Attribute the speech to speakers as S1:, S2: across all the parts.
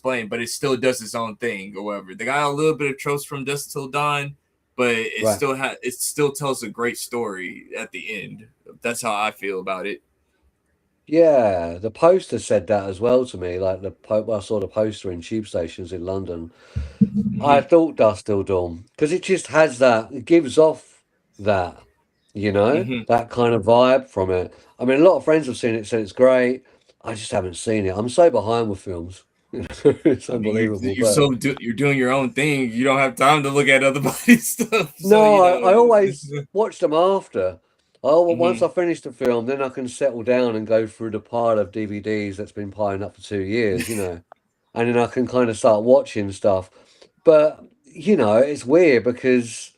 S1: explain, but it still does its own thing or whatever. They got a little bit of tropes from Dusk Till Dawn, but it still tells a great story at the end. That's how I feel about it.
S2: Yeah, the poster said that as well to me. Like I saw the poster in tube stations in London. I
S1: Hmm.
S2: thought Dust Till Dawn because it just has that. It gives off that,
S1: Hmm.
S2: that kind of vibe from it. I mean, a lot of friends have seen it, said it's great. I just haven't seen it. I'm so behind with films. It's
S1: I mean,
S2: unbelievable. But
S1: you're doing your own thing. You don't have time to look at other body's stuff. So
S2: no, I always watch them after. Oh, well, once
S1: hmm
S2: I finish the film, then I can settle down and go through the pile of DVDs that's been piling up for 2 years, and then I can kind of start watching stuff. But, it's weird because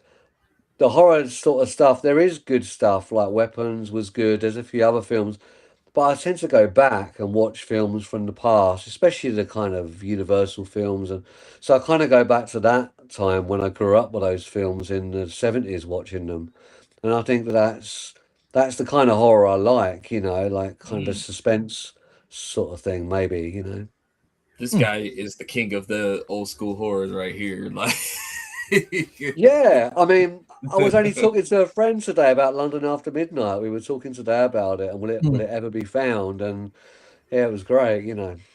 S2: the horror sort of stuff, there is good stuff, like Weapons was good. There's a few other films, but I tend to go back and watch films from the past, especially the kind of Universal films. And so I kind of go back to that time when I grew up with those films in the 70s watching them. And I think that's the kind of horror I like, like kind of
S1: hmm
S2: suspense sort of thing, maybe.
S1: This
S3: Hmm.
S1: guy is the king of the old school horrors right here. Like,
S2: Yeah, I mean, I was only talking to a friend today about London After Midnight. We were talking today about it and will
S3: Hmm.
S2: it ever be found? And yeah, it was great.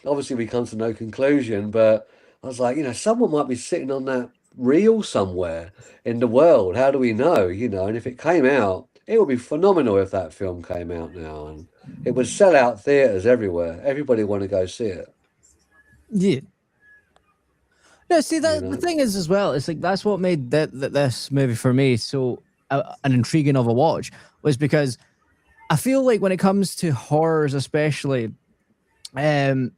S2: Obviously we come to no conclusion, but I was like, someone might be sitting on that reel somewhere in the world. How do we know? And if it came out, it would be phenomenal if that film came out now, and it would sell out theaters everywhere. Everybody want to go see it,
S3: Yeah. No, see
S2: you
S3: that the
S2: know.
S3: thing is as well. It's like that's what made this movie for me so an intriguing of a watch was because I feel like when it comes to horrors, um,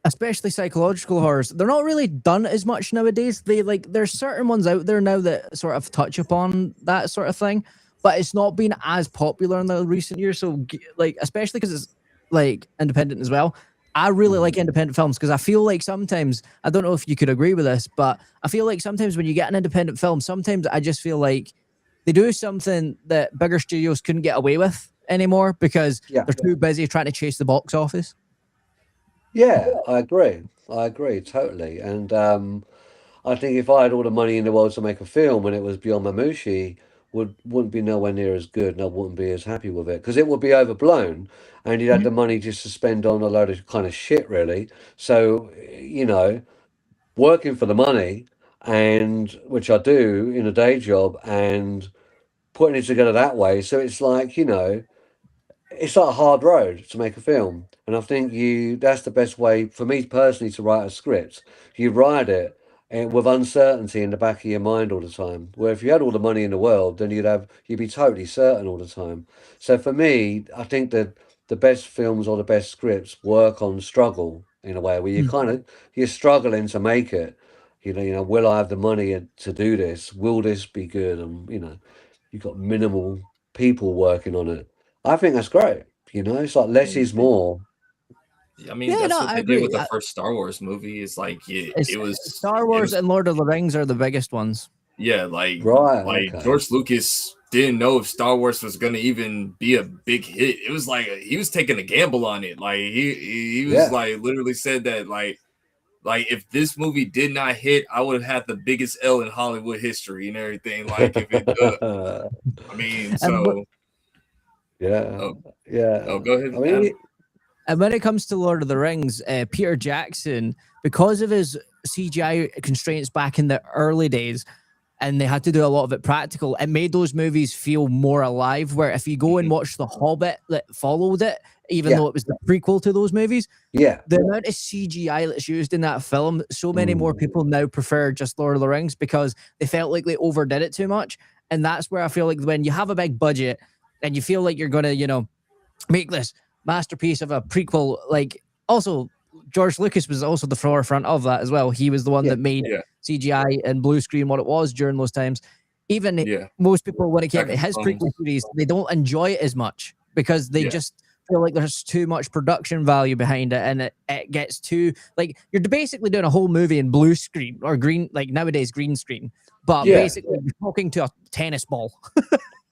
S3: especially psychological horrors, they're not really done as much nowadays. There's certain ones out there now that sort of touch upon that sort of thing, but it's not been as popular in the recent years. So like, especially because it's like independent as well. I really like
S2: Mm.
S3: independent films because I feel like sometimes I don't know if you could agree with this, but I feel like sometimes when you get an independent film, sometimes I just feel like they do something that bigger studios couldn't get away with anymore because
S2: Yeah,
S3: they're too busy trying to chase the box office.
S2: yeah, I agree. I agree totally. And I think if I had all the money in the world to make a film and it was Beyond Mamushi, wouldn't be nowhere near as good, and I wouldn't be as happy with it because it would be overblown, and you'd had the money just to spend on a load of kind of shit, really. So, working for the money, and which I do in a day job, and putting it together that way. So it's like, it's like a hard road to make a film. And I think that's the best way for me personally to write a script. You write it with uncertainty in the back of your mind all the time. Where if you had all the money in the world, then you'd be totally certain all the time. So for me, I think that the best films or the best scripts work on struggle in a way where you're struggling to make it. Will I have the money to do this? Will this be good? And you've got minimal people working on it. I think that's great. It's like less is more.
S1: I mean,
S3: Yeah,
S1: that's
S3: no,
S1: what
S3: I
S1: they did
S3: agree.
S1: with the first Star Wars movie. It's like
S3: It's Star
S1: it
S3: Wars
S1: was
S3: and Lord of the Rings are the biggest ones.
S1: yeah,
S2: Right,
S1: like
S2: okay.
S1: George Lucas didn't know if Star Wars was gonna even be a big hit. It was like he was taking a gamble on it. Like he was
S2: Yeah.
S1: like literally said that like if this movie did not hit, I would have had the biggest L in Hollywood history and everything. Like if it, I mean,
S3: And
S1: so
S2: Yeah.
S1: oh,
S2: Yeah.
S1: go ahead,
S2: I mean,
S1: Adam.
S3: and when it comes to Lord of the Rings, Peter Jackson, because of his CGI constraints back in the early days, and they had to do a lot of it practical, it made those movies feel more alive. Where if you go and
S1: Mhm.
S3: watch The Hobbit that followed it, even
S2: yeah.
S3: though it was the prequel to those movies,
S2: Yeah.
S3: the amount of CGI that's used in that film, so many more
S2: Mm.
S3: people now prefer just Lord of the Rings because they felt like they overdid it too much. And that's where I feel like when you have a big budget and you feel like you're going to, make this masterpiece of a prequel, like also George Lucas was also the forefront of that as well. He was the one
S2: Yeah.
S3: that made
S1: Yeah,
S3: CGI and blue screen what it was during those times. Even
S1: yeah,
S3: most people, when it came
S1: Attack
S3: to
S1: of the
S3: his prequel
S1: Clones.
S3: series, they don't enjoy it as much because they
S1: Yeah,
S3: just feel like there's too much production value behind it and it gets too like you're basically doing a whole movie in blue screen or green, like nowadays green screen, but
S2: Yeah.
S3: basically you're talking to a tennis ball.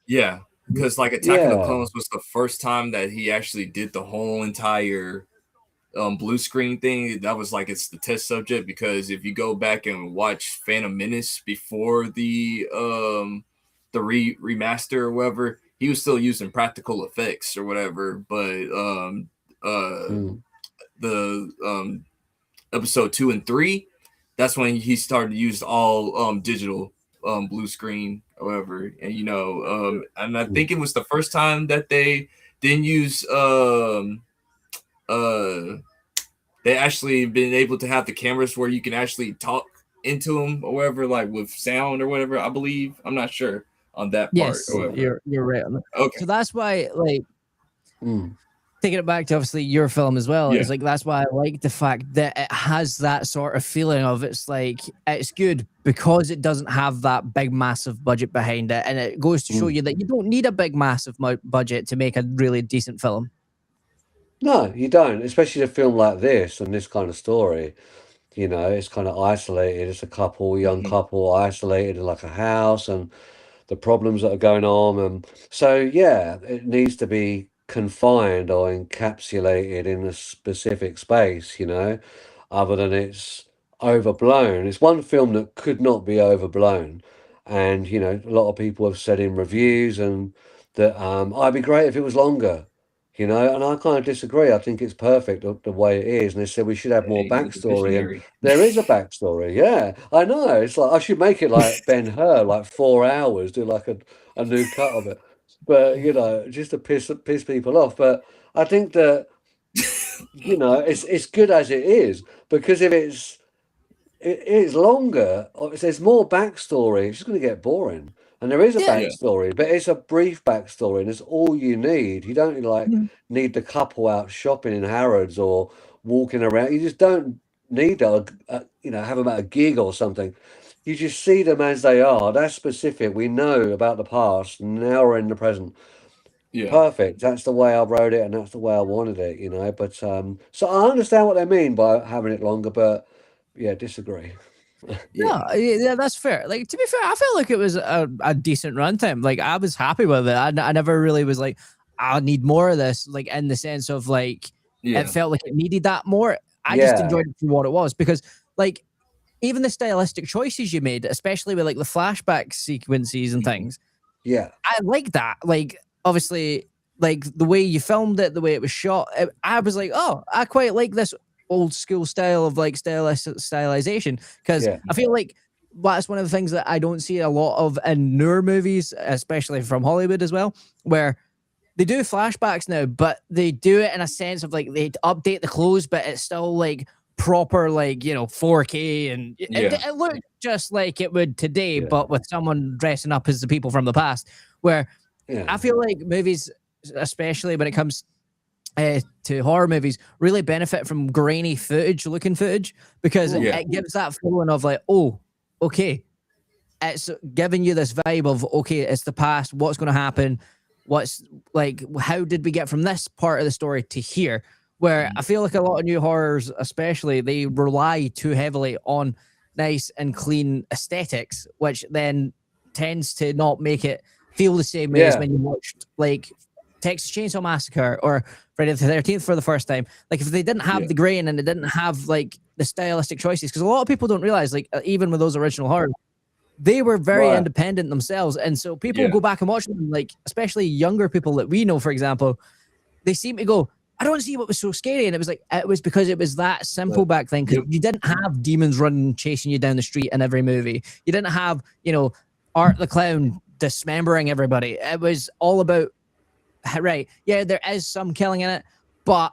S1: yeah. Because like Attack of the
S2: Yeah.
S1: Clones was the first time that he actually did the whole entire blue screen thing, that was like it's the test subject, because if you go back and watch Phantom Menace before the remaster or whatever, he was still using practical effects or whatever, but the episode 2 and 3, that's when he started to use all digital blue screen or whatever. And and I think it was the first time that they didn't use they actually been able to have the cameras where you can actually talk into them or whatever, like with sound or whatever, I believe. I'm not sure on that part.
S3: Yes, you're right on that.
S1: Okay.
S3: So that's why, like, taking it back to obviously your film as well, it's like that's why I like the fact that it has that sort of feeling of it's like it's good because it doesn't have that big massive budget behind it, and it goes to show you that you don't need a big massive budget to make a really decent film.
S2: No, you don't, especially a film like this and this kind of story. It's kind of isolated. It's a young couple, isolated in like a house, and the problems that are going on. And so, yeah, it needs to be confined or encapsulated in a specific space, other than it's overblown. It's one film that could not be overblown. And, a lot of people have said in reviews and that it'd be great if it was longer. And I kind of disagree. I think it's perfect the way it is. And they said we should have more backstory. And there is a backstory. Yeah, I know. It's like I should make it like Ben-Hur, like 4 hours, do like a new cut of it. But, just to piss people off. But I think that, it's good as it is. Because if it is longer, if there's more backstory, it's just going to get boring. And there is a backstory, but it's a brief backstory, and it's all you need. You don't need the couple out shopping in Harrods or walking around. You just don't need that. Have them at a gig or something. You just see them as they are. That's specific. We know about the past. Now we're in the present. Yeah. Perfect. That's the way I wrote it, and that's the way I wanted it. But so I understand what they mean by having it longer, but disagree.
S3: Yeah, that's fair. Like, to be fair, I felt like it was a decent runtime. Like, I was happy with it. I never really was like, I need more of this. Like, in the sense of like, it felt like it needed that more. I just enjoyed it for what it was, because like, even the stylistic choices you made, especially with like the flashback sequences and things.
S2: Yeah,
S3: I like that. Like, obviously, like the way you filmed it, the way it was shot. I was like, oh, I quite like this old school style of like stylization, because I feel like that's one of the things that I don't see a lot of in newer movies, especially from Hollywood as well, where they do flashbacks now, but they do it in a sense of like they update the clothes, but it's still like proper, like 4K, and it looked just like it would today, but with someone dressing up as the people from the past. Where I feel like movies, especially when it comes to horror movies, really benefit from grainy looking footage, because it gives that feeling of like, oh, okay, it's giving you this vibe of, okay, it's the past, what's going to happen, what's like, how did we get from this part of the story to here? Where I feel like a lot of new horrors, especially, they rely too heavily on nice and clean aesthetics, which then tends to not make it feel the same way as when you watched like Texas Chainsaw Massacre or Friday the 13th for the first time. Like, if they didn't have the grain and they didn't have like the stylistic choices, because a lot of people don't realize, like, even with those original horror, they were very independent themselves, and so people go back and watch them, like especially younger people that we know, for example, they seem to go, I don't see what was so scary. And it was like, it was because it was that simple back then, because you didn't have demons running chasing you down the street in every movie. You didn't have Art the Clown dismembering everybody. It was all about, right, there is some killing in it, but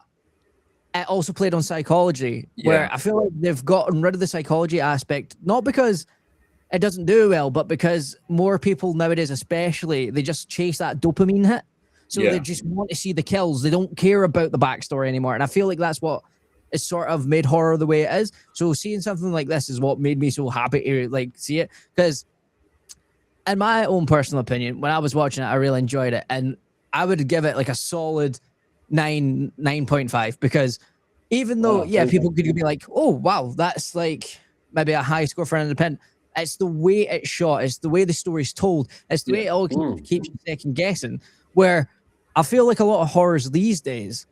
S3: it also played on psychology, where I feel like they've gotten rid of the psychology aspect, not because it doesn't do well, but because more people nowadays, especially, they just chase that dopamine hit. So they just want to see the kills. They don't care about the backstory anymore. And I feel like that's what is sort of made horror the way it is. So seeing something like this is what made me so happy to like see it. Because in my own personal opinion, when I was watching it, I really enjoyed it. And I would give it like a solid 9.5, because even though, people could be like, oh, wow, that's like maybe a high score for an independent. It's the way it's shot. It's the way the story's told. It's the way it all keeps you second guessing, where I feel like a lot of horrors these days,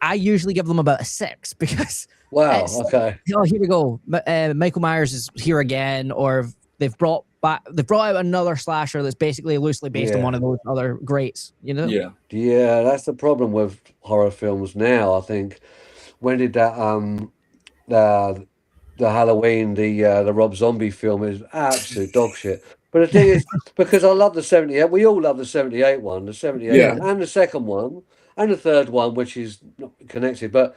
S3: I usually give them about a 6 because
S2: Wow.
S3: it's like,
S2: Okay.
S3: oh, here we go. Michael Myers is here again, or they've brought out another slasher that's basically loosely based on one
S2: Yeah.
S3: of those other greats. You know?
S1: Yeah.
S2: Yeah. That's the problem with horror films now. I think. When did that the Halloween, the Rob Zombie film is absolute dog shit. But the thing is, because I love the 78, we all love the 78 one, the 78
S1: Yeah.
S2: one, and the second one, and the third one, which is not connected. But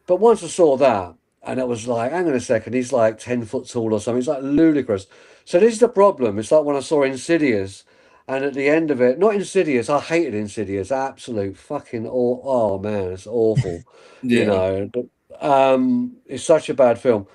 S2: once I saw that, and it was like, hang on a second, he's like 10 foot tall or something. It's like ludicrous. So this is the problem. It's like when I saw Insidious, and at the end of it, not Insidious, I hated Insidious. Absolute fucking, oh man, it's awful. You
S1: Yeah.
S2: know, but, it's such a bad film.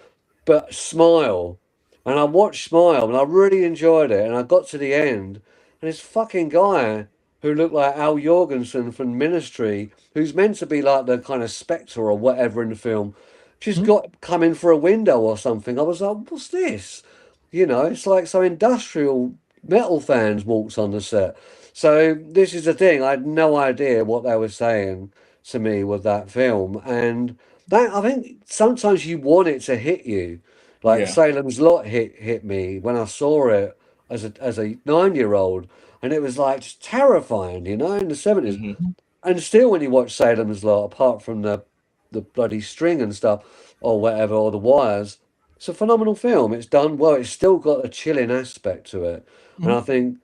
S2: But Smile, and I watched Smile, and I really enjoyed it. And I got to the end, and this fucking guy who looked like Al Jorgensen from Ministry, who's meant to be like the kind of Spectre or whatever in the film, just
S3: Hmm?
S2: got come in for a window or something. I was like, what's this? You know, it's like some industrial metal fans walks on the set. So this is the thing. I had no idea what they were saying to me with that film, and that I think sometimes you want it to hit you, like
S1: Yeah.
S2: Salem's Lot hit me when I saw it as a 9-year old, and it was like just terrifying, you know, in the 70s.
S1: Hmm.
S2: And still, when you watch Salem's Lot, apart from the bloody string and stuff or whatever, or the wires, it's a phenomenal film. It's done well. It's still got a chilling aspect to it, and
S3: Hmm?
S2: I think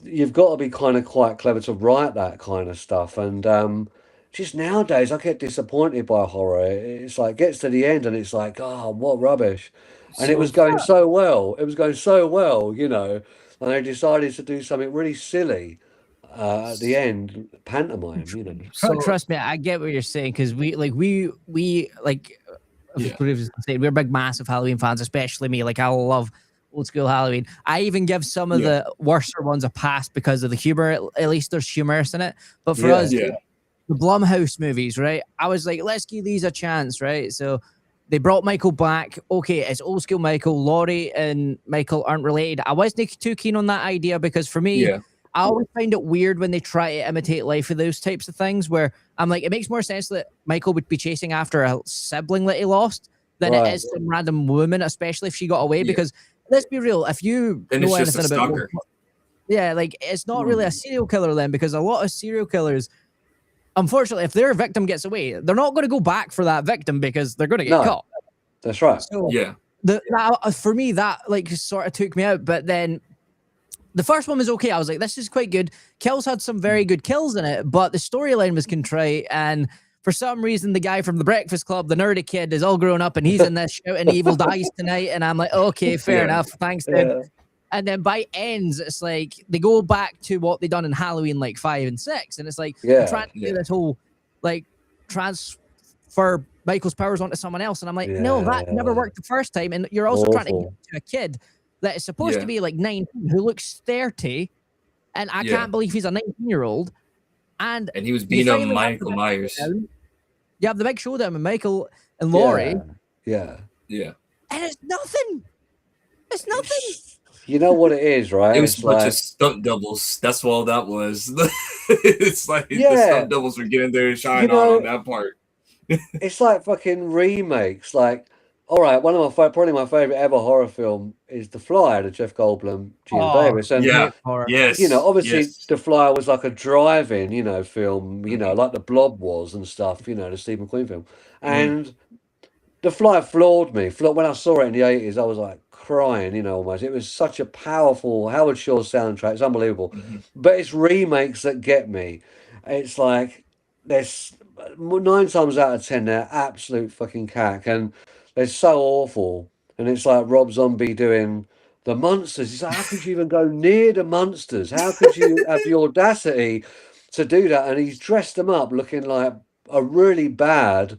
S2: you've got to be kind of quite clever to write that kind of stuff. And just nowadays, I get disappointed by horror. It's like gets to the end, and it's like, oh, what rubbish! And it
S1: So
S2: was going so well. It was going so well, you know. And they decided to do something really silly at the end, pantomime, you know.
S1: so
S3: Trust me, I get what you're saying because we like as
S1: yeah.
S3: previously said, we're big massive Halloween fans, especially me. Like I love old school Halloween. I even give some of
S1: Yeah.
S3: the worser ones a pass because of the humor. At least there's humorous in it. But for
S2: Yeah,
S3: us,
S1: Yeah.
S3: the Blumhouse movies, right? I was like, let's give these a chance, right? So they brought Michael back. Okay, it's old school Michael. Laurie and Michael aren't related. I wasn't too keen on that idea because for me,
S1: Yeah.
S3: I always find it weird when they try to imitate life of those types of things where I'm like, it makes more sense that Michael would be chasing after a sibling that he lost than it
S2: right.
S3: is some random woman, especially if she got away.
S1: Yeah.
S3: Because let's be real, if you
S1: Then
S3: know
S1: it's just a
S3: anything about
S1: stalker.
S3: yeah, like it's not really a
S2: Hmm.
S3: serial killer then because a lot of serial killers, unfortunately, if their victim gets away, they're not going to go back for that victim because they're going to get
S2: No,
S3: caught.
S2: that's right.
S3: So
S1: Yeah.
S3: for me, that like sort of took me out. But then the first one was okay. I was like, this is quite good. Kills had some very good kills in it, but the storyline was contrite. And for some reason, the guy from the Breakfast Club, the nerdy kid, is all grown up and he's in this shouting evil dies tonight. And I'm like, okay, fair
S1: Yeah.
S3: enough. Thanks, dude.
S2: Yeah,
S3: And then by ends, it's like they go back to what they done in Halloween like 5 and 6. And it's like they're
S2: yeah,
S3: trying to do
S1: Yeah.
S3: this whole like transfer Michael's powers onto someone else. And I'm like, no, that never
S2: yeah.
S3: worked the first time. And you're also trying to give
S2: Awful.
S3: it to a kid that is supposed to
S1: Yeah.
S3: be like 19 who looks 30. And I
S1: Yeah.
S3: can't believe he's a 19-year-old. And
S1: And he was
S3: you
S1: beating up
S3: finally have the
S1: Michael
S3: big
S1: Myers.
S3: showdown. You have the big showdown with Michael and Laurie,
S2: Yeah, yeah.
S1: Yeah.
S3: and it's nothing. It's nothing.
S2: You know what it is, right?
S1: It was
S2: It's
S1: a bunch of
S2: like,
S1: stunt doubles. That's all that was. It's like the
S2: yeah,
S1: stunt doubles were getting there and
S2: you
S1: shine
S2: know,
S1: on that part.
S2: it's like fucking remakes. Like, all right, one of probably my favorite ever horror film is The Fly, the Jeff Goldblum, Gina
S3: Oh,
S2: Davis, and
S1: Yeah.
S3: great horror.
S2: you know,
S1: Yes.
S2: obviously
S1: Yes.
S2: The Fly was like a drive-in, you know, film, you know,
S1: Hmm.
S2: like The Blob was and stuff, you know, the Stephen Queen film,
S1: Hmm.
S2: and The Fly floored me. When I saw it in the 80s, I was like crying, you know, almost. It was such a powerful Howard Shore soundtrack. It's unbelievable.
S1: Hmm.
S2: But it's remakes that get me. It's like there's 9 times out of 10, they're absolute fucking cack. And they're so awful. And it's like Rob Zombie doing the monsters. It's like, how could you even go near the monsters? How could you have the audacity to do that? And he's dressed them up looking like a really bad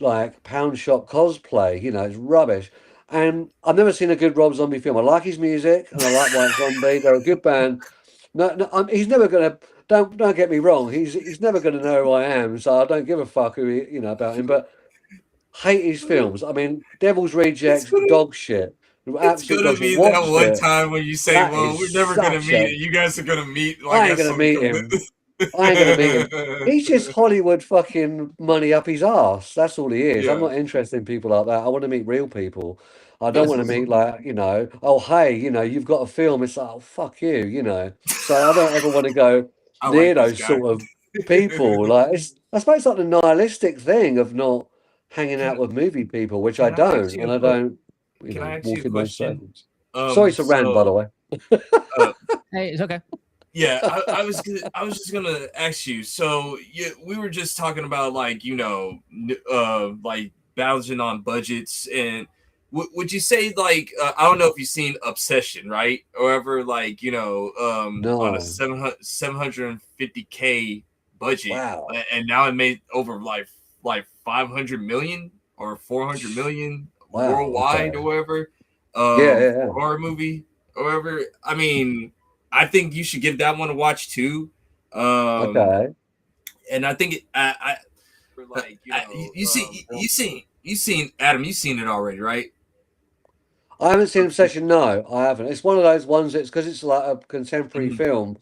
S2: like pound shop cosplay. You know, it's rubbish. And I've never seen a good Rob Zombie film. I like his music and I like White Zombie. They're a good band. No, he's never gonna. Don't get me wrong. He's never gonna know who I am. So I don't give a fuck who you know about him. But hate his films. I mean, Devil's
S1: It's
S2: Rejects,
S1: gonna
S2: dog shit,
S1: it's
S2: absolute
S1: gonna
S2: dog shit.
S1: be that
S2: Watched
S1: one
S2: it.
S1: time when you say,
S2: That
S1: "Well,
S2: is
S1: we're never gonna
S2: such
S1: meet
S2: a.
S1: it. You guys are gonna meet like
S2: I ain't
S1: at
S2: gonna
S1: some
S2: meet him. I ain't gonna meet him. He's just Hollywood fucking money up his arse. That's all he is. I'm
S1: Yeah.
S2: not interested in people like that. I want to meet real people. I don't
S1: That's
S2: want to
S1: what's
S2: meet
S1: up.
S2: like, oh hey, you've got a film. It's like, oh fuck you. So I don't ever want to go
S1: I
S2: near
S1: like this
S2: those
S1: guy.
S2: sort of people. Like I suppose it's like the nihilistic thing of not hanging
S1: Can
S2: out with movie people, which I
S1: can I ask
S2: don't,
S1: you
S2: and
S1: a
S2: I don't,
S1: can I ask you
S2: walk
S1: a
S2: in those
S1: question?
S2: circles. Sorry to rant, by the
S1: So
S2: way.
S1: uh,
S3: Hey, it's okay.
S1: yeah, I was just gonna ask you. So yeah, we were just talking about like like balancing on budgets, and would you say like I don't know if you've seen Obsession, right? Or ever like on a
S2: No.
S1: 750K budget,
S2: Wow.
S1: and now it made over like 500 million or 400 million
S2: Wow.
S1: worldwide or
S2: Okay.
S1: whatever,
S2: Yeah, yeah,
S1: for
S2: yeah.
S1: a horror movie or whatever. I mean, I think you should give that one a watch too. Um,
S2: Okay.
S1: and I think you seen Adam, you seen it already, right?
S2: I haven't seen Obsession. No, I haven't. It's one of those ones that's because it's like a contemporary
S1: Mhm.
S2: film.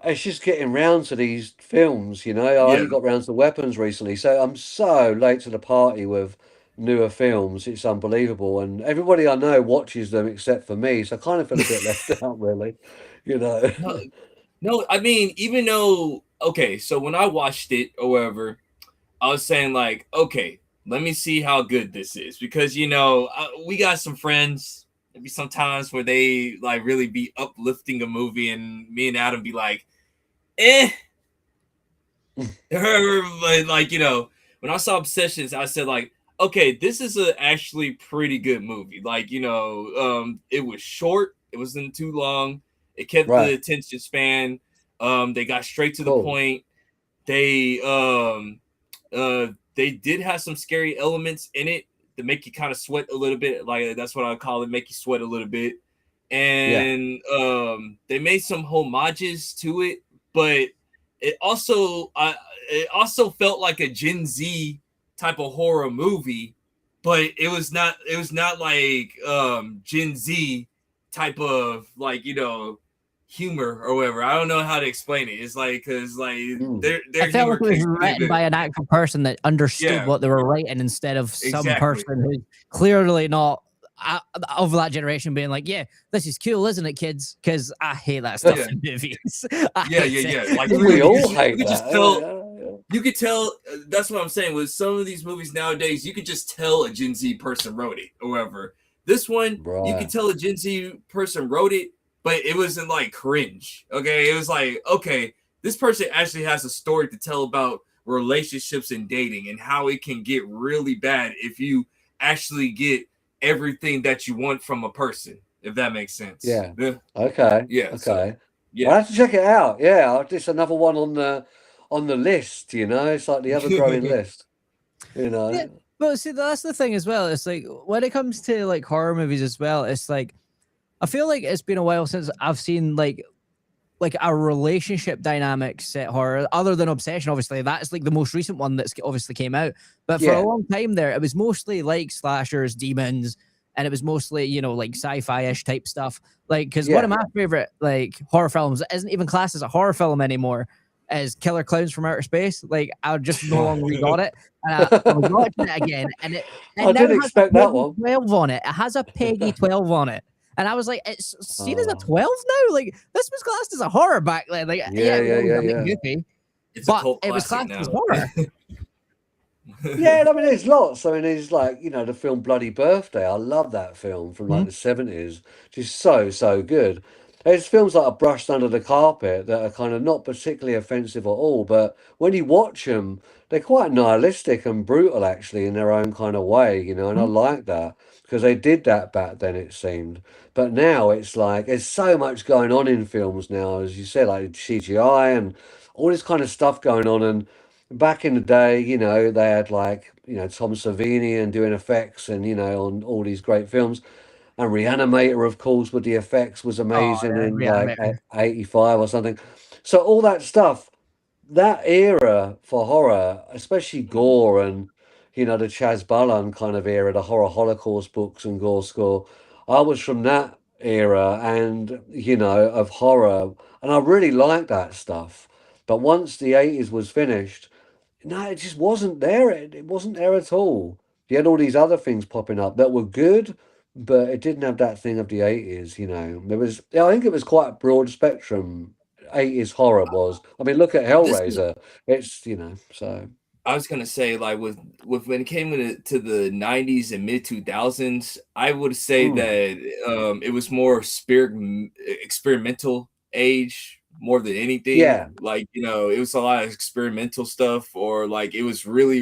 S2: It's just getting round to these films. I
S1: Yeah,
S2: only got round to Weapons recently, so I'm so late to the party with newer films. It's unbelievable, and everybody I know watches them except for me. So I kind of feel a bit left out, really. You know.
S1: no, no. I mean, even though okay, so when I watched it or whatever, I was saying like, okay, let me see how good this is because we got some friends. Maybe sometimes where they like really be uplifting a movie, and me and Adam be like, eh. But like when I saw Obsessions, I said like, okay, this is a actually pretty good movie. Like it was short, it wasn't too long, it kept the
S2: Right.
S1: attention span. They got straight to the
S2: Cool.
S1: point. They they did have some scary elements in it to make you kind of sweat a little bit. Like that's what I call it, make you sweat a little bit.
S2: Yeah.
S1: And they made some homages to it, but it also it also felt like a Gen Z type of horror movie, but it was not like Gen Z type of like humor or whatever. I don't know how to explain it. It's like because like
S2: Mm.
S1: their
S3: It felt like
S1: humor
S3: it was
S1: kicks in a
S3: written
S1: bit.
S3: by an actual person that understood
S1: Yeah,
S3: what they were writing instead of some
S1: exactly.
S3: person who's clearly not of that generation being like, yeah, this is cool, isn't it, kids? Because I hate that stuff
S1: Yeah,
S3: in movies. I
S1: yeah,
S3: hate it.
S1: yeah. Like
S2: We
S1: really,
S2: all
S1: you
S2: hate
S1: could just
S2: that.
S1: tell.
S2: Yeah.
S1: You could tell. That's what I'm saying. With some of these movies nowadays, you could just tell a Gen Z person wrote it. However, this one you could
S2: Right.
S1: tell a Gen Z person wrote it, but it wasn't like cringe. Okay, it was like okay, this person actually has a story to tell about relationships and dating and how it can get really bad if you actually get everything that you want from a person. If that makes sense.
S2: Yeah.
S1: Yeah.
S2: Okay.
S1: Yeah. So
S2: Okay.
S1: yeah.
S2: I'll have to check it out. Yeah, it's another one on the list, It's like the ever-growing list, you
S3: Yeah,
S2: know.
S3: but see, that's the thing as well. It's like when it comes to like horror movies as well, it's like I feel like it's been a while since I've seen like a relationship dynamic set horror other than Obsession. Obviously that's like the most recent one that's obviously came out, but for a
S2: Yeah.
S3: long time there it was mostly like slashers, demons, and it was mostly like sci-fi-ish type stuff, like because one of
S2: Yeah.
S3: my favorite like horror films that isn't even classed as a horror film anymore is Killer Clowns from Outer Space. Like I just no longer got it, and I was watching it again, and it
S2: I
S3: now
S2: did
S3: has a
S2: expect that
S3: Peggy
S2: one.
S3: 12 on it. It has a Peggy 12 on it. And I was like, it's seen as a
S2: Oh,
S3: 12 now? Like, this was classed as a horror back then. Like, yeah,
S2: yeah,
S3: it
S2: yeah,
S3: was
S2: yeah,
S3: a bit
S2: yeah.
S3: goofy,
S1: It's a
S3: but
S1: cult
S3: it was
S1: classic
S3: classed as
S1: now.
S3: horror.
S2: Yeah, and I mean, there's lots. I mean, there's like, the film Bloody Birthday. I love that film from like
S3: Mhm.
S2: the 70s. Just so, so good. There's films that are brushed under the carpet that are kind of not particularly offensive at all, but when you watch them, they're quite nihilistic and brutal actually in their own kind of way, and I
S3: Mhm.
S2: like that because they did that back then, it seemed. But now it's like there's so much going on in films now, as you said, like CGI and all this kind of stuff going on. And back in the day, they had like, Tom Savini and doing effects and, on all these great films. And Reanimator, of course, with the effects was
S3: Oh,
S2: amazing
S3: yeah,
S2: in like
S3: Reanimator.
S2: 85 or something. So all that stuff, that era for horror, especially gore and, the Chaz Balan kind of era, the horror Holocaust books and gore score. I was from that era and, of horror. And I really like that stuff. But once the 80s was finished, no, it just wasn't there. It wasn't there at all. You had all these other things popping up that were good, but it didn't have that thing of the 80s, you know. There was, yeah, I think it was quite a broad spectrum. 80s horror was. I mean, look at
S1: This is
S2: Hellraiser. It's, you know, so.
S1: I was gonna say, like, with when it came to the 90s and mid 2000s, I would say
S2: Mm,
S1: that it was more experimental age more than anything.
S2: yeah.
S1: Like, it was a lot of experimental stuff, or like it was really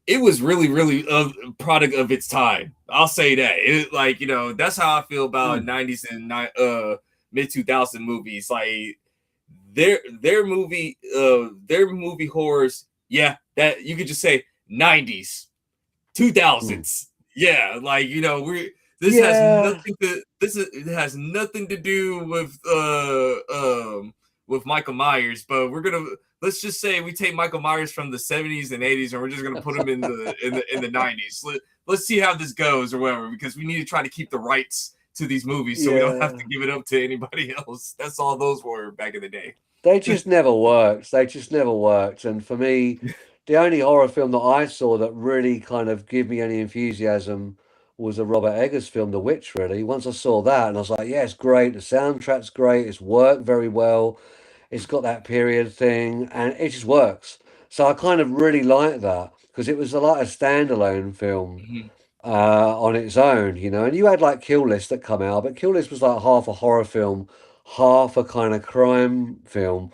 S1: a product of its time. I'll say that. That's how I feel about
S2: Mm,
S1: 90s and mid 2000 movies. Like their movie horrors, yeah, that you could just say 90s,
S2: mm.
S1: 2000s. Yeah, like we
S2: Yeah.
S1: it has nothing to do with Michael Myers, but let's just say we take Michael Myers from the 70s and 80s and we're just gonna put him in the 90s. Let's see how this goes or whatever, because we need to try to keep the rights to these movies so we don't have to
S2: Yeah.
S1: give it up to anybody else. That's all those were back in the day.
S2: They just never worked. They just never worked. And for me, the only horror film that I saw that really kind of gave me any enthusiasm was a Robert Eggers film, The Witch, really. Once I saw that, and I was like, yeah, it's great. The soundtrack's great. It's worked very well. It's got that period thing, and it just works. So I kind of really liked that because it was like a standalone film
S1: Mhm.
S2: on its own, you know. And you had like Kill List that come out, but Kill List was like half a horror film, half a kind of crime film,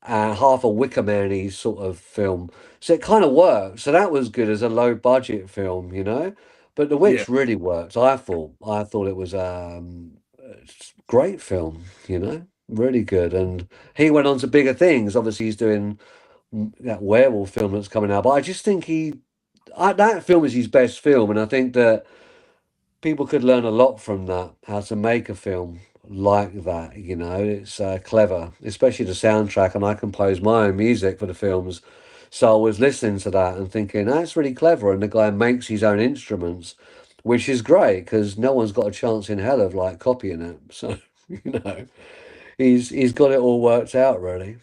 S2: half a Wicker Man-y sort of film. So it kind of worked. So that was good as a low budget film, you know. But The
S1: Yeah.
S2: Witch really worked. I thought. I thought it was a great film, you know, really good. And he went on to bigger things. Obviously, he's doing that werewolf film that's coming out. But I just think that film is his best film, and I think that people could learn a lot from that, how to make a film like that. You know, it's clever, especially the soundtrack. And I compose my own music for the films, so I was listening to that and thinking that's really clever. And the guy makes his own instruments, which is great because no one's got a chance in hell of like copying it. So you know, he's got it all worked out really.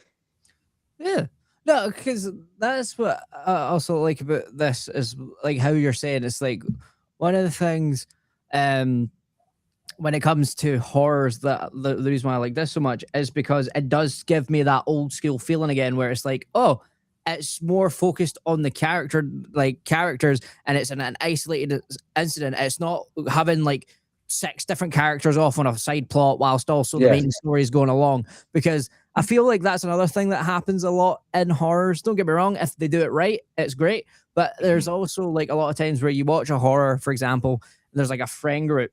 S3: Yeah. No, because that's what I also like about this is like how you're saying it's like one of the things um when it comes to horrors that the reason why I like this so much is because it does give me that old school feeling again where it's like, oh, it's more focused on the characters and it's an isolated incident. It's not having like six different characters off on a side plot whilst also the
S2: Yeah.
S3: main story is going along. Because I feel like that's another thing that happens a lot in horrors. Don't get me wrong, if they do it right, it's great. But there's
S1: Mhm.
S3: also like a lot of times where you watch a horror, for example, there's like a friend group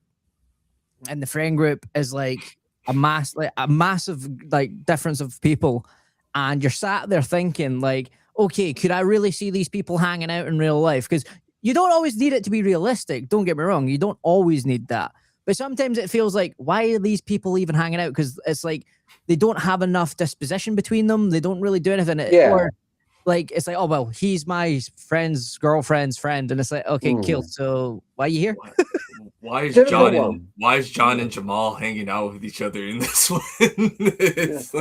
S3: and the friend group is like a massive like difference of people, and you're sat there thinking like, okay, could I really see these people hanging out in real life? Because you don't always need it to be realistic, don't get me wrong, you don't always need that, but sometimes it feels like, why are these people even hanging out? Because it's like they don't have enough disposition between them, they don't really do anything,
S2: Yeah.
S3: or like it's like, oh well, he's my friend's girlfriend's friend, and it's like, okay, cool,
S2: Mm.
S3: so why are you here?
S1: Why, why is
S2: Typical
S1: John and
S2: one.
S1: why is John
S2: Yeah.
S1: and Jamal hanging out with each other in this one?
S2: Yeah.
S1: It's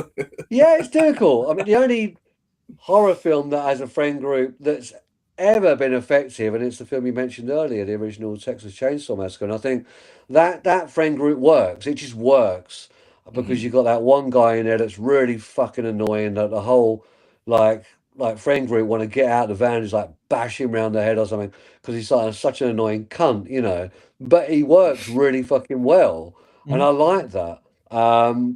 S2: Yeah, it's typical. I mean, the only horror film that has a friend group that's ever been effective, and it's the film you mentioned earlier, the original Texas Chainsaw Massacre. And I think that friend group works. It just works because
S1: Mhm.
S2: you've got that one guy in there that's really fucking annoying. That the whole like friend group want to get out of the van, just like bash him around the head or something because he's like such an annoying cunt, you know. But he works really fucking well, and
S3: Mhm.
S2: I like that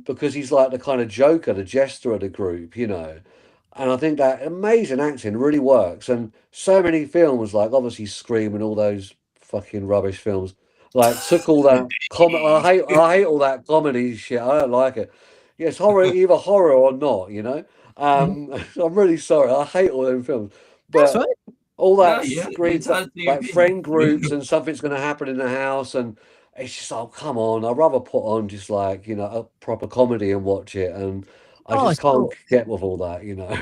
S2: because he's like the kind of joker, the jester of the group, you know. And I think that amazing acting really works. And so many films, like obviously Scream and all those fucking rubbish films, like took all that I hate all that comedy shit. I don't like it. Yeah, it's horror, either horror or not, you know.
S3: Mhm.
S2: I'm really sorry. I hate all them films,
S3: That's
S2: but
S3: fine.
S2: all
S1: No,
S2: that
S1: you're
S2: screen,
S1: entitled to your
S2: like
S1: opinion.
S2: friend groups and something's going to happen in the house, and it's just oh come on, I'd rather put on just like you know a proper comedy and watch it, and I
S3: Oh,
S2: just can't
S3: so
S2: get with all that, you know.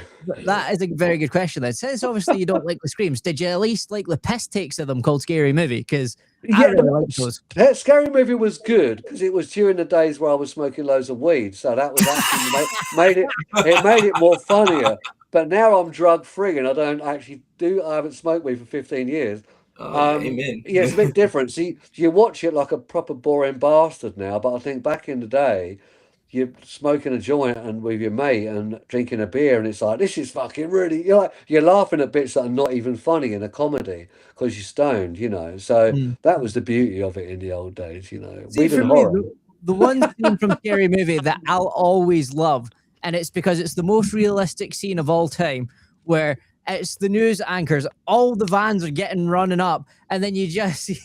S3: that is a very good question. Then, since obviously you don't like the screams, did you at least like the piss takes of them called Scary Movie? Because I
S2: Yeah,
S3: really like those.
S2: that Scary Movie was good because it was during the days where I was smoking loads of weed, so that was actually made it more funnier. But now I'm drug free and I haven't smoked weed for 15 years.
S1: Oh yeah, amen.
S2: Yeah, it's a bit different. See, you watch it like a proper boring bastard now, but I think back in the day, you're smoking a joint and with your mate and drinking a beer, and it's like this is fucking really. You're laughing at bits that are not even funny in a comedy because you're stoned, you know. So
S3: Mm.
S2: that was the beauty of it in the old days, you know.
S3: See,
S2: Weed
S3: for
S2: and
S3: me,
S2: horror.
S3: the one scene from Scary Movie that I'll always love, and it's because it's the most realistic scene of all time, where it's the news anchors, all the vans are getting running up, and then you just see,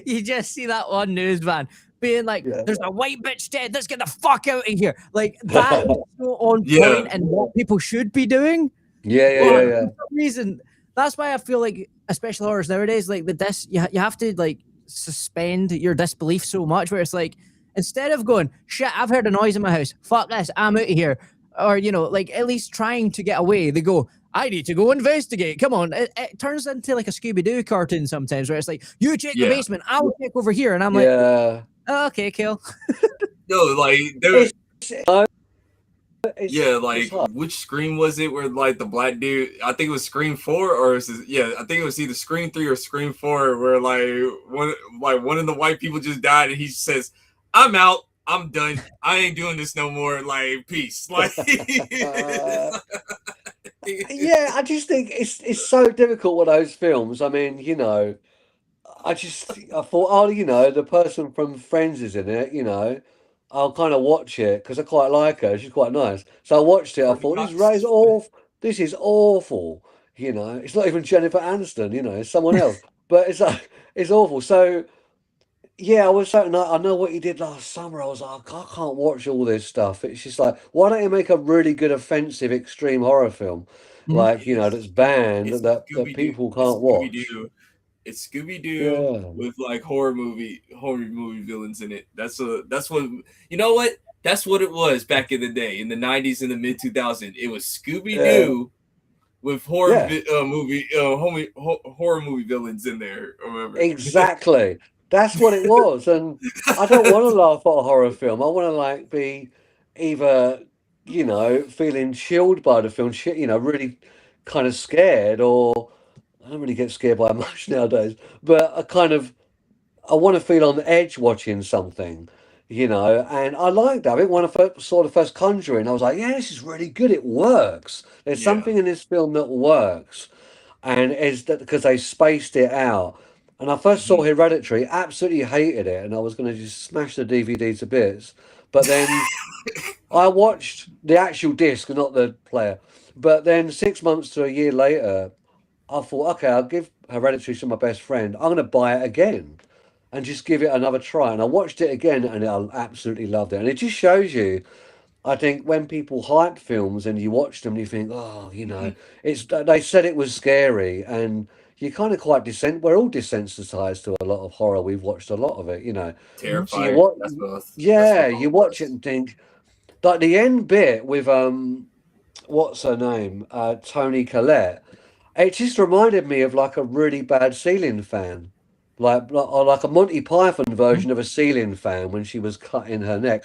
S3: you just see that one news van being like,
S2: Yeah.
S3: "There's a white bitch dead. Let's get the fuck out of here!" Like that is so on
S1: Yeah.
S3: point and what people should be doing.
S2: Yeah.
S3: For some reason, that's why I feel like, especially horrors nowadays, like you have to like suspend your disbelief so much, where it's like, instead of going, shit, I've heard a noise in my house, fuck this, I'm out of here, or like at least trying to get away, they go, I need to go investigate. Come on. It turns into like a Scooby-Doo cartoon sometimes, where it's like, you check the basement, I'll check over here, and I'm like,
S2: Yeah.
S3: oh, okay, kill.
S1: No, like there.
S2: It's,
S1: Yeah,
S2: it's
S1: like
S2: hard.
S1: which Scream was it where like the black dude? I think it was Scream 4 or I think it was either Scream 3 or Scream 4 where one of the white people just died and he says, "I'm out, I'm done, I ain't doing this no more. Like peace." Like
S2: Yeah, I just think it's so difficult with those films. I mean, you know, I thought, oh, you know, the person from Friends is in it, you know, I'll kind of watch it because I quite like her. She's quite nice. So I watched it. I
S1: Courtney
S2: thought
S1: Cox.
S2: is awful. This is awful. You know, it's not even Jennifer Aniston. You know, it's someone else. But it's like it's awful. So yeah, I was certain. I know what he did last summer. I was like, I can't watch all this stuff. It's just like, why don't you make a really good, offensive, extreme horror film,
S3: Mhm.
S2: like you know, that's banned
S1: It's
S2: that
S1: Scooby Doo.
S2: people
S1: It's
S2: can't
S1: Scooby
S2: watch.
S1: Doo. It's Scooby Doo
S2: Yeah.
S1: with like horror movie villains in it. That's what you know what that's what it was back in the day in the 90s and the mid 2000s. It was Scooby
S2: Yeah.
S1: Doo with
S2: Yeah.
S1: horror movie villains in there or whatever.
S2: Exactly. That's what it was. And I don't want to laugh at a horror film. I want to like be either, you know, feeling chilled by the film, you know, really kind of scared, or I don't really get scared by much nowadays, but I want to feel on the edge watching something, you know, and I like that. I think when I first saw the first Conjuring, I was like, yeah, this is really good. It works. There's
S1: Yeah.
S2: something in this film that works, and is that because they spaced it out. And I first saw Hereditary, absolutely hated it, and I was going to just smash the DVD to bits. But then I watched the actual disc, not the player. But then 6 months to a year later, I thought, okay, I'll give Hereditary to my best friend. I'm going to buy it again and just give it another try. And I watched it again and I absolutely loved it. And it just shows you, I think, when people hype films and you watch them, you think, oh, you know, they said it was scary, and you kind of we're all desensitized to a lot of horror. We've watched a lot of it, you know. So you
S1: Terrifier.
S2: what?
S1: That's
S2: Yeah,
S1: what
S2: you
S1: it
S2: watch it
S1: was.
S2: and think, like the end bit with what's her name, Tony Collette. It just reminded me of like a really bad ceiling fan, or like a Monty Python version of a ceiling fan when she was cutting her neck.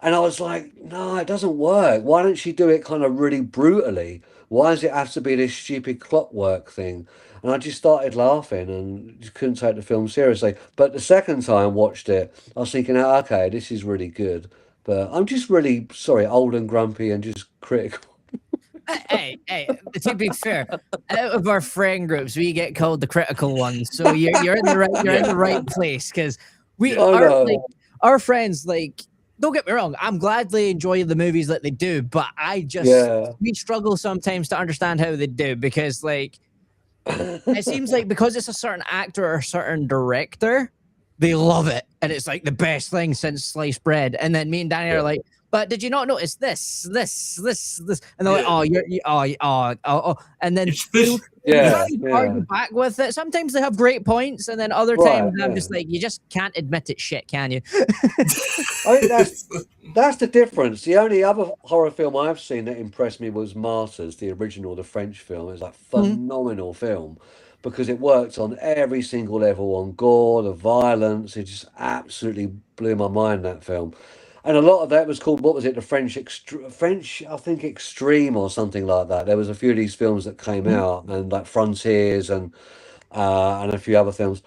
S2: And I was like, no, it doesn't work. Why don't she do it kind of really brutally? Why does it have to be this stupid clockwork thing? And I just started laughing and just couldn't take the film seriously. But the second time I watched it, I was thinking, oh, okay, this is really good. But I'm just really, sorry, old and grumpy and just critical.
S3: Hey, to be fair, out of our friend groups, we get called the critical ones. So you're in the right place, because we
S1: Yeah.
S2: I
S3: are
S2: know.
S3: like our friends. Like, don't get me wrong, I'm glad they enjoy the movies that they do, but
S2: Yeah.
S3: we struggle sometimes to understand how they do, because like it seems like because it's a certain actor or a certain director, they love it and it's like the best thing since sliced bread. And then me and Danny are
S2: Yeah.
S3: like, But did you not notice this? And they're like,
S1: Yeah.
S3: oh, oh, and then
S1: It's fish.
S2: Yeah,
S3: argue back with it. Sometimes they have great points, and then other
S2: right.
S3: times I'm just like, you just can't admit it's shit, can you?
S2: I think that's the difference. The only other horror film I've seen that impressed me was Martyrs, the original, the French film. It's like
S3: Mhm.
S2: phenomenal film because it worked on every single level, on gore, the violence. It just absolutely blew my mind, that film. And a lot of that was called, what was it, the French, I think Extreme or something like that. There was a few of these films that came
S3: Mhm.
S2: out, and like Frontiers and a few other films.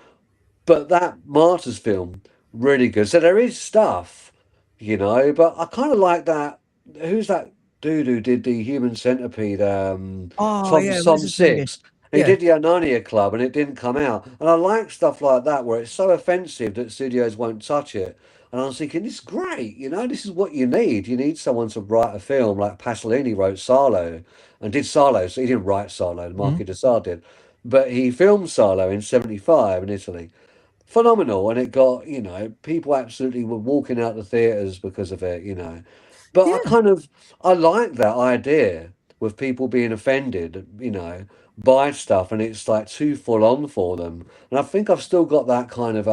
S2: But that Martyrs film, really good. So there is stuff, but I kind of like that. Who's that dude who did the Human Centipede?
S3: Oh
S2: Tom
S3: yeah, what's
S2: Tom
S3: his name again?
S2: Six. He
S3: Yeah.
S2: did the Onania Club and it didn't come out. And I like stuff like that where it's so offensive that studios won't touch it. And I was thinking, this is great, this is what you need. You need someone to write a film like Pasolini wrote Salo and did Salo. So he didn't write Salo,
S3: Mhm.
S2: Marco de Sade did. But he filmed Salo in 75 in Italy, phenomenal, and it got, people absolutely were walking out the theaters because of it. But
S3: Yeah.
S2: I like that idea with people being offended, by stuff, and it's like too full on for them. And I think I've still got that kind of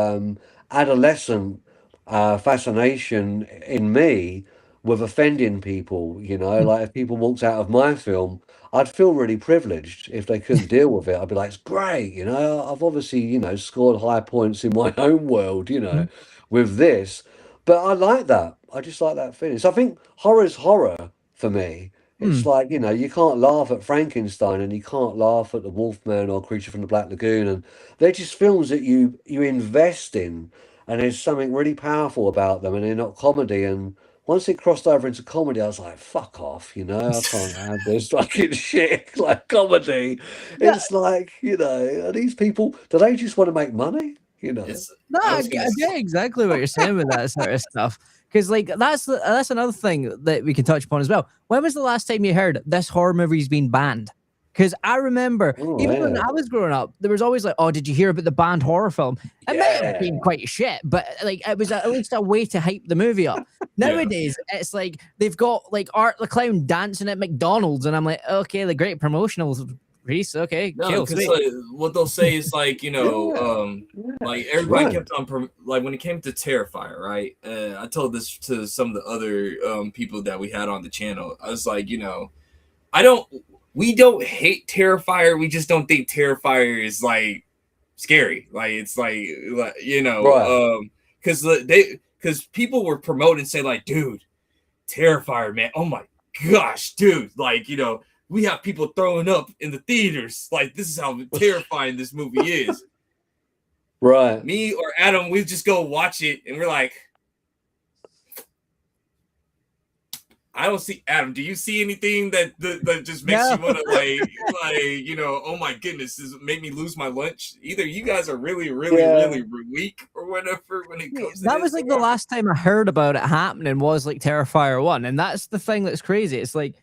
S2: adolescent fascination in me with offending people. Like if people walked out of my film, I'd feel really privileged if they couldn't deal with it. I'd be like, it's great, I've obviously, scored high points in my own world,
S3: Mhm.
S2: with this. But I like that. I just like that feeling. So I think horror's horror for me. It's
S3: Mm.
S2: like, you can't laugh at Frankenstein and you can't laugh at the Wolfman or Creature from the Black Lagoon. And they're just films that you invest in, and there's something really powerful about them, and they're not comedy. And once it crossed over into comedy, I was like, fuck off, I can't have this fucking shit like comedy.
S3: Yeah.
S2: It's like, are these people, do they just want to make money?
S1: It's.
S3: No,
S1: I
S3: I,
S1: was gonna.
S3: I get exactly what you're saying with that sort of stuff. Because like that's another thing that we can touch upon as well. When was the last time you heard this horror movie's been banned? Because I remember
S2: Oh,
S3: even when
S2: yeah.
S3: I was growing up, there was always like, "Oh, did you hear about the banned horror film?" It might have
S2: Yeah.
S3: been quite shit, but like it was at least a way to hype the movie up.
S1: Yeah.
S3: Nowadays, it's like they've got like Art the Clown dancing at McDonald's, and I'm like, okay, the great promotional piece. Okay,
S1: No,
S3: cool,
S1: because
S3: sweet.
S1: what they'll say is like
S2: Yeah.
S1: like
S2: It's
S1: everybody
S2: right.
S1: kept on like when it came to Terrifier, right? I told this to some of the other people that we had on the channel. I was like, we don't hate Terrifier. We just don't think Terrifier is like scary. Like it's
S2: Right.
S1: because people were promoting, say like, dude, Terrifier, man. Oh my gosh, dude. Like, we have people throwing up in the theaters. Like, this is how terrifying this movie is.
S2: Right.
S1: Me or Adam, we just go watch it and we're like, I don't see Adam. Do you see anything that just makes
S3: No.
S1: you want to oh my goodness, this make me lose my lunch? Either you guys are really, really,
S2: Yeah.
S1: really weak or whatever when it comes to
S3: That
S1: this.
S3: was like the last time I heard about it happening was like Terrifier 1. And that's the thing that's crazy. It's like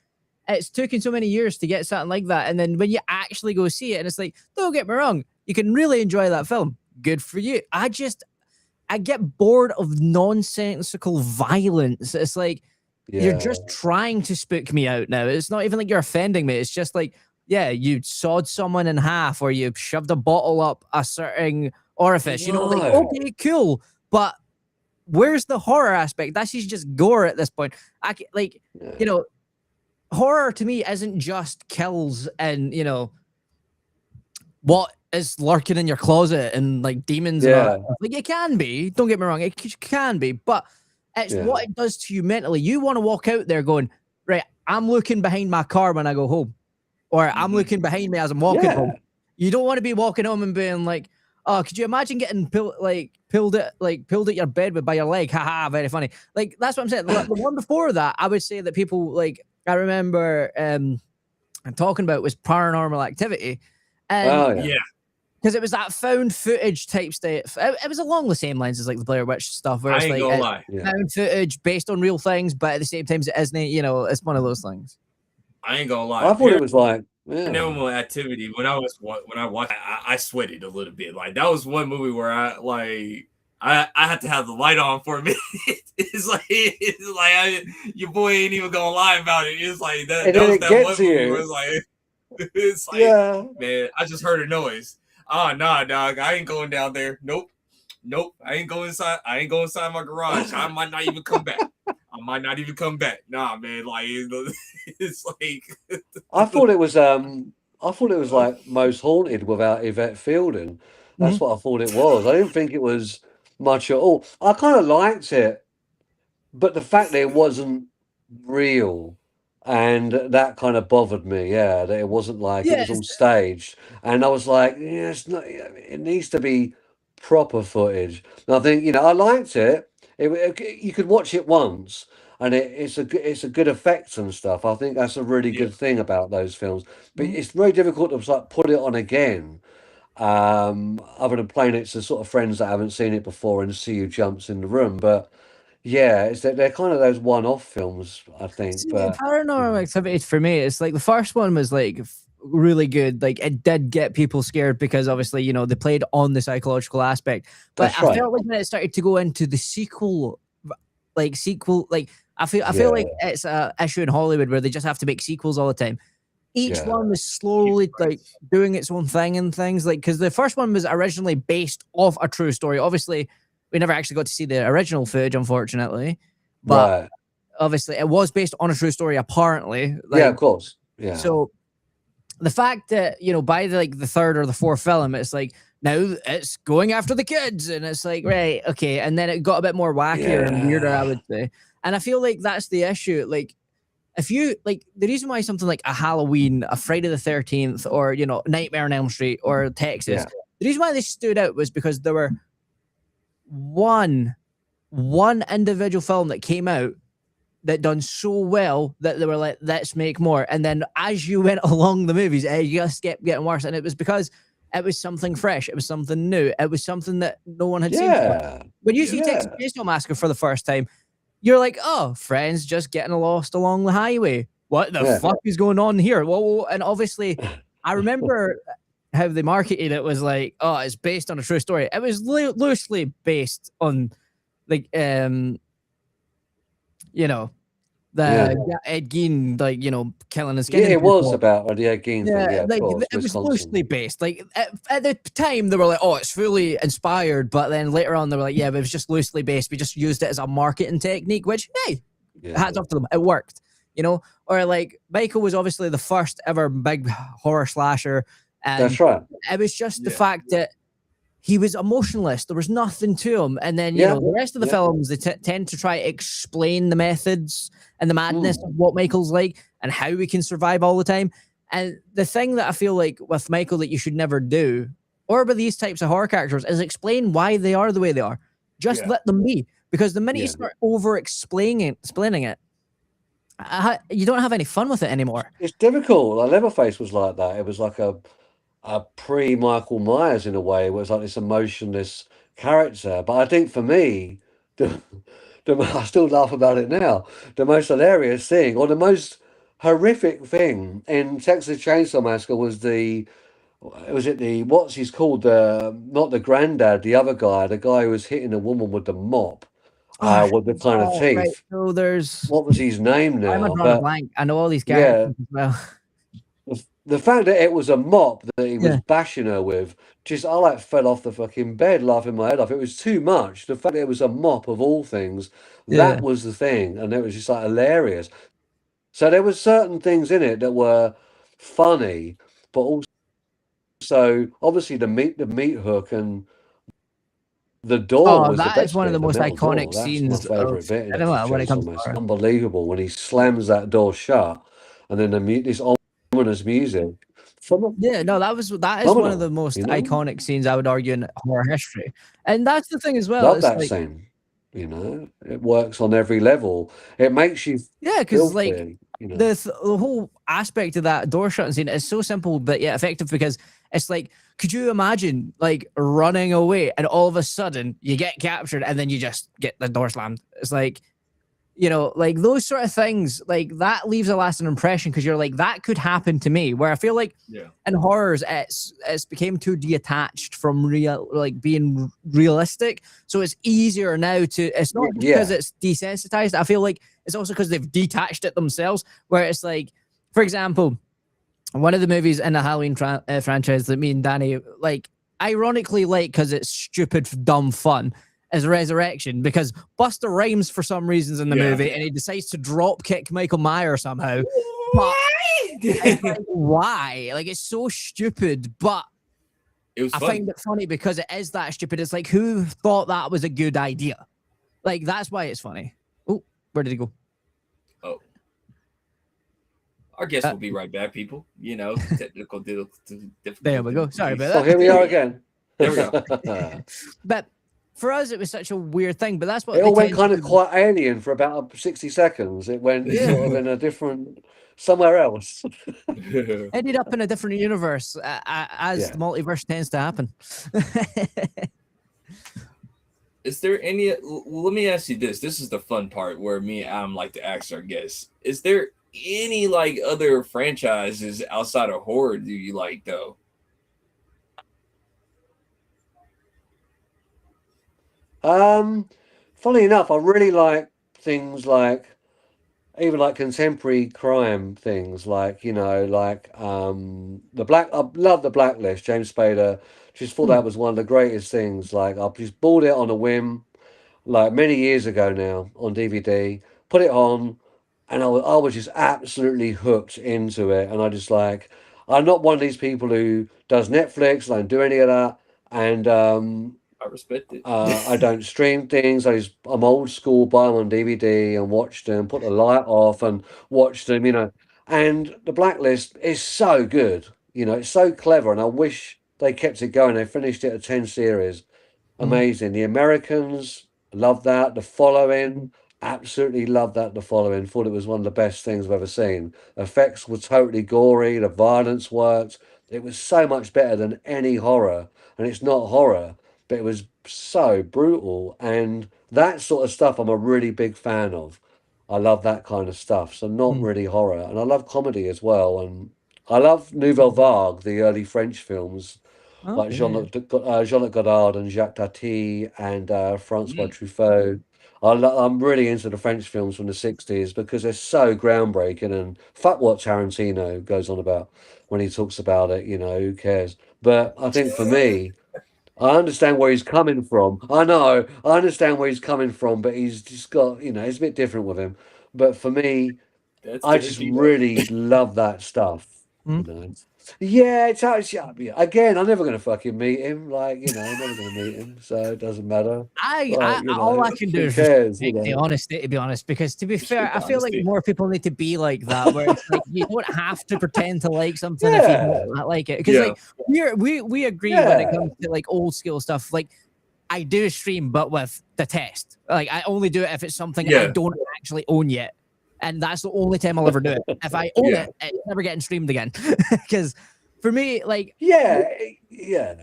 S3: it's taken so many years to get something like that. And then when you actually go see it, and it's like, don't get me wrong, you can really enjoy that film. Good for you. I get bored of nonsensical violence. It's like you're
S2: Yeah.
S3: just trying to spook me out now. It's not even like you're offending me. It's just like, yeah, you sawed someone in half or you shoved a bottle up a certain orifice. Like,
S2: No.
S3: okay, cool. But where's the horror aspect? That's just gore at this point.
S2: Yeah.
S3: Horror to me isn't just kills and what is lurking in your closet and like demons and all that
S2: Yeah.
S3: stuff. Like it can be, don't get me wrong, it can be, but it's
S2: Yeah.
S3: what it does to you mentally. You want to walk out there going, right, I'm looking behind my car when I go home, or I'm looking behind me as I'm walking home.
S2: Yeah.
S3: You don't want to be walking home and being like, oh, could you imagine getting pulled at your bed by your leg? Haha, very funny. Like that's what I'm saying. The one before that, I would say that people like I remember talking about was Paranormal Activity, and
S2: Oh, yeah.
S1: Yeah.
S3: because it was that found footage type state. It was along the same lines as like the Blair Witch stuff, where
S1: I
S3: it's
S1: ain't
S3: like
S1: gonna lie.
S2: Yeah.
S3: found footage based on real things, but at the same time, it isn't. It's one of those things.
S1: I ain't gonna lie.
S2: I thought it was like, yeah.
S1: Paranormal Activity. When I watched, I sweated a little bit. Like that was one movie where I I had to have the light on for a minute. Your boy ain't even gonna lie about it. It's like that.
S2: And
S1: That
S2: then
S1: was
S2: it
S1: that
S2: gets
S1: one movie where
S2: you.
S1: it's like, it's like,
S2: Yeah.
S1: man, I just heard a noise. Oh nah, dog, I ain't going down there. Nope. I ain't going inside. I ain't going inside my garage. I might not even come back. Nah, man. Like it's like
S2: I thought it was like Most Haunted without Yvette Fielding.
S3: Mhm.
S2: That's what I thought it was. I didn't think it was much at all. I kind of liked it, but the fact that it wasn't real, and that kind of bothered me. Yeah, that it wasn't like it was
S3: Yes.
S2: all staged, and I was like, yeah, it's not. It needs to be proper footage. And I think I liked it. You could watch it once, and it's a good effects and stuff. I think that's a really
S1: yeah.
S2: good thing about those films. But
S3: Mhm.
S2: it's very difficult to like put it on again. Other than playing it to sort of friends that haven't seen it before and see who jumps in the room. But yeah, it's that they're kind of those one-off films, I think.
S3: See,
S2: But
S3: Paranormal Activity for me, it's like the first one was like really good. Like it did get people scared because obviously they played on the psychological aspect. But
S2: that's
S3: I
S2: right.
S3: felt like when it started to go into the sequel, like I feel like
S2: Yeah,
S3: it's a issue in Hollywood where they just have to make sequels all the time. Each
S2: yeah,
S3: one was slowly like doing its own thing and things like because the first one was originally based off a true story. Obviously, we never actually got to see the original footage, unfortunately, but
S2: right.
S3: obviously it was based on a true story. Apparently,
S2: Yeah,
S3: like
S2: of course. Yeah,
S3: so the fact that by the third or the fourth film, it's like now it's going after the kids, and it's like right, okay, and then it got a bit more wackier and weirder, I
S2: yeah,
S3: would say, and I feel like that's the issue, like if you like the reason why something like a Halloween, a Friday the 13th, or Nightmare on Elm Street or Texas,
S2: yeah,
S3: the reason why they stood out was because there were one individual film that came out that done so well that they were like, let's make more. And then as you went along the movies, it just kept getting worse. And it was because it was something fresh, it was something new, it was something that no one had seen before.
S2: yeah,
S3: When you see
S1: Yeah.
S3: Texas
S2: yeah,
S3: Chainsaw Massacre for the first time, you're like, oh, friends just getting lost along the highway. What the
S2: yeah.
S3: fuck is going on here? Well, and obviously, I remember how they marketed it was like, oh, it's based on a true story. It was loosely based on like you know,
S2: Yeah,
S3: Ed Gein, like, killing and
S2: yeah.
S3: skinning
S2: It was
S3: people.
S2: about the Again thing.
S3: Yeah,
S2: Yeah, of
S3: like
S2: course,
S3: it was
S2: Wisconsin.
S3: loosely based. Like at the time, they were like, "Oh, it's fully inspired," but then later on, they were like, "Yeah, but it was just loosely based. We just used it as a marketing technique." Which, hey, hats
S2: Yeah,
S3: off to them. It worked, Or like Michael was obviously the first ever big horror slasher, and
S2: that's right.
S3: it was just the
S1: Yeah.
S3: fact that he was emotionless. There was nothing to him. And then,
S2: Yeah,
S3: the rest of the
S2: yeah.
S3: films, they tend to try to explain the methods and the madness
S2: Mm.
S3: of what Michael's like and how we can survive all the time. And the thing that I feel like with Michael that you should never do, or with these types of horror characters, is explain why they are the way they are. Just
S1: Yeah.
S3: let them be. Because the minute you
S2: Yeah.
S3: start explaining it, you don't have any fun with it anymore.
S2: It's difficult. Like Leatherface was like that. It was like a pre Michael Myers in a way. It was like this emotionless character. But I think for me, the, I still laugh about it now. The most hilarious thing, or the most horrific thing in Texas Chainsaw Massacre was it the what's he's called, the not the granddad, the other guy, the guy who was hitting a woman with the mop,
S3: Oh,
S2: with the kind of
S3: right.
S2: teeth.
S3: So there's.
S2: What was his name
S3: I'm a
S2: now?
S3: drawing a
S2: But
S3: blank. I know all these
S2: yeah,
S3: characters as well.
S2: the fact that it was a mop that he was
S3: Yeah.
S2: bashing her with, just I like fell off the fucking bed laughing my head off. It was too much. The fact that it was a mop of all things,
S3: Yeah.
S2: that was the thing, and it was just like hilarious. So there were certain things in it that were funny, but also obviously the meat hook and the door
S3: Oh,
S2: was the
S3: that is
S2: best
S3: one of
S2: bit,
S3: the
S2: the
S3: most
S2: metal door.
S3: iconic
S2: That's my
S3: scenes of
S2: favourite bit in Texas
S3: cinema when it
S2: Chainsaw
S3: comes to
S2: Massacre.
S3: horror.
S2: Unbelievable when he slams that door shut, and then this ominous music.
S3: Yeah, no, that is one of the
S2: Phenomenal,
S3: most
S2: you know?
S3: iconic scenes I would argue in horror history. And that's the thing as well.
S2: Love
S3: It's
S2: that
S3: like,
S2: scene, It works on every level. It makes you
S3: yeah,
S2: feel
S3: because like
S2: fear.
S3: the whole aspect of that door shutting scene is so simple but yet effective because it's like, could you imagine like running away and all of a sudden you get captured and then you just get the door slammed? It's like You know, like those sort of things, like that leaves a lasting impression because you're like, that could happen to me. Where I feel like
S1: Yeah.
S3: in horrors, it's became too detached from real, like being realistic. So it's easier now to. It's not just because
S2: Yeah.
S3: it's desensitized. I feel like it's also because they've detached it themselves. Where it's like, for example, one of the movies in the Halloween franchise that me and Danny like, ironically like because it's stupid, dumb fun, is Resurrection, because Buster Rhymes for some reasons in the
S1: Yeah.
S3: movie, and he decides to drop kick Michael Myers somehow. But it's like, why? Like, it's so stupid, but
S1: It was
S3: I
S1: fun.
S3: find it funny because it is that stupid. It's like, who thought that was a good idea? Like, that's why it's funny. Oh, where did he go?
S1: Oh, our guest will be right back, people. You know, technical
S3: There we go. Sorry about
S2: Oh,
S3: that.
S2: here we are again.
S1: There we go.
S3: But for us, it was such a weird thing. But that's what
S2: It
S3: they
S2: all went
S3: tend
S2: kind
S3: to
S2: of
S3: do.
S2: quite alien for about 60 seconds. It went
S3: Yeah.
S2: sort of in a different, somewhere else.
S3: Ended up in a different universe, as
S2: Yeah.
S3: the multiverse tends to happen.
S1: Is there any? Let me ask you this. This is the fun part where me and Adam like to ask our guests. Is there any like other franchises outside of horror do you like though?
S2: Funny enough, I really like things like even like contemporary crime things, like like the black. I love the Blacklist. James Spader. Just thought
S3: Hmm.
S2: that was one of the greatest things. Like I just bought it on a whim, like many years ago now on DVD. Put it on, and I was just absolutely hooked into it. And I just like I'm not one of these people who does Netflix. I don't do any of that. And
S1: I respect it.
S2: I don't stream things. I'm old school, buy them on DVD and watch them, put the light off and watch them, And The Blacklist is so good, it's so clever. And I wish they kept it going. They finished it at 10 series.
S3: Hmm.
S2: Amazing. The Americans love that. The Following, absolutely love that. The Following, thought it was one of the best things I've ever seen. Effects were totally gory. The violence worked. It was so much better than any horror. And it's not horror, but it was so brutal. And that sort of stuff I'm a really big fan of. I love that kind of stuff. So not
S3: Hmm.
S2: really horror. And I love comedy as well. And I love Nouvelle Vague, the early French films like
S3: Okay.
S2: Jean-Luc Godard and Jacques Tati and Francois
S1: Mm,
S2: Truffaut. I'm really into the French films from the 60s because they're so groundbreaking and fuck what Tarantino goes on about when he talks about it, who cares? But I think for me, I understand where he's coming from. I know, I understand where he's coming from, but he's just got, it's a bit different with him. But for me,
S1: that's
S2: I just
S1: Tarantino.
S2: really love that stuff,
S3: Hmm.
S2: you know. Yeah, it's actually again. I'm never gonna fucking meet him. Like never gonna meet him, so it doesn't matter. Like
S3: All I can do
S2: who
S3: is
S2: cares?
S3: respect the honesty, to be honest. Because to be fair,
S1: Respect the
S3: I feel like
S1: honesty.
S3: more people need to be like that, where it's like you don't have to pretend to like something if you
S2: Yeah,
S3: don't like it. Because
S1: Yeah.
S3: like we agree when it
S2: yeah,
S3: comes to like old school stuff. Like I do stream, but with the test. Like I only do it if it's something I
S1: Yeah.
S3: don't actually own yet. And that's the only time I'll ever do it. If I own
S1: Yeah.
S3: it, it's never getting streamed again. Because for me, like
S2: yeah, yeah.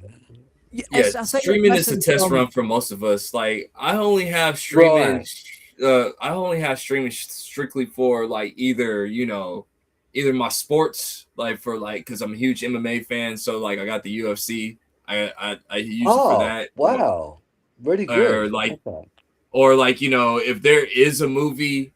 S1: Yeah.
S3: it's a thing that's
S1: Streaming is a
S3: missing
S1: test
S3: from.
S1: run for most of us. Like I only have streaming.
S2: Right.
S1: I only have streaming strictly for like either my sports, like for like because I'm a huge MMA fan. So like I got the UFC. I use it for
S2: Oh,
S1: that.
S2: wow. Really
S1: Or
S2: good.
S1: like
S2: Okay.
S1: if there is a movie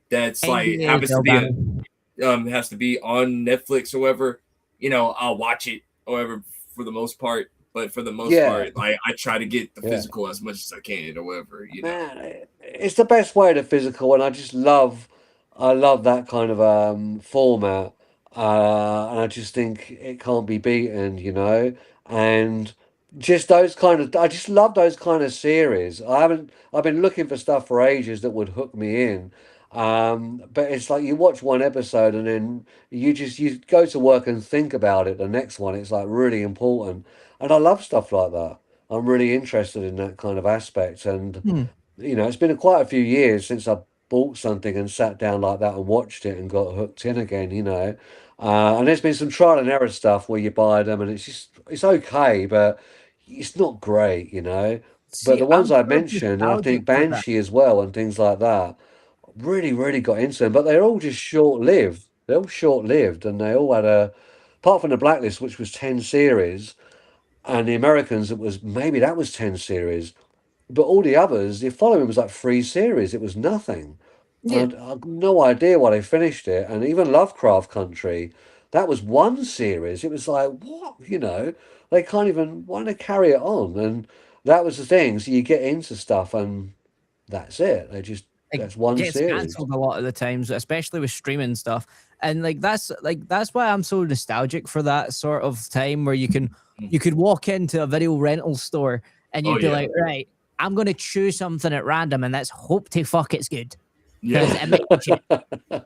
S1: that's like
S3: NBA as
S1: happens to
S3: well,
S1: be
S3: Danny.
S1: has to be on Netflix or whatever, I'll watch it or whatever for the most part. But for the most
S2: Yeah,
S1: part, like I try to get the
S2: yeah.
S1: physical as much as I can or whatever.
S2: Man, it's the best way to physical, and I love that kind of format, and I just think it can't be beaten. And just those kind of, I just love those kind of series. I've been looking for stuff for ages that would hook me in, but it's like you watch one episode and then you go to work and think about it. The next one, it's like really important, and I love stuff like that. I'm really interested in that kind of aspect. And,
S3: Hmm.
S2: it's been quite a few years since I bought something and sat down like that and watched it and got hooked in again. And there's been some trial and error stuff where you buy them and it's okay, but it's not great. But
S3: See,
S2: the
S3: I'm
S2: ones I
S3: sort of
S2: mentioned, and I
S3: nostalgic
S2: think
S3: for that.
S2: Banshee as well and things like that, really, really got into them, but they're all just short-lived. They're all short-lived, and they all had apart from the Blacklist, which was 10 series, and the Americans, it was maybe that was 10 series, but all the others, the following was like 3 series. It was nothing.
S3: Yeah,
S2: And I've no idea why they finished it. And even Lovecraft Country, that was 1 series. It was like, what? They can't even want to carry it on. And that was the thing. So you get into stuff and that's it.
S3: it
S2: That's one
S3: gets
S2: series.
S3: cancelled a lot of the times, especially with streaming stuff. And that's why I'm so nostalgic for that sort of time where you could walk into a video rental store and
S1: Oh
S3: you'd be
S1: yeah,
S3: like, right, I'm gonna choose something at random and let's hope to fuck it's good. Because
S1: yeah,
S3: it might be shit.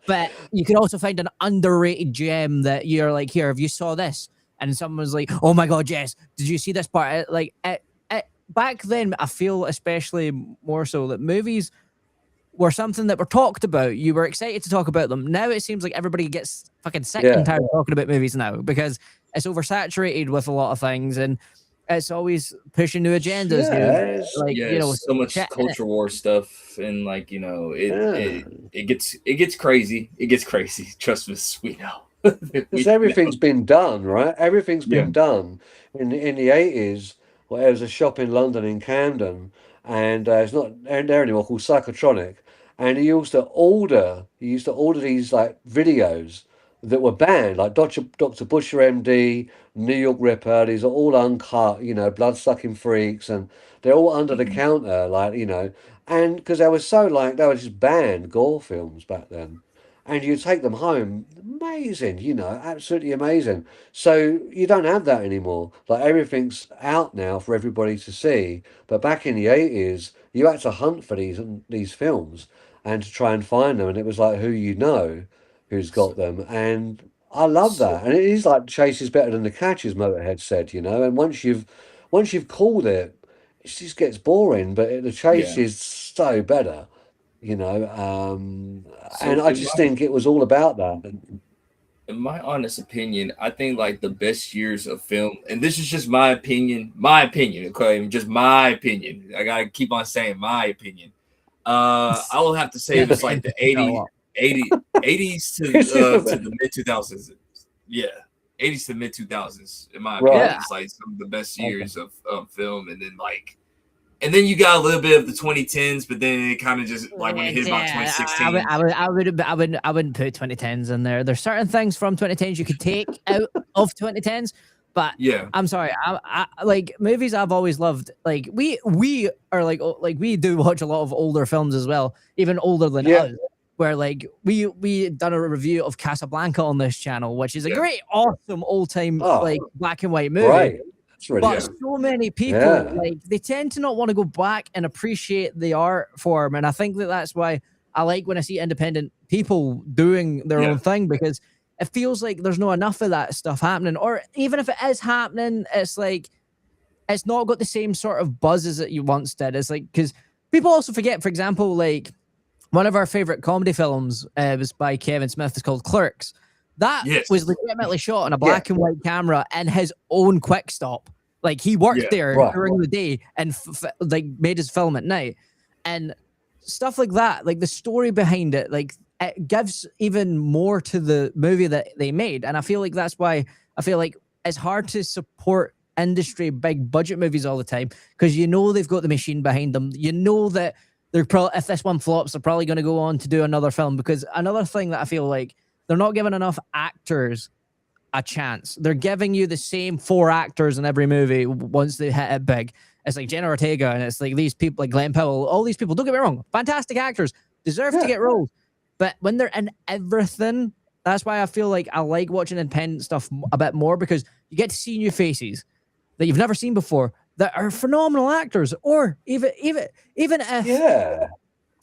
S3: But you can also find an underrated gem that you're like, here, if you saw this, and someone's like, oh my god, Jess, did you see this part? Back then, I feel especially more so that movies were something that were talked about. You were excited to talk about them. Now it seems like everybody gets fucking sick and
S2: Yeah.
S3: tired of talking about movies now because it's oversaturated with a lot of things and it's always pushing new agendas.
S2: Yeah.
S1: yeah. So much
S3: shit in it.
S1: culture war stuff, and like
S2: Yeah.
S1: it gets crazy. It gets crazy. Trust us, we know.
S2: Because everything's been done, right? Everything's
S1: Yeah.
S2: been done in the 80s. Well, there was a shop in London in Camden, and it's not there anymore, called Psychotronic. And he used to order these like videos that were banned, like Dr. Busher MD, New York Ripper. These are all uncut, blood sucking freaks, and they're all under the
S1: Mhm.
S2: counter, and because they were so they were just banned gore films back then, and you take them home, amazing, absolutely amazing. So you don't have that anymore. Like everything's out now for everybody to see. But back in the 80s, you had to hunt for these films and to try and find them, and it was like who's got
S1: So,
S2: them, and I love
S1: so
S2: that. And it is like chase is better than the catch, as Motorhead said, and once you've called it, it just gets boring. But the chase
S1: yeah.
S2: is so better. And
S1: So
S2: I just think it was all about that.
S1: in my honest opinion, I think like the best years of film, and this is just my opinion, okay, just my opinion. I gotta keep on saying my opinion. I will have to say it was like the 80s
S2: This is
S1: to
S2: the
S1: the mid 2000s. Yeah, 80s to mid 2000s, in my opinion,
S2: right.
S3: Yeah.
S1: is like some of the best
S3: Okay.
S1: years of film, and then you got a little bit of the 2010s, but then it kind of just like when it hit about 2016.
S3: I wouldn't put 2010s in there. There's certain things from 2010s you could take out of 2010s, but
S1: Yeah,
S3: I'm sorry. I like movies I've always loved. Like we are like we do watch a lot of older films as well, even older than
S2: Yeah.
S3: us. Where like we done a review of Casablanca on this channel, which is a
S1: yeah,
S3: great, awesome old time
S2: Oh,
S3: like black and white movie.
S2: great. That's really
S3: But
S1: yeah,
S2: good.
S3: so many people
S2: Yeah.
S3: like they tend to not want to go back and appreciate the art form, and I think that's why I like when I see independent people doing their
S1: yeah.
S3: own thing because it feels like there's not enough of that stuff happening, or even if it is happening, it's like it's not got the same sort of buzz as it you once did. It's like because people also forget, for example, like one of our favorite comedy films was by Kevin Smith. It's called Clerks. That
S1: Yes.
S3: was legitimately shot on a black and white camera in his own quick stop. Like he worked
S1: Yeah.
S3: there
S2: Right.
S3: during the day and like made his film at night, and stuff like that. Like the story behind it, like it gives even more to the movie that they made. And I feel like that's why I feel like it's hard to support industry big budget movies all the time because they've got the machine behind them. That they're probably, if this one flops, they're probably going to go on to do another film. Because another thing that I feel like they're not giving enough actors a chance. They're giving you the same 4 actors in every movie once they hit it big. It's like Jenna Ortega and it's like these people like Glenn Powell, all these people, don't get me wrong, fantastic actors, deserve to
S2: Yeah.
S3: get roles. But when they're in everything, that's why I feel like I like watching independent stuff a bit more because you get to see new faces that you've never seen before that are phenomenal actors. Or even if
S2: Yeah.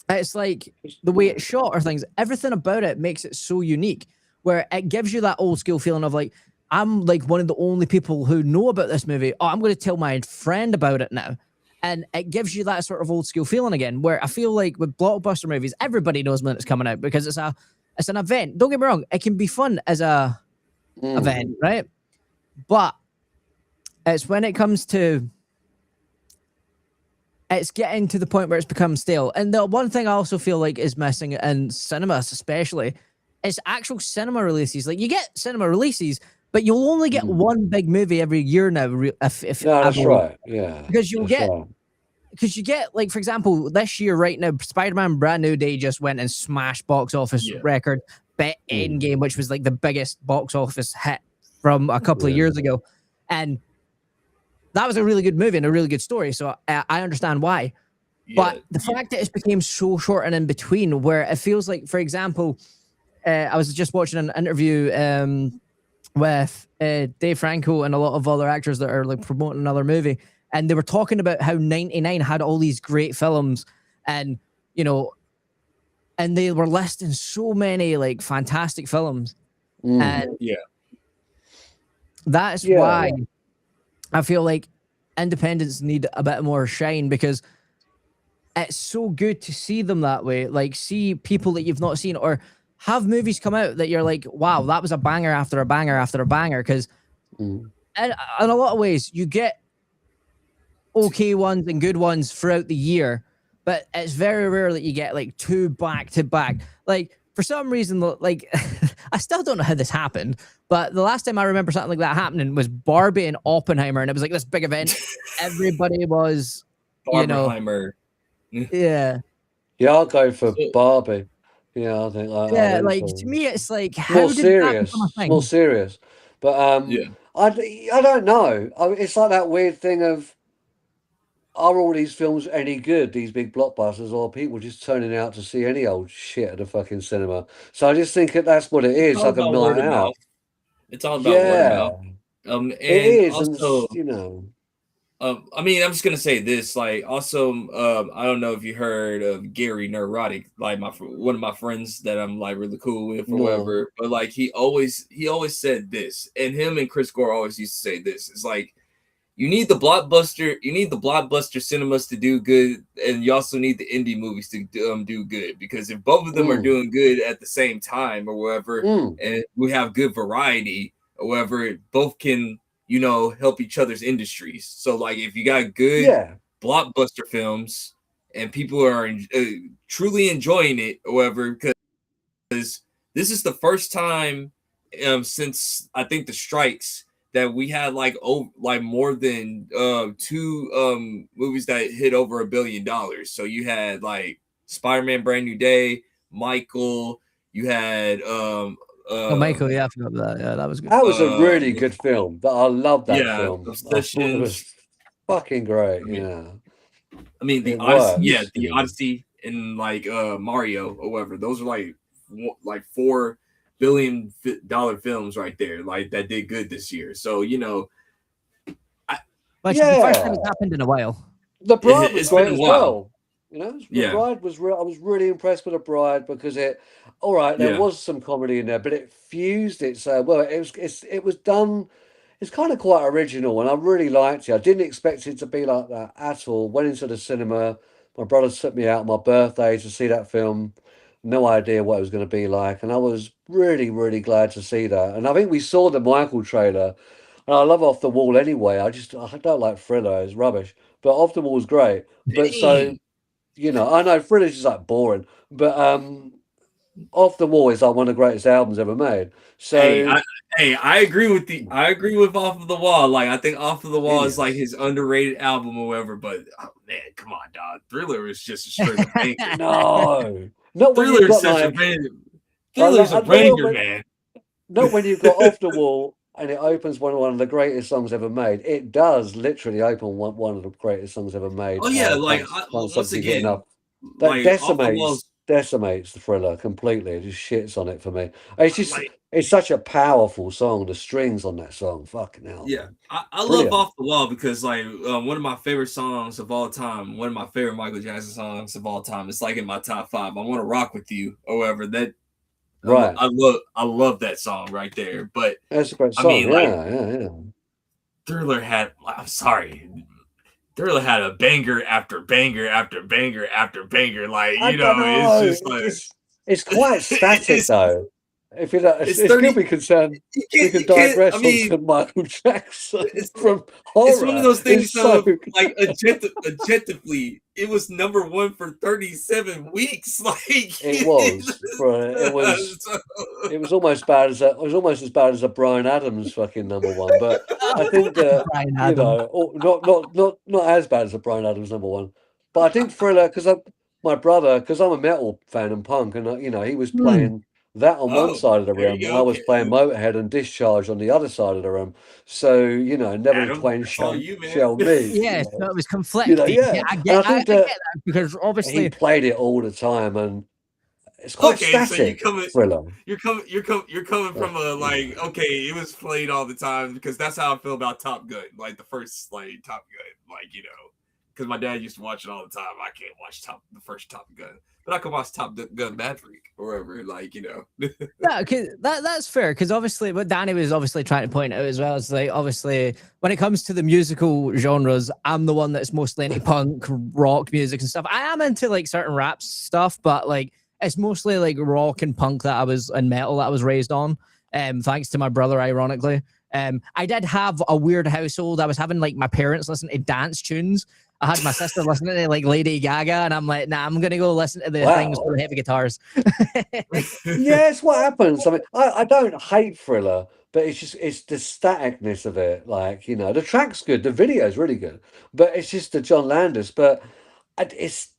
S3: it's like the way it's shot or things, everything about it makes it so unique where it gives you that old school feeling of like, I'm like one of the only people who know about this movie. Oh, I'm going to tell my friend about it now. And it gives you that sort of old school feeling again, where I feel like with blockbuster movies, everybody knows when it's coming out because it's an event. Don't get me wrong. It can be fun as a event, right? But it's when it comes to it's getting to the point where it's become stale. And the one thing I also feel like is missing in cinemas, especially, is actual cinema releases. Like you get cinema releases, but you'll only get one big movie every year now. If
S2: No, that's
S3: ever,
S2: right. Yeah,
S3: because you'll
S2: that's
S3: get
S2: right.
S3: because you get like, for example, this year right now, Spider-Man Brand New Day just went and smashed box office
S1: Yeah.
S3: record, bet Endgame, which was like the biggest box office hit from a couple of years ago, and that was a really good movie and a really good story. So I understand why. But the fact that it's became so short and in between, where it feels like, for example, I was just watching an interview with Dave Franco and a lot of other actors that are like promoting another movie, and they were talking about how 99 had all these great films, and you know, and they were listing so many like fantastic films, and that's why I feel like independents need a bit more shine, because it's so good to see them that way. Like, see people that you've not seen, or have movies come out that you're like, wow, that was a banger after a banger after a banger. Because in a lot of ways, you get okay ones and good ones throughout the year, but it's very rare that you get like two back to back. Like, for some reason, like I still don't know how this happened, but the last time I remember something like that happening was Barbie and Oppenheimer, and it was like this big event. Everybody was,
S1: Barbenheimer.
S3: yeah.
S2: Yeah, I'll go for Barbie. Yeah, I think.
S3: Like to me, it's like, how
S2: more
S3: did
S2: serious.
S3: that become a thing?
S2: More serious. But I don't know. I mean, it's like that weird thing of, are all these films any good, these big blockbusters, or are people just turning out to see any old shit at the fucking cinema? So I just think that that's what it is,
S1: It's all
S2: like a
S1: about word
S2: night
S1: of
S2: out.
S1: mouth. It's all about word of mouth.
S2: It
S1: And
S2: is,
S1: also,
S2: and
S1: I mean, I'm just gonna say this. Like, also, I don't know if you heard of Gary Neurotic, like one of my friends that I'm like really cool with or whatever. But like, he always said this, and him and Chris Gore always used to say this. It's like, you need the blockbuster cinemas to do good, and you also need the indie movies to do good, because if both of them are doing good at the same time or whatever, and we have good variety or whatever, both can help each other's industries. So like, if you got good blockbuster films and people are truly enjoying it or whatever, because this is the first time since I think the strikes that we had like more than two movies that hit over $1 billion. So you had like Spider-Man Brand New Day, Michael, you had
S3: Michael, yeah, I forgot about that. Yeah, that was good.
S2: that was a really good film. I love that film. I thought it was
S1: Obsessions.
S2: fucking great.
S1: I mean the
S2: it
S1: Odyssey,
S2: works,
S1: the Odyssey and like Mario or whatever. Those are like $4 billion films right there, like that did good this year. So
S3: Which is the first time it's happened in a while.
S2: The Bride was great as well. The Bride was real. I was really impressed with The Bride because there was some comedy in there, but it fused it so well. It was done. It's kind of quite original, and I really liked it. I didn't expect it to be like that at all. Went into the cinema. My brother took me out on my birthday to see that film. No idea what it was going to be like, and I was really, really glad to see that. And I think we saw the Michael trailer, and I love Off the Wall anyway. I don't like Thriller; it's rubbish. But Off the Wall is great. But so, I know Thriller's just like boring, but Off the Wall is like one of the greatest albums ever made. So
S1: I agree with Off of the Wall. Like, I think Off of the Wall is like his underrated album or whatever. But man, come on, dog. Thriller is just a straight up banger.
S2: No, not when
S1: Thriller
S2: you've got
S1: is such
S2: like
S1: a banger. Thriller's a banger, man.
S2: Not when you've got Off the Wall and it opens one of the greatest songs ever made. It does literally open one of the greatest songs ever made.
S1: Oh yeah, once again,
S2: that decimates the Thriller completely. It just shits on it for me. It's just it's such a powerful song. The strings on that song, fucking hell.
S1: Yeah, I love Off the Wall because like one of my favorite songs of all time, one of my favorite Michael Jackson songs of all time. It's like in my top 5. I Want to Rock with You, however that.
S2: Right,
S1: I love that song right there. But
S2: that's a great song. I mean,
S1: Thriller had. I'm sorry. Thriller had a banger after banger after banger after banger. Like, it's just like
S2: it's quite static though. if you're that,
S1: It's
S2: it's
S1: 30.
S2: still be concerned. We
S1: You
S2: can
S1: can't. I
S2: digress
S1: mean,
S2: onto Michael Jackson
S1: it's
S2: from
S1: it's one of
S2: horror.
S1: those things
S2: It's so
S1: of like objectively, it was number one for 37 weeks. Like,
S2: it was, bro.
S1: so,
S2: It was almost bad as it was almost as bad as a Brian Adams fucking number one. But I think that
S3: Brian Adams.
S2: not as bad as a Brian Adams number one. But I think Thriller because my brother because I'm a metal fan and punk and he was
S3: Hmm.
S2: playing that on one
S1: oh,
S2: side of the
S1: there you
S2: room and
S1: go.
S2: I was
S1: Okay,
S2: playing Motorhead and Discharge on the other side of the room. So never the
S1: Adam,
S2: twain
S1: that's all
S2: shall
S1: you, man.
S2: shall meet.
S3: Yeah, so it was conflicting. Yeah,
S2: Yeah. And I
S3: I
S2: think
S3: get
S2: that
S3: that because
S2: he
S3: obviously,
S2: played it all the time and it's quite
S1: Okay, so
S2: static. Thriller.
S1: you're coming
S2: Uh,
S1: from a like, okay, it was played all the time because that's how I feel about Top Gun, like the first like Top Gun, like because my dad used to watch it all the time. I can't watch the first Top Gun, but I can watch Top Gun Maverick or wherever,
S3: yeah, 'cause that's fair because obviously what Danny was obviously trying to point out as well is like obviously when it comes to the musical genres, I'm the one that's mostly into punk, rock music and stuff. I am into like certain rap stuff, but like it's mostly like rock and punk that I was and metal that I was raised on. Thanks to my brother, ironically. I did have a weird household. I was having like my parents listen to dance tunes. I had my sister listening to like Lady Gaga, and I'm like, nah, I'm gonna go listen to the things
S2: wow.
S3: with the heavy guitars.
S2: Yeah, it's what happens. I mean, I don't hate Thriller, but it's the staticness of it. Like, the track's good, the video's really good, but it's just the John Landis. But it's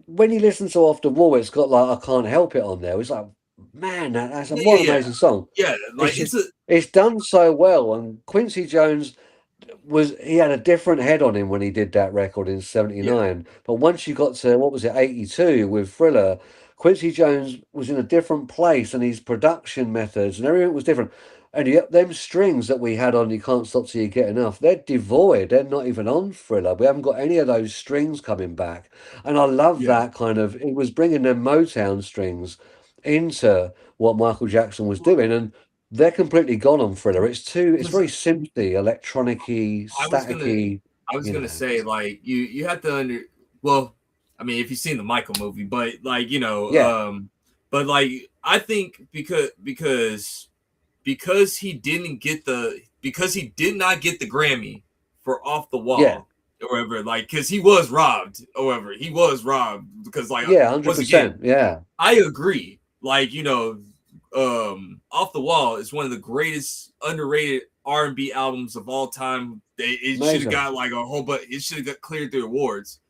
S2: when you listen to Off the Wall, it's got like I Can't Help It on there. It's like, man, that's
S1: yeah,
S2: what
S1: yeah,
S2: an
S1: yeah,
S2: amazing song.
S1: yeah.
S2: It's
S1: Like
S2: just it's done so well, and Quincy Jones he had a different head on him when he did that record in
S1: yeah,
S2: '79. But once you got to what was it, '82 with Thriller, Quincy Jones was in a different place and his production methods and everything was different. And yet them strings that we had on You Can't Stop Till You Get Enough, they're devoid. They're not even on Thriller. We haven't got any of those strings coming back. And I love
S1: yeah.
S2: that kind of it was bringing them Motown strings into what Michael Jackson was
S1: Well,
S2: doing. And they're completely gone on Thriller. It's
S1: listen,
S2: very synthy, electronic-y,
S1: I was gonna
S2: staticky,
S1: I was
S2: you
S1: gonna
S2: know.
S1: say like you have to well, I mean if you've seen the Michael movie, but like
S2: Yeah,
S1: but like I think because he didn't get because he did not get the Grammy for Off the
S2: yeah,
S1: Wall or whatever, like because he was robbed, however, he was robbed because like
S2: yeah,
S1: once again,
S2: 100%. Yeah,
S1: I agree. Like Off the Wall is one of the greatest underrated R&B albums of all time. It should have
S2: amazing.
S1: got like a whole, but it should have got cleared through awards.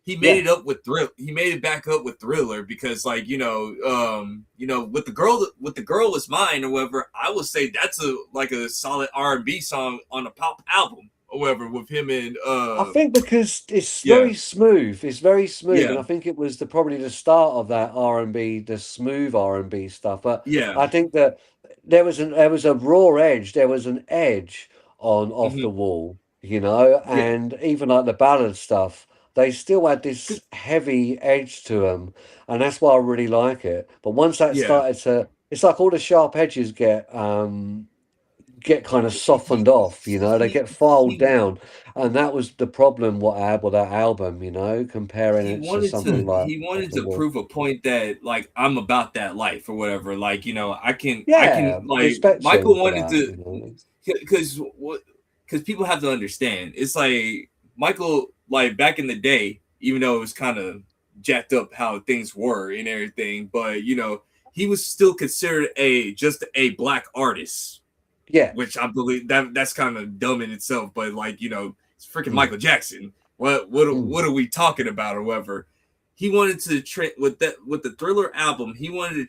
S1: He made
S2: Yeah,
S1: it up with Thrill. He made it back up with Thriller because, like with the girl is mine, or whatever. I would say that's a solid R&B song on a pop album, or whatever, with him and
S2: I think because it's
S1: yeah,
S2: very smooth. It's very smooth,
S1: yeah,
S2: and I think it was probably the start of that R&B, the smooth R&B stuff. But
S1: yeah,
S2: I think that there was a raw edge. There was an edge on Off the
S1: hmm
S2: Wall,
S1: yeah.
S2: and even like the ballad stuff, they still had this
S1: 'Cause-
S2: heavy edge to them, and that's why I really like it. But once that
S1: yeah,
S2: started to, it's like all the sharp edges get kind of
S1: he
S2: softened off, they
S1: he
S2: get filed
S1: he
S2: down. And that was the problem what I had with that album, comparing
S1: he
S2: it to
S1: wanted to
S2: something like
S1: he
S2: Off
S1: wanted
S2: the
S1: to
S2: Wall.
S1: prove a point that like I'm about that life or whatever. Like I
S2: Yeah,
S1: can like
S2: respect to him
S1: Michael
S2: for
S1: wanted
S2: that.
S1: to because people have to understand it's like Michael like back in the day, even though it was kind of jacked up how things were and everything, but he was still considered just a black artist,
S2: Yeah.
S1: which I believe that's kind of dumb in itself. But like it's freaking
S2: Mm,
S1: Michael Jackson. What
S2: mm.
S1: are we talking about or whatever? He wanted to with the Thriller album. He wanted to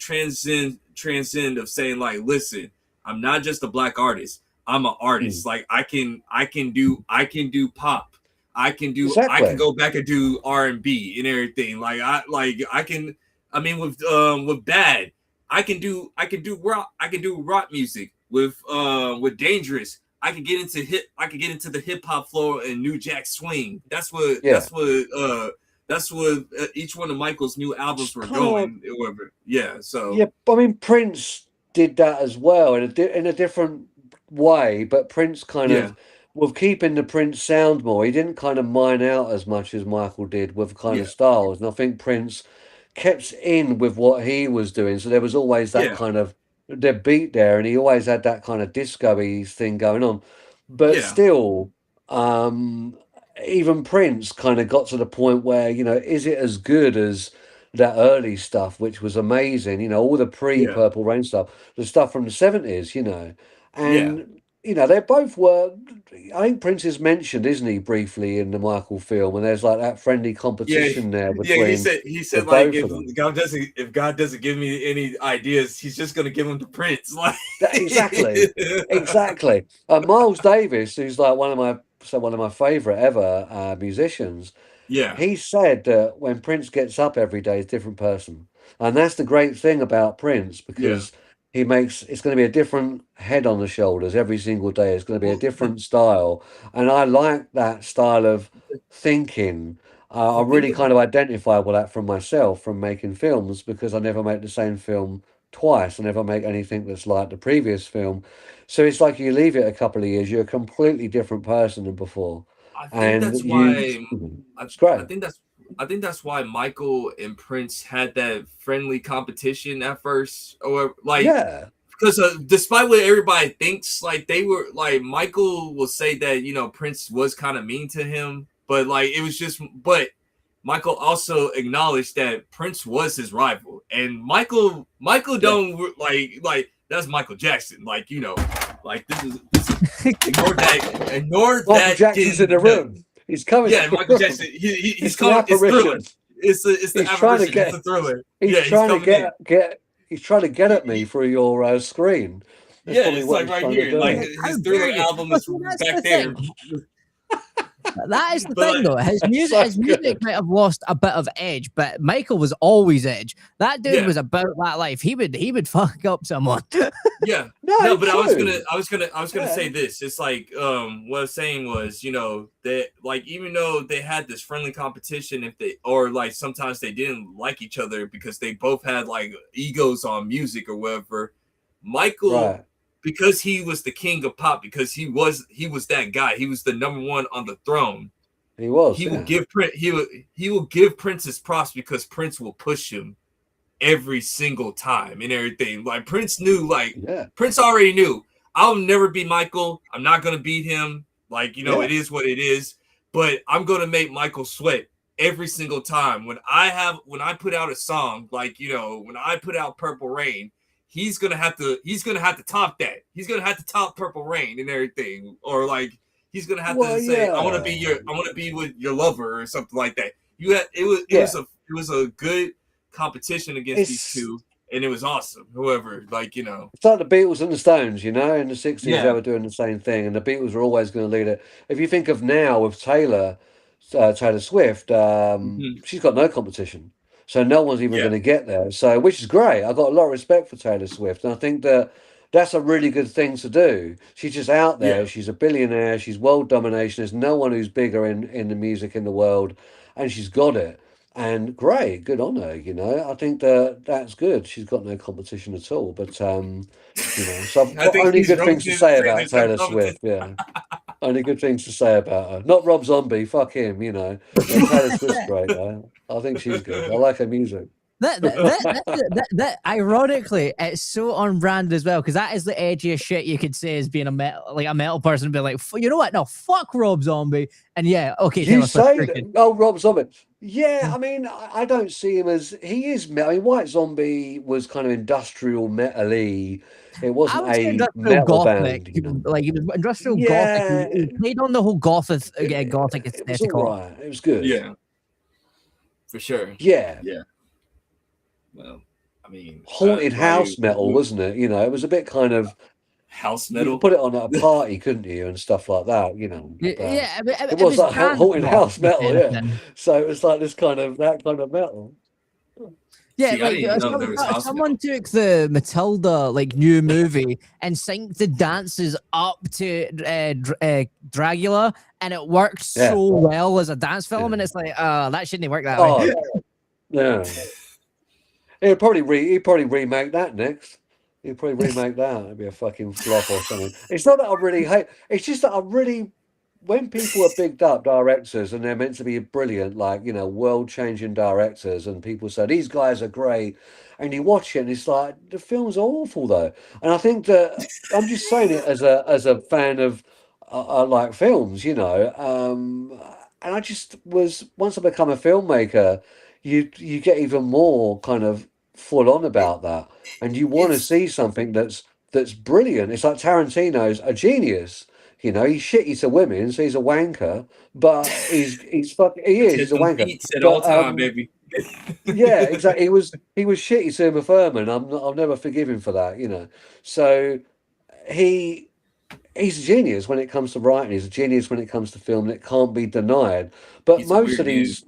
S1: transcend of saying like, listen, I'm not just a black artist. I'm an
S2: Mm.
S1: artist. Like I can do pop. I can
S2: Exactly.
S1: go back and do R&B and everything. I can. I mean with Bad, I can do rock music with Dangerous. I could get into the hip hop flow and New Jack Swing.
S2: Yeah.
S1: That's what each one of Michael's new
S2: It's
S1: albums were
S2: kind of
S1: going. Whatever. Yeah. So
S2: yeah. I mean, Prince did that as well in a different way, but Prince kind
S1: yeah,
S2: of with keeping the Prince sound more. He didn't kind of mine out as much as Michael did with kind
S1: yeah,
S2: of styles, and I think Prince kept in with what he was doing. So there was always that
S1: yeah,
S2: kind of the beat there, and he always had that kind of disco-y thing going on. But
S1: Yeah,
S2: still, even Prince kind of got to the point where, is it as good as that early stuff, which was amazing? All the
S1: yeah,
S2: pre-Purple Rain stuff, the stuff from the 70s,
S1: yeah,
S2: and they both were. I think Prince is mentioned, isn't he, briefly in the Michael film, and there's like that friendly
S1: yeah,
S2: competition there
S1: yeah. He
S2: between
S1: said
S2: the
S1: like
S2: both of them.
S1: if God doesn't give me any ideas, he's just gonna give them to Prince. Like,
S2: Exactly, exactly. Miles Davis, who's like one of my favorite ever musicians,
S1: yeah,
S2: he said that when Prince gets up every day, he's a different person, and that's the great thing about Prince
S1: yeah.
S2: because it's going to be a different head on the shoulders every single day. It's going to be a
S1: Well,
S2: different style, and I like that style of thinking. I
S1: the thing
S2: really kind of identify with that from myself from making films because I never make the same film twice. I never make anything that's like the previous film. So it's like you leave it a couple of years, you're a completely different person than before.
S1: I think
S2: And
S1: that's why I,
S2: it's
S1: I
S2: great.
S1: think that's I think that's why Michael and Prince had that friendly competition at first, or like
S2: Yeah,
S1: because despite what everybody thinks, like they were like Michael will say that Prince was kind of mean to him, but like it was just but Michael also acknowledged that Prince was his rival, and Michael
S2: yeah.
S1: don't like that's Michael Jackson, like like this is ignore
S2: Michael
S1: that
S2: Jackson's in
S1: getting
S2: the room. He's coming
S1: yeah,
S2: to the
S1: Michael
S2: room.
S1: Jackson. He's
S2: It's the
S1: coming. It's Thriller.
S2: apparition.
S1: It's the
S2: He's trying to
S1: apparition. It's the
S2: get.
S1: Thriller.
S2: He's
S1: Yeah, he's
S2: trying to
S1: coming in.
S2: he's trying to get
S1: He,
S2: at me
S1: he,
S2: through your screen. That's
S1: yeah,
S2: probably
S1: it's
S2: what
S1: like
S2: he's
S1: right
S2: trying to
S1: here. Like
S2: do.
S3: How
S1: his
S3: dare
S1: Thriller
S3: you?
S1: album
S3: But
S1: is
S3: see, that's
S1: back
S3: the
S1: there.
S3: thing. That is the
S1: But
S3: thing,
S1: like,
S3: though.
S2: That's so
S3: His music
S2: good.
S3: might have lost a bit of edge, but Michael was always edge. That dude
S1: yeah,
S3: was about that life. He would fuck up someone.
S1: yeah.
S2: No,
S1: No, but
S2: true.
S1: I was gonna say
S2: Yeah,
S1: this. It's like what I was saying was, that like even though they had this friendly competition, if they or like sometimes they didn't like each other because they both had like egos on music or whatever, Michael,
S2: right.
S1: because he was the king of pop, because he was that guy, he was the number one on the throne.
S2: He was.
S1: He will
S2: Yeah,
S1: give Prince he will give Prince his props because Prince will push him every single time and everything. Like Prince knew, like
S2: yeah,
S1: Prince already knew, I'll never be Michael. I'm not gonna beat him. Like,
S2: yeah.
S1: it is what it is. But I'm gonna make Michael sweat every single time. When I put out a song, like, when I put out Purple Rain, he's gonna have to top that. He's gonna have to top Purple Rain and everything. Or like he's gonna have to
S2: Well,
S1: say,
S2: yeah,
S1: I wanna be with your lover or something like that. You had
S2: yeah.
S1: it was a good competition against these
S2: It's
S1: two, and it was awesome. Whoever, like,
S2: It's like the Beatles and the Stones, in the 60s they
S1: yeah,
S2: were doing the same thing, and the Beatles were always going to lead it. If you think of now with Taylor Swift,
S1: mhm,
S2: she's got no competition. So no one's even
S1: yeah,
S2: going to get there. So, which is great. I've got a lot of respect for Taylor Swift, and I think that that's a really good thing to do. She's just out
S1: yeah.
S2: there. She's a billionaire. She's world domination. There's no one who's bigger in the music in the world, and she's got it. And great, good on her. I think that that's good. She's got no competition at all. But so I've
S1: I
S2: got
S1: think
S2: only
S1: these
S2: good things
S1: Rose
S2: to
S1: didn't
S2: say
S1: say
S2: about
S1: there's no
S2: Taylor
S1: competition.
S2: Swift. Yeah, only good things to say about her. Not Rob Zombie. Fuck him. But Taylor Swift's great though. I think she's good. I like her music.
S3: That ironically, it's so on brand as well because that is the edgiest shit you could say as being a metal person. Be like, you know what? No, fuck Rob Zombie. And yeah, okay,
S2: You
S3: Taylor Swift.
S2: say
S3: Freaking.
S2: that? Oh, Rob Zombie. Yeah, I mean, I don't see him as he is. I mean, White Zombie was kind of industrial metal-y. It
S3: I
S2: wasn't
S3: would say
S2: a
S3: industrial
S2: metal
S3: gothic.
S2: band.
S3: Like he was industrial gothic.
S2: Yeah,
S3: He played on the whole gothic
S2: it was
S3: aesthetic.
S2: all right. It was good.
S1: Yeah, for sure.
S2: Yeah,
S1: Yeah. Well, I mean,
S2: haunted
S1: like
S2: house metal, wasn't it? It was a bit kind of
S1: house
S2: you could
S1: metal.
S2: put it on at a party, couldn't you, and stuff like that. But
S3: Yeah,
S2: it
S3: it
S2: was
S3: was
S2: like
S3: dance
S2: haunted
S3: rock,
S2: house
S3: if
S2: metal, yeah.
S3: anything.
S2: So it was like that kind of metal.
S3: Yeah,
S1: See, I
S3: like
S1: didn't even know there was house
S3: someone
S1: metal.
S3: took the Matilda new movie and synced the dances up to Dracula, and it worked
S2: Yeah,
S3: so well as a dance film.
S2: yeah.
S3: And it's like, that shouldn't work that way.
S2: Oh, yeah. He'd probably remake that next. He'd probably remake that. It'd be a fucking flop or something. It's not that I really hate. It's just that I really when people are bigged up directors and they're meant to be brilliant, like, world changing directors, and people say these guys are great, and you watch it and it's like the film's awful though. And I think that I'm just saying it as a fan of like films, and I just was once I become a filmmaker, you get even more kind of full on
S1: It,
S2: about that, and you want to
S1: it's
S2: see something that's brilliant. It's like Tarantino's a genius. He's shitty to women, so he's a wanker. But he is. He's
S1: hit
S2: a
S1: them
S2: wanker.
S1: beats at all
S2: But
S1: time, baby.
S2: yeah, exactly. He was shitty to Uma Thurman. I'll never forgive him for that. So he he's a genius when it comes to writing. He's a genius when it comes to film. And it can't be denied. But
S1: He's a
S2: most of
S1: weird dude.
S2: these,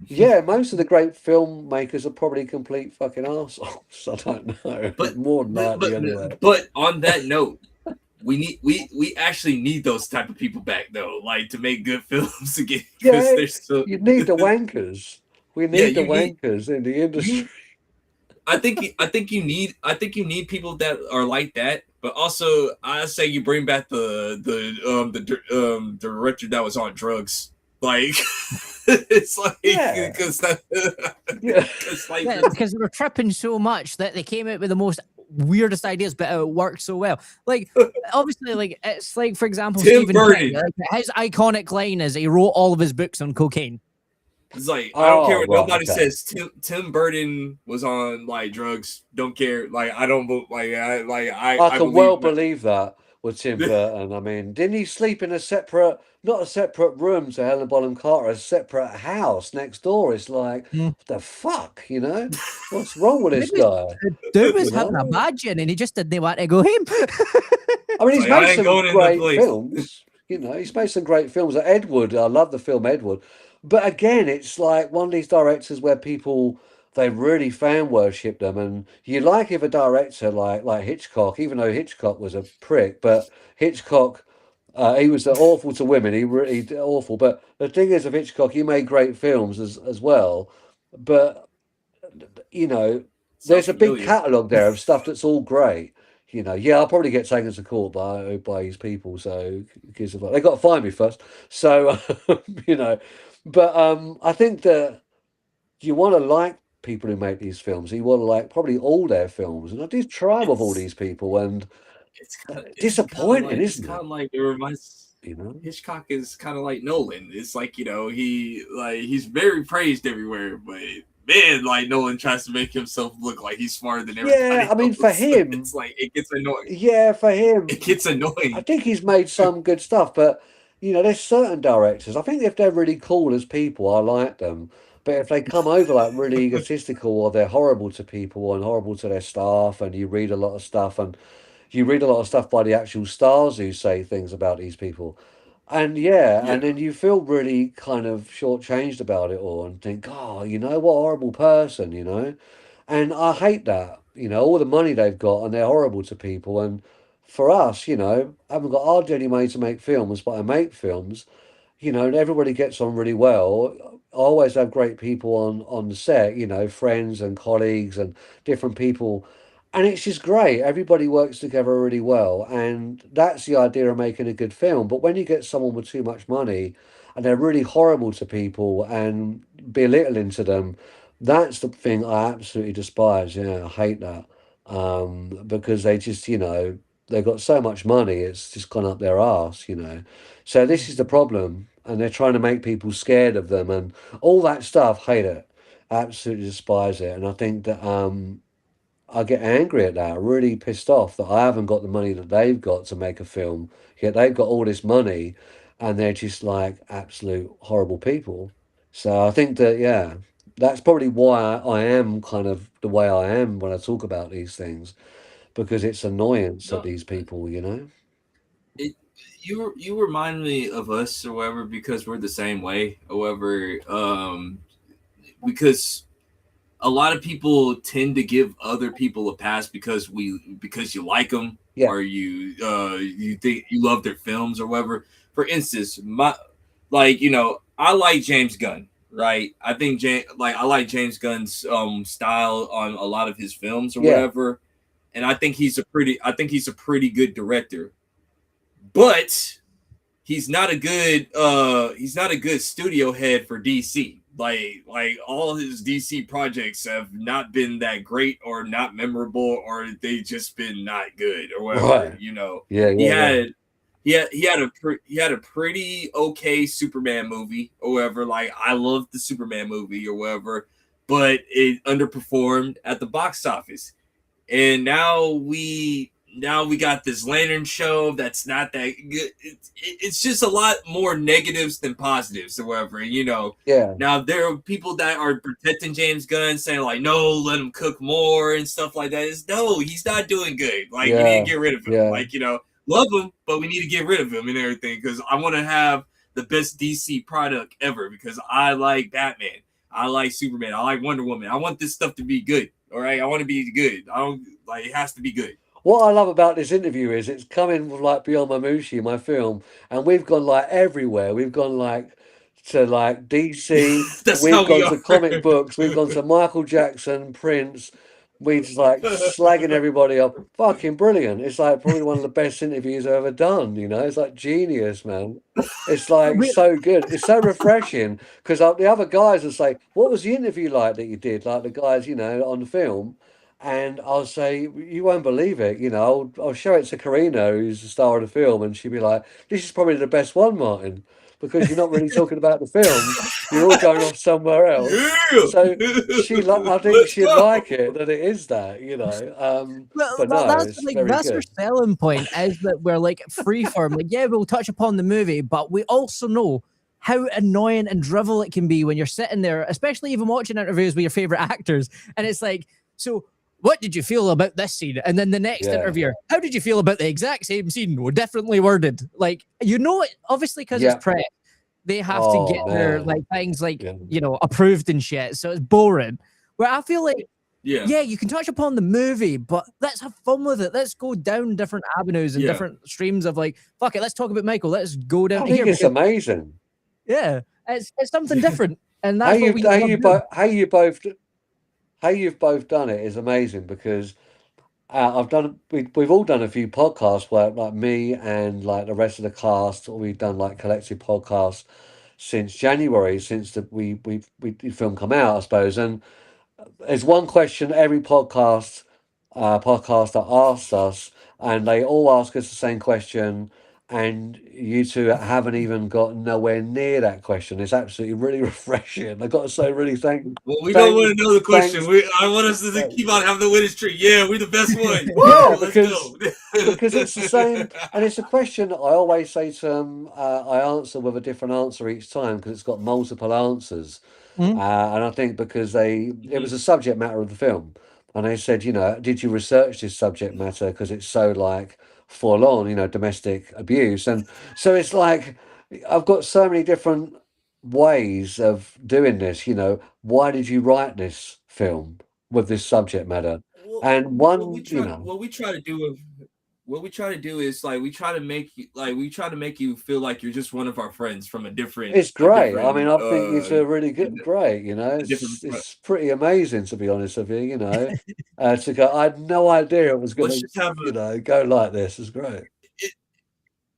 S2: yeah, most of the great filmmakers are probably complete fucking arseholes. I don't know.
S1: But
S2: More than
S1: but
S2: likely,
S1: but
S2: anyway.
S1: but on that note, we actually need those type of people back though, like to make good films again because
S2: Yeah,
S1: they're so.
S2: you need the wankers. We
S1: Yeah,
S2: need the wankers in the industry.
S1: you I think you need people that are like that, but also I say you bring back the director that was on drugs, like it's like
S2: Yeah,
S1: because that
S2: yeah,
S1: it's like
S3: Yeah, because they were tripping so much that they came out with the most weirdest ideas, but it worked so well. Like, obviously, like it's like, for example,
S1: Tim
S3: Stephen King.
S1: Burton.
S3: Like, his iconic line is he wrote all of his books on cocaine.
S1: It's like I don't care
S2: Oh,
S1: what
S2: right,
S1: nobody
S2: okay.
S1: says. Tim Burton was on like drugs. Don't care. Like I don't
S2: I
S1: I
S2: can well
S1: believe
S2: believe that with Tim Burton. I mean, didn't he sleep in a separate, not a separate room to Helen Bonham Carter, a separate house next door? It's like,
S3: Mm.
S2: what the fuck, What's wrong with this
S3: Maybe
S2: guy?
S3: the dude was
S2: You
S3: having a
S2: know?
S3: bad gin and he just didn't want to go home.
S2: I mean,
S1: it's
S2: he's
S1: like
S2: made
S1: I ain't
S2: some
S1: going in the
S2: great
S1: place.
S2: films. He's made some great films. Like Edward, I love the film Edward. But again, it's like one of these directors where people they really fan worship them, and you like if a director like Hitchcock, even though Hitchcock was a prick, but Hitchcock. He was awful to women. He really awful. But the thing is, of Hitchcock, he made great films as well. But you know,
S1: Sounds
S2: there's a big
S1: familiar.
S2: catalogue there of stuff that's all great. Yeah, I'll probably get taken to court by his people. So because of they got to find me first. So you know, but I think that you want to like people who make these films. You want to like probably all their films, and I did try with all
S1: It's
S2: these people, and
S1: it's
S2: disappointing, isn't
S1: kind
S2: it?
S1: of like it reminds
S2: You know.
S1: Hitchcock is kind of like Nolan. It's like he's very praised everywhere, but man, like Nolan tries to make himself look like he's smarter than
S2: Yeah,
S1: everybody
S2: I mean, for
S1: else.
S2: him,
S1: It's like it gets annoying.
S2: yeah, for him,
S1: It gets
S2: I
S1: annoying.
S2: think he's made some good stuff, but there's certain directors. I think if they're really cool as people, I like them. But if they come over like really egotistical or they're horrible to people and horrible to their staff, and you read a lot of stuff and you read a lot of stuff by the actual stars who say things about these people. And yeah,
S1: Yeah,
S2: and then you feel really kind of shortchanged about it all and think, oh, what a horrible person. And I hate that, all the money they've got and they're horrible to people. And for us, I haven't got hardly any money to make films, but I make films, and everybody gets on really well. I always have great people on the set, friends and colleagues and different people. And it's just great. Everybody works together really well. And that's the idea of making a good film. But when you get someone with too much money and they're really horrible to people and belittling to them, that's the thing I absolutely despise. Yeah, I hate that. Because they just, they've got so much money, it's just gone up their arse. So this is the problem, and they're trying to make people scared of them and all that stuff. Hate it, absolutely despise it, and I think that I get angry at that. Really pissed off that I haven't got the money that they've got to make a film. Yet they've got all this money, and they're just like absolute horrible people. So I think that yeah, that's probably why I am kind of the way I am when I talk about these things because it's annoyance at
S1: no,
S2: these people.
S1: it you remind me of us or whatever because we're the same way. However, because a lot of people tend to give other people a pass because you like them
S2: Yeah,
S1: or you think you love their films or whatever. For instance, my like I like James Gunn, right? I think I like James Gunn's style on a lot of his films or
S2: yeah,
S1: whatever, and I think he's a pretty good director, but he's not a good studio head for DC. Like all his DC projects have not been that great or not memorable, or they just been not good or whatever.
S2: Right. Yeah,
S1: He
S2: yeah, yeah.
S1: had he had a pretty okay Superman movie or whatever. Like I loved the Superman movie or whatever, but it underperformed at the box office. And now we got this Lantern show that's not that good. It's just a lot more negatives than positives or whatever.
S2: Yeah.
S1: Now there are people that are protecting James Gunn, saying like, no, let him cook more and stuff like that. No, he's not doing good. Like you need to
S2: Yeah.
S1: get rid of him.
S2: Yeah.
S1: Like love him, but we need to get rid of him and everything because I want to have the best DC product ever because I like Batman. I like Superman. I like Wonder Woman. I want this stuff to be good. All right. I want to be good. I don't like it has to be good.
S2: What I love about this interview is it's coming with like Beyond Mamushi, my film, and we've gone like everywhere. We've gone like to like DC,
S1: That's
S2: we've
S1: how we
S2: gone
S1: are.
S2: to comic books, we've gone to Michael Jackson, Prince. We just like slagging everybody up. Fucking brilliant. It's like probably one of the best interviews I've ever done, you know? It's like genius, man. It's like
S3: Re-
S2: so good. It's so refreshing because the other guys will say, "What was the interview like that you did?" Like the guys, on the film. And I'll say, you won't believe it, I'll show it to Karina, who's the star of the film, and she'll be like, this is probably the best one, Martin, because you're not really talking about the film. You're all going off somewhere else.
S1: Yeah.
S2: So I think
S1: Let's
S2: she'd
S1: go.
S2: like it, that it is that.
S3: Well,
S2: But no,
S3: that's
S2: it's
S3: like
S2: very
S3: that's our
S2: good.
S3: selling point is that we're like freeform. Like, yeah, we'll touch upon the movie, but we also know how annoying and drivel it can be when you're sitting there, especially even watching interviews with your favorite actors, and it's like, so what did you feel about this scene? And then the next
S2: Yeah.
S3: interviewer, how did you feel about the exact same scene? We're differently worded. Like, it, obviously, because
S2: Yeah.
S3: it's press, they have to
S2: Oh,
S3: get their
S2: man.
S3: like things like,
S2: Yeah.
S3: approved and shit. So it's boring. Where I feel like,
S1: Yeah.
S3: yeah, you can touch upon the movie, but let's have fun with it. Let's go down different avenues and
S1: Yeah.
S3: different streams of like, fuck it, let's talk about Michael. Let's go down
S2: I
S3: to here
S2: think it's
S3: because,
S2: amazing.
S3: yeah, it's something different. And
S2: How
S3: that's what
S2: you
S3: we
S2: how
S3: love
S2: you
S3: doing.
S2: both how you both how you've both done it is amazing because we've all done a few podcasts where like me and like the rest of the cast, we've done like collective podcasts since January, since the film come out, I suppose. And there's one question every podcaster asks us, and they all ask us the same question. And you two haven't even got nowhere near that question. It's absolutely really refreshing. I got to say, really
S1: Well, we don't want
S2: thanks,
S1: to know the question.
S2: thanks.
S1: I want us to keep on having the winning streak. Yeah, we're the best one.
S2: Yeah,
S1: Woo! Let's go.
S2: because it's the same, and it's a question that I always say to them. I answer with a different answer each time because it's got multiple answers,
S3: Mhm.
S2: and I think because it was
S1: Mhm.
S2: a subject matter of the film, and they said, did you research this subject matter because it's so like full on, domestic abuse, and so it's like I've got so many different ways of doing this. Why did you write this film with this subject matter?
S1: Well,
S2: And
S1: what we
S2: one,
S1: try what we try to do what we try to do is like we try to make you feel like you're just one of our friends from
S2: it's great. I mean, I think you two are really
S1: a,
S2: good, great.
S1: a different
S2: It's pretty amazing to be honest with you. To go, I had no idea it was
S1: let's
S2: going
S1: just have
S2: to, go like this. It's great.
S1: it,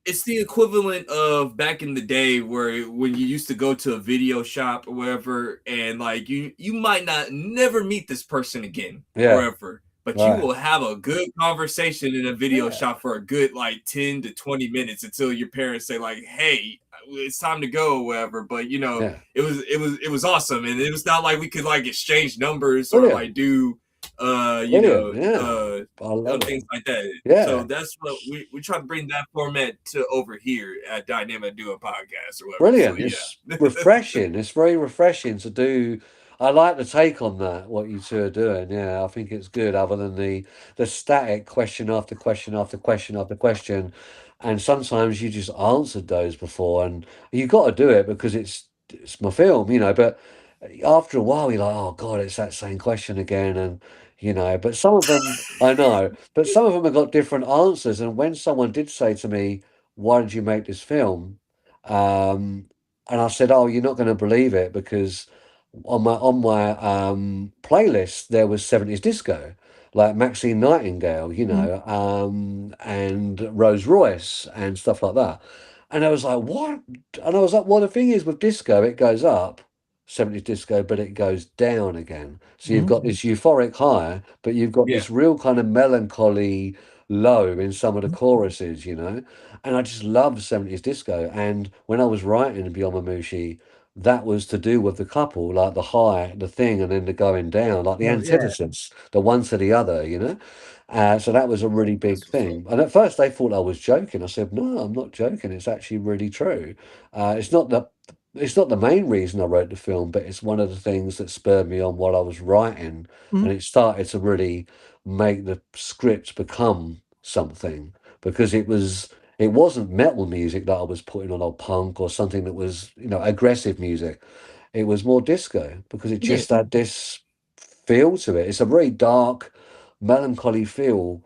S1: it's the equivalent of back in the day where when you used to go to a video shop or whatever, and like you might not never meet this person again or
S2: Yeah,
S1: whatever, but you
S2: right.
S1: will have a good conversation in a video
S2: Yeah,
S1: shop for a good like 10 to 20 minutes until your parents say like, hey, it's time to go or whatever. But
S2: yeah,
S1: it was awesome, and it was not like we could like exchange numbers or like
S2: brilliant,
S1: do
S2: brilliant. Yeah, I love
S1: things
S2: it.
S1: like that. So
S2: Yeah,
S1: that's what we try to bring that format to over here at Dynamic Do a Podcast or whatever. So
S2: brilliant. It's
S1: yeah.
S2: refreshing. It's very refreshing to do. I like the take on that, what you two are doing. Yeah, I think it's good, other than the static question after question after question after question. And sometimes you just answered those before, and you got to do it because it's my film, but after a while you're like, oh God, it's that same question again. And but some of them I know, but some of them have got different answers. And when someone did say to me, why did you make this film? Um, and I said, "Oh, you're not going to believe it because on my playlist there was 70s disco, like Maxine Nightingale,
S3: Mhm.
S2: and Rose Royce and stuff like that." And I was like, what? And I was like, well, the thing is with disco, it goes up, 70s disco, but it goes down again. So you've got this euphoric high, but you've got
S1: Yeah.
S2: this real kind of melancholy low in some of the choruses, you know? And I just love 70s disco. And when I was writing Beyond Mamushi, that was to do with the couple, like the high, the thing, and then the going down, like the
S3: Well, yeah.
S2: antithesis, the one to the other, you know? So that was a really big
S1: That's what's up.
S2: thing. And at first they thought I was joking. I said, no, I'm not joking. It's actually really true. It's not the main reason I wrote the film, but it's one of the things that spurred me on while I was writing. And
S3: Mhm.
S2: it started to really make the script become something because it wasn't metal music that I was putting on, or punk or something that was, aggressive music. It was more disco because it
S3: Yeah.
S2: just had this feel to it. It's a very dark, melancholy feel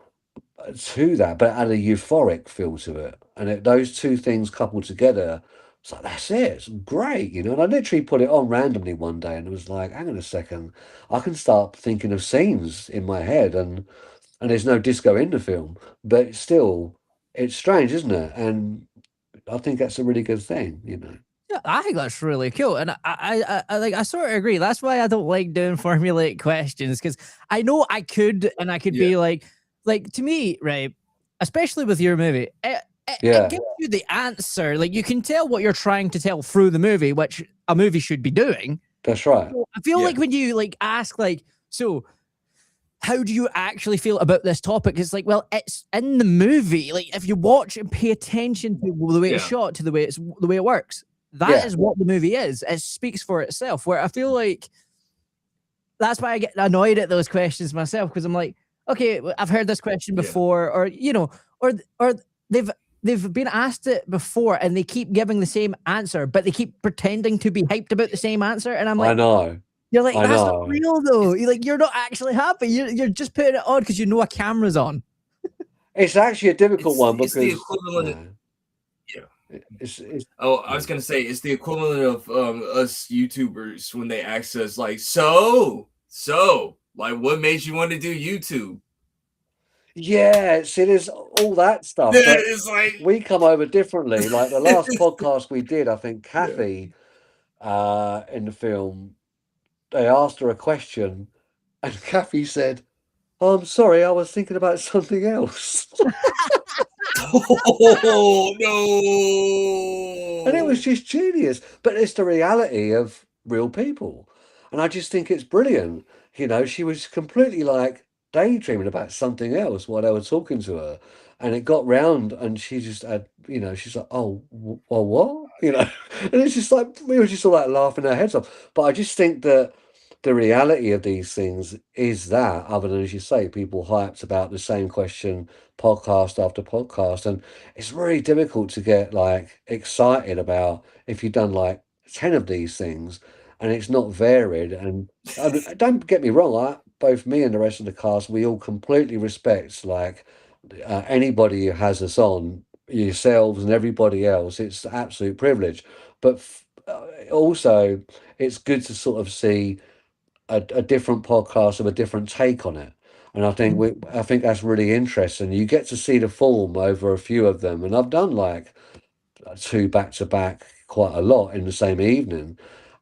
S2: to that, but it had a euphoric feel to it. And those two things coupled together, it's like, that's it. It's great, you know. And I literally put it on randomly one day and it was like, hang on a second, I can start thinking of scenes in my head, and there's no disco in the film, but still, it's strange, isn't it? And I think that's a really good thing, you know.
S3: Yeah, I think that's really cool, and I sort of agree. That's why I don't like doing formulaic questions because I know I could, and I could
S1: Yeah.
S3: be like to me, right? Especially with your movie, it
S2: Yeah,
S3: gives you the answer. Like you can tell what you're trying to tell through the movie, which a movie should be doing.
S2: that's right.
S3: So I feel
S1: Yeah.
S3: like when you like ask like, so how do you actually feel about this topic? It's like, well, it's in the movie. Like if you watch and pay attention to the way it's
S1: Yeah.
S3: shot, to the way it works, that
S2: Yeah,
S3: is what the movie is. It speaks for itself. Where I feel like that's why I get annoyed at those questions myself because I'm like, okay, I've heard this question
S1: Yeah.
S3: before, or or they've been asked it before and they keep giving the same answer, but they keep pretending to be hyped about the same answer, and I'm
S2: I
S3: like,
S2: know.
S3: you're like,
S2: I
S3: that's not
S2: know.
S3: real though. You're not actually happy. You're just putting it on because you know a camera's on.
S2: It's actually a difficult
S1: It's
S2: one
S1: it's the
S2: because
S1: equivalent of, yeah.
S2: it's
S1: Oh, I
S2: yeah.
S1: was gonna say it's the equivalent of us YouTubers when they ask us like, so, like, what made you want to do YouTube?
S2: Yeah, see, there's all that stuff, but
S1: It's like,
S2: we come over differently. Like the last podcast we did, I think
S1: yeah.
S2: Kathy, in the film, they asked her a question, and Kathy said, "Oh, I'm sorry, I was thinking about something else."
S1: Oh
S2: And it was
S1: no!
S2: just genius. But it's the reality of real people. And I just think it's brilliant. You know, she was completely like daydreaming about something else while they were talking to her. And it got round and she just had, she's like, oh, well, what? And it's just like, we were just all like laughing our heads off. But I just think that the reality of these things is that, other than, as you say, people hyped about the same question podcast after podcast. And it's really difficult to get like excited about if you've done like 10 of these things and it's not varied. And don't get me wrong, both me and the rest of the cast, we all completely respect like anybody who has us on, yourselves and everybody else. It's an absolute privilege. But also, it's good to sort of see a different podcast with a different take on it. And I think that's really interesting. You get to see the form over a few of them, and I've done like two back to back quite a lot in the same evening.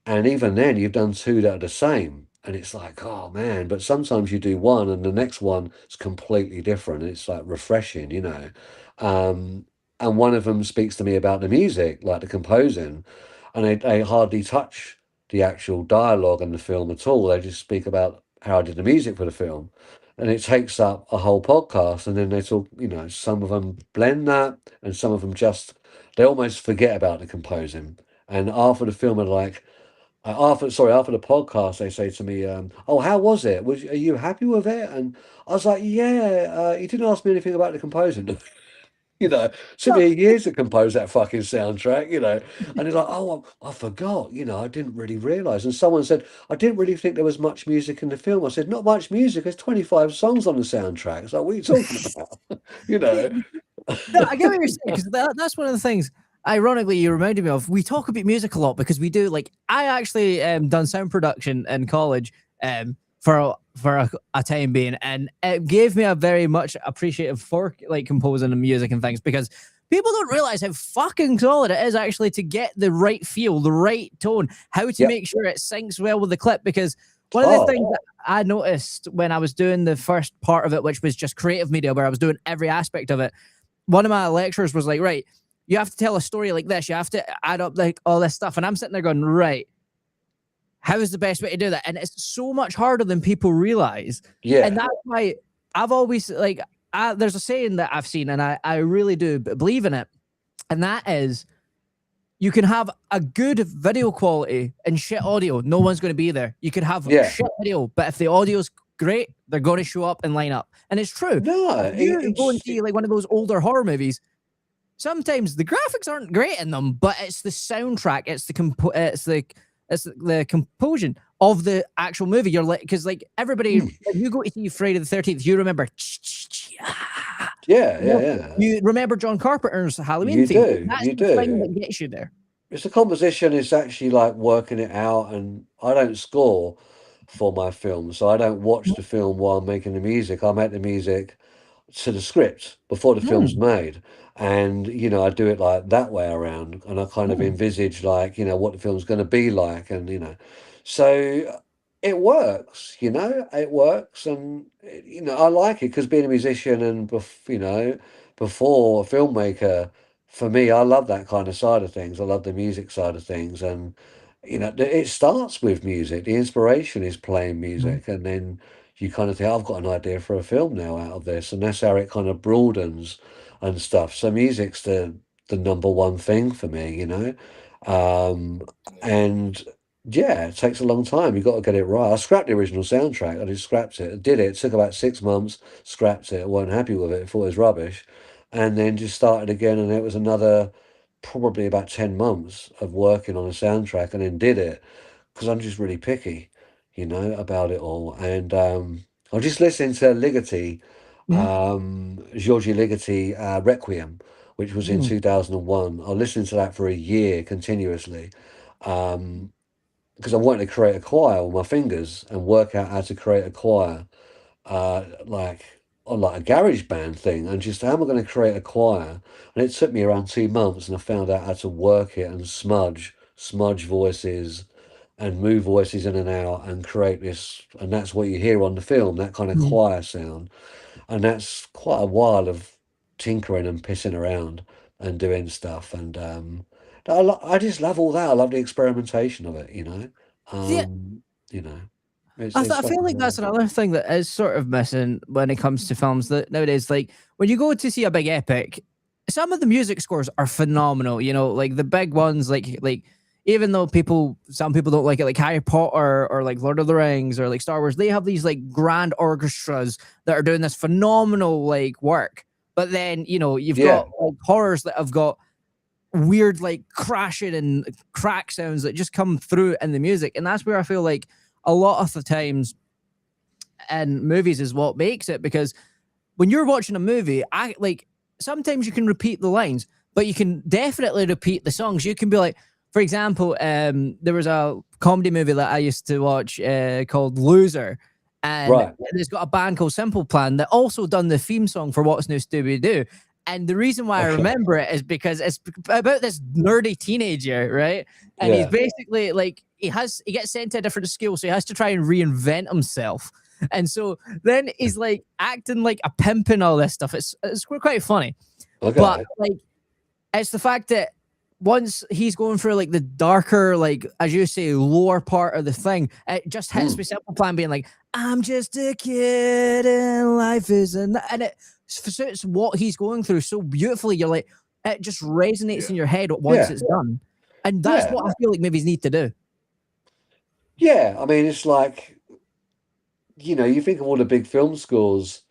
S2: And even then, you've done two that are the same. And it's like, oh man, but sometimes you do one and the next one is completely different. It's like refreshing, you know. Um, and one of them speaks to me about the music, like the composing, and they hardly touch the actual dialogue in the film at all. They just speak about how I did the music for the film. And it takes up a whole podcast. And then they talk, some of them blend that and some of them just they almost forget about the composing. And after the film, are like, after the podcast, they say to me, "Oh, how was it? Are you happy with it?" And I was like, "Yeah." You didn't ask me anything about the composing. Took
S3: Well,
S2: me years to compose that fucking soundtrack. And it's like, "Oh, I forgot." I didn't really realize. And someone said, "I didn't really think there was much music in the film." I said, "Not much music. There's 25 songs on the soundtrack." It's like, what are you talking about? you
S3: yeah,
S2: know.
S3: no, I get what you're saying because that's one of the things. Ironically, you reminded me of. We talk about music a lot because we do. Like, I actually done sound production in college for a time being, and it gave me a very much appreciative for like composing and music and things because People don't realize how fucking solid it is actually to get the right feel, the right tone, how to
S2: Yeah.
S3: make sure it syncs well with the clip. Because one of the
S2: Oh,
S3: things that I noticed when I was doing the first part of it, which was just creative media, where I was doing every aspect of it, one of my lecturers was like, right, you have to tell a story like this. You have to add up like all this stuff. And I'm sitting there going, right, how is the best way to do that? And it's so much harder than people realize.
S2: yeah.
S3: And that's why I've always like, there's a saying that I've seen, and I really do believe in it. And that is, you can have a good video quality and shit audio. No one's going to be there. You could have
S2: Yeah.
S3: shit video, but if the audio's great, they're going to show up and line up. And it's true.
S2: No,
S3: If you go and see like one of those older horror movies, sometimes the graphics aren't great in them, but it's the soundtrack, it's the composition of the actual movie. You're like, because like everybody, when you go to see Friday the 13th, you remember,
S2: yeah.
S3: you remember John Carpenter's Halloween
S2: You
S3: theme.
S2: do,
S3: That's
S2: you
S3: the thing
S2: do.
S3: that gets you there.
S2: It's the composition is actually like working it out, and I don't score for my film, so I don't watch the film while I'm making the music. I make the music to the script before the film's made, and I do it like that way around, and I kind of envisage like what the film's going to be like, and so it works. It works, and I like it because being a musician and before a filmmaker, for me, I love that kind of side of things. I love the music side of things, and it starts with music. The inspiration is playing music, and then you kind of think, I've got an idea for a film now out of this, and that's how it kind of broadens and stuff. So music's the number one thing for me. And yeah, it takes a long time. You've got to get it right. I scrapped the original soundtrack. I just scrapped it. I did it. It took about 6 months. Scrapped it. I wasn't happy with it. I thought it was rubbish, and then just started again. And it was another probably about 10 months of working on a soundtrack, and then did it because I'm just really picky, about it all. And I was just listening to Ligeti, Giorgi Ligeti, Requiem, which was in 2001. I listened to that for a year continuously because I wanted to create a choir with my fingers and work out how to create a choir, like on like a garage band thing, and just how am I going to create a choir? And it took me around 2 months, and I found out how to work it and smudge voices and move voices in and out and create this, and that's what you hear on the film, that kind of choir sound. And that's quite a while of tinkering and pissing around and doing stuff. And I just love all that. I love the experimentation of it,
S3: Yeah,
S2: you know, it's
S3: I
S2: it's
S3: feel
S2: something
S3: like
S2: I
S3: that's
S2: love.
S3: another thing that is sort of missing when it comes to films that nowadays. Like when you go to see a big epic, some of the music scores are phenomenal. Like the big ones, like even though some people don't like it, like Harry Potter or like Lord of the Rings or like Star Wars, they have these like grand orchestras that are doing this phenomenal like work. But then you've
S2: Yeah,
S3: got like horrors that have got weird like crashing and crack sounds that just come through in the music, and that's where I feel like a lot of the times in movies is what makes it. Because when you're watching a movie, I like sometimes you can repeat the lines, but you can definitely repeat the songs. You can be like, for example, there was a comedy movie that I used to watch called Loser, and
S2: right.
S3: it's got a band called Simple Plan that also done the theme song for What's New Scooby Doo. And the reason why I
S2: Okay.
S3: remember it is because it's about this nerdy teenager, right? And he's
S2: Yeah.
S3: basically like he gets sent to a different school, so he has to try and reinvent himself. And so then he's like acting like a pimp and all this stuff. It's quite funny. But
S2: Okay.
S3: like it's the fact that once he's going through like the darker, like as you say, lower part of the thing, it just hits me Simple Plan being like, I'm just a kid and life is and it suits what he's going through so beautifully. You're like, it just resonates in your head once
S2: Yeah.
S3: it's done. And that's
S2: Yeah.
S3: what I feel like movies need to do.
S2: Yeah. I mean, it's like, you think of all the big film scores,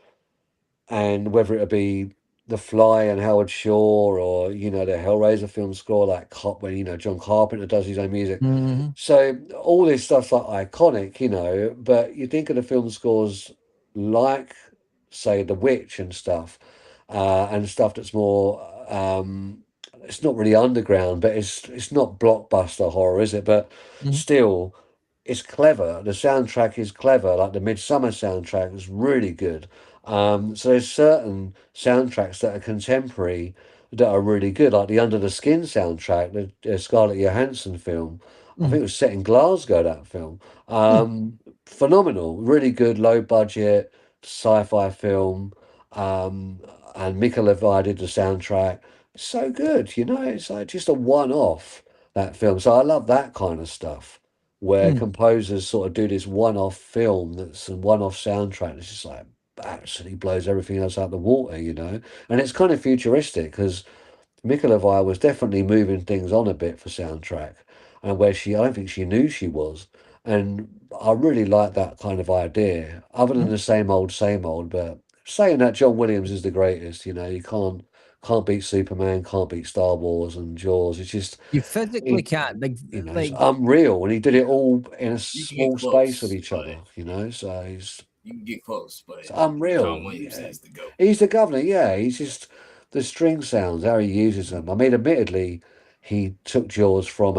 S2: and whether it be The Fly and Howard Shore, or the Hellraiser film score, like when John Carpenter does his own music.
S3: Mm-hmm.
S2: So all this stuff's like iconic, but you think of the film scores like, say, The Witch and stuff, and stuff that's more. It's not really underground, but it's not blockbuster horror, is it? But still, it's clever. The soundtrack is clever. Like the Midsummer soundtrack is really good. So there's certain soundtracks that are contemporary that are really good, like the Under the Skin soundtrack, the Scarlett Johansson film. I think
S3: Mm,
S2: it was set in Glasgow, that film.
S3: mm,
S2: Phenomenal, really good, low budget sci-fi film. Um, and Mika Levi did the soundtrack. So good, it's like just a one-off, that film. So I love that kind of stuff where
S3: mm.
S2: composers sort of do this one-off film that's a one-off soundtrack that's just like absolutely blows everything else out the water. And it's kind of futuristic because Mika Levi was definitely moving things on a bit for soundtrack, and where I don't think she knew she was. And I really like that kind of idea, other than the same old. But saying that John Williams is the greatest, you can't beat Superman, can't beat Star Wars and Jaws. It's just
S3: You physically
S2: he,
S3: can't
S2: it's
S3: like
S2: unreal, and he did it all in a
S1: You can get
S2: small space of
S1: close,
S2: each
S1: but
S2: other. So
S1: you can get close, but
S2: it's
S1: John
S2: unreal.
S1: Williams
S2: Yeah,
S1: is the goat.
S2: he's the governor. Yeah, he's just the string sounds, how he uses them. I mean, admittedly, he took Jaws from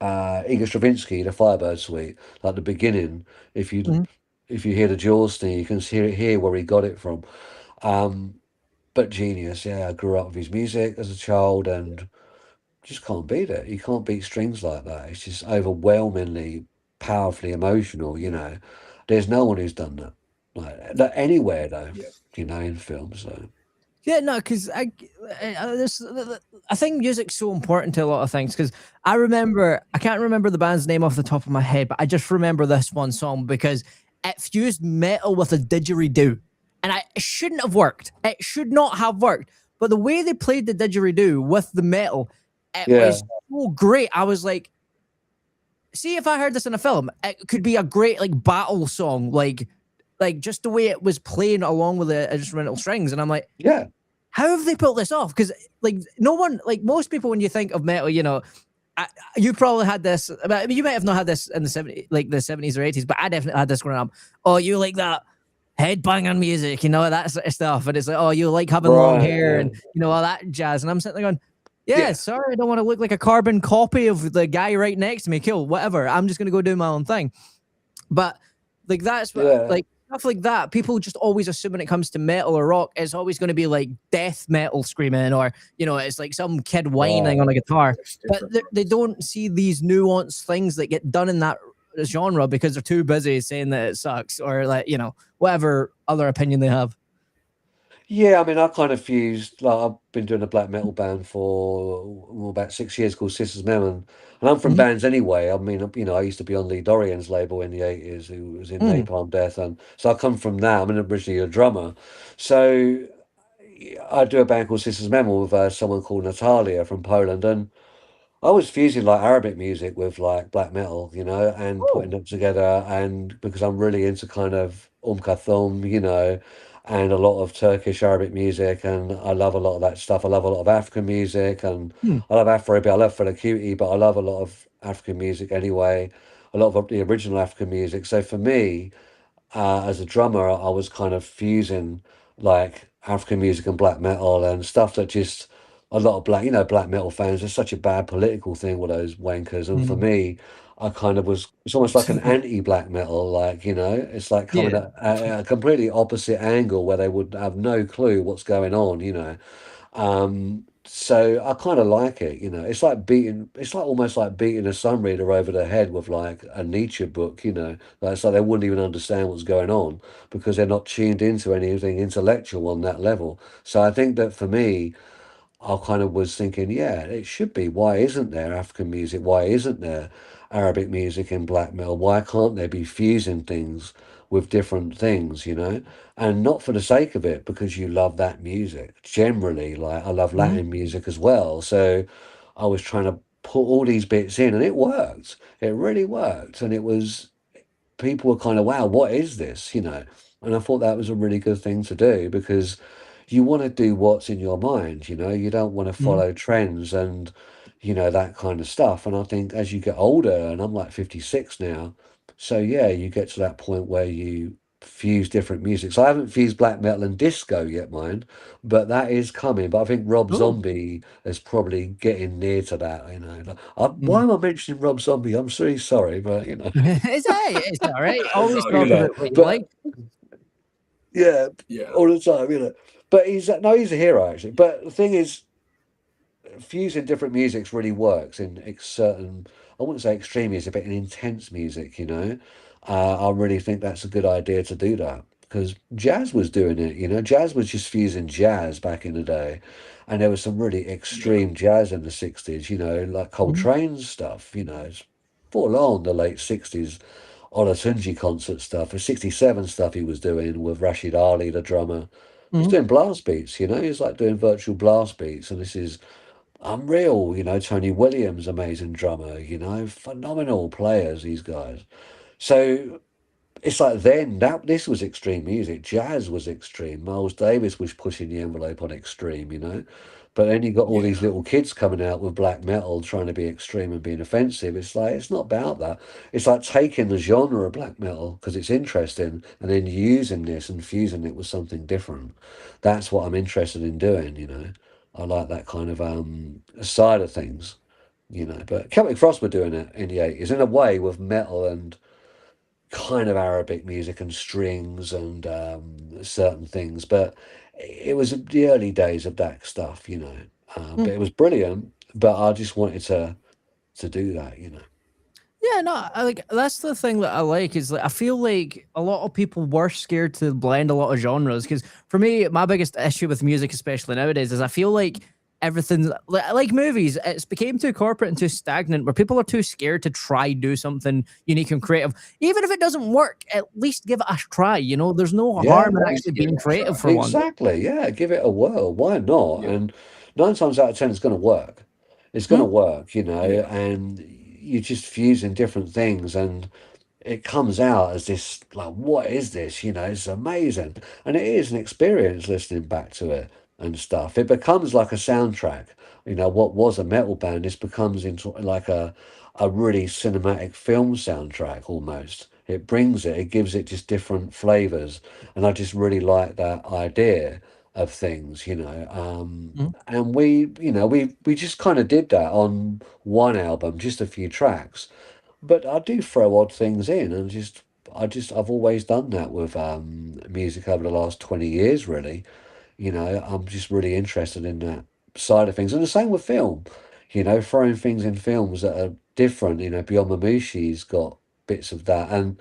S2: Igor Stravinsky, the Firebird Suite. Like the beginning, if you
S3: Mhm.
S2: if you hear the Jaws thing, you can hear where he got it from. Um, but genius. Yeah, I grew up with his music as a child, and just can't beat it. You can't beat strings like that. It's just overwhelmingly, powerfully emotional. There's no one who's done that like anywhere though.
S1: Yeah,
S2: In film. So
S3: Yeah, no, because I think music's so important to a lot of things. Because I can't remember the band's name off the top of my head, but I just remember this one song because it fused metal with a didgeridoo, and it shouldn't have worked. It should not have worked. But the way they played the didgeridoo with the metal, it
S2: yeah,
S3: was so great. I was like, see, if I heard this in a film, it could be a great like battle song, like just the way it was playing along with the instrumental strings, and I'm like,
S2: yeah,
S3: how have they pulled this off? Because like no one, like most people, when you think of metal, you probably had this. I mean, you might have not had this in the 70s, like the 70s or 80s, but I definitely had this growing up. Oh, you like that headbanging music, that sort of stuff, and it's like, oh, you like having long
S2: right,
S3: hair
S2: yeah,
S3: and all that jazz. And I'm sitting there going, yeah,
S2: yeah,
S3: sorry, I don't want to look like a carbon copy of the guy right next to me. Cool, whatever. I'm just gonna go do my own thing. But like that's what
S2: yeah,
S3: like stuff like that. People just always assume when it comes to metal or rock, it's always going to be like death metal screaming, or it's like some kid whining
S2: right.
S3: on a guitar.
S1: there's
S3: But
S1: different
S3: they
S1: ones.
S3: don't see these nuanced things that get done in that genre because they're too busy saying that it sucks or like whatever other opinion they have.
S2: Yeah, I mean, I kind of fused. Like, I've been doing a black metal band for about 6 years called Sisters Memon, and I'm from
S3: Mhm.
S2: bands anyway. I mean, I used to be on Lee Dorian's label in the '80s, who was in
S3: Mm.
S2: Napalm Death, and so I come from that. I'm originally a drummer, so I do a band called Sisters Memon with someone called Natalia from Poland, and I was fusing like Arabic music with like black metal, and putting
S3: Oh.
S2: them together. And because I'm really into kind of Kulthum, and a lot of Turkish Arabic music, and I love a lot of that stuff. I love a lot of African music, and
S3: Hmm.
S2: I love Afrobeat. I love Fela Kuti, but I love a lot of African music anyway. A lot of the original African music. So for me, as a drummer, I was kind of fusing like African music and black metal and stuff that just a lot of black metal fans. It's such a bad political thing with those wankers. And for
S3: Mm.
S2: me, I kind of was, it's almost like an anti-black metal, like, it's like coming
S3: Yeah.
S2: at a completely opposite angle where they would have no clue what's going on. So I kind of like it, it's like almost like beating a sun reader over the head with like a Nietzsche book, like it's like they wouldn't even understand what's going on because they're not tuned into anything intellectual on that level. So I think that for me, I kind of was thinking, yeah, it should be. Why isn't there African music? Why isn't there Arabic music in black metal? Why can't they be fusing things with different things? And not for the sake of it, because you love that music. Generally, like I love
S3: Mhm.
S2: Latin music as well. So I was trying to put all these bits in and it worked. It really worked. And it was people were kind of, wow, what is this? And I thought that was a really good thing to do because you want to do what's in your mind, you don't want to
S3: Mhm.
S2: follow trends and, that kind of stuff. And I think as you get older, and I'm like 56 now, so yeah, you get to that point where you fuse different music. So I haven't fused black metal and disco yet, mind, but that is coming. But I think Rob
S3: Oh.
S2: Zombie is probably getting near to that. Like, why
S3: Mm.
S2: am I mentioning Rob Zombie? I'm really sorry, but
S3: It's all right.
S1: It's
S3: Always
S1: all
S3: talk
S1: good.
S3: about what you
S2: but
S3: like.
S2: yeah,
S1: Yeah,
S2: all the time. But he's a hero actually. But the thing is, fusing different musics really works in certain, I wouldn't say extreme music, but in intense music, you know. I really think that's a good idea to do that because jazz was doing it, you know. Jazz was just fusing jazz back in the day. And there was some really
S1: Yeah.
S2: extreme jazz in the 60s, you know, like
S3: Mhm.
S2: Coltrane's stuff, you know, it's full on the late 60s. Olatunji concert stuff, the 67 stuff he was doing with Rashid Ali, the drummer. He was
S3: Mhm.
S2: doing blast beats, you know, he's like doing virtual blast beats, and this is unreal, you know. Tony Williams, amazing drummer, you know, phenomenal players, these guys. So it's like then that this was extreme music. Jazz was extreme. Miles Davis was pushing the envelope on extreme, you know. But then you got all these
S1: Yeah.
S2: little kids coming out with black metal trying to be extreme and being offensive. It's like it's not about that. It's like taking the genre of black metal because it's interesting and then using this and fusing it with something different. That's what I'm interested in doing, you know. I like that kind of side of things, you know. But Celtic Frost were doing it in the 80s in a way with metal and kind of Arabic music and strings and certain things, but it was the early days of that stuff, you know. But it was brilliant. But I just wanted to do that, you know.
S3: Yeah, no, I like that's the thing that I like is like I feel like a lot of people were scared to blend a lot of genres because for me, my biggest issue with music, especially nowadays, is I feel like everything like movies, it's became too corporate and too stagnant where people are too scared to try do something unique and creative. Even if it doesn't work, at least give it a try. You know, there's no
S2: Yeah,
S3: harm in
S1: At least
S3: actually
S1: give
S3: being
S1: it a
S3: creative
S1: try.
S3: for once.
S2: exactly. Yeah, give it a whirl. Why not?
S1: Yeah.
S2: And 9 times out of 10, it's going to work. It's going to
S3: Hmm?
S2: work, you know.
S1: Yeah.
S2: And you're just fusing different things, and it comes out as this like, what is this, you know? It's amazing, and it is an experience listening back to it and stuff. It becomes like a soundtrack, you know. What was a metal band, this becomes into like a really cinematic film soundtrack almost. It brings it, it gives it just different flavors, and I just really like that idea of things, you know.
S3: Mhm.
S2: And we, you know, we just kind of did that on one album, just a few tracks, but I do throw odd things in, and I've always done that with music over the last 20 years, really. You know, I'm just really interested in that side of things. And the same with film, you know, throwing things in films that are different. You know, Beyond Mamushi's got bits of that, and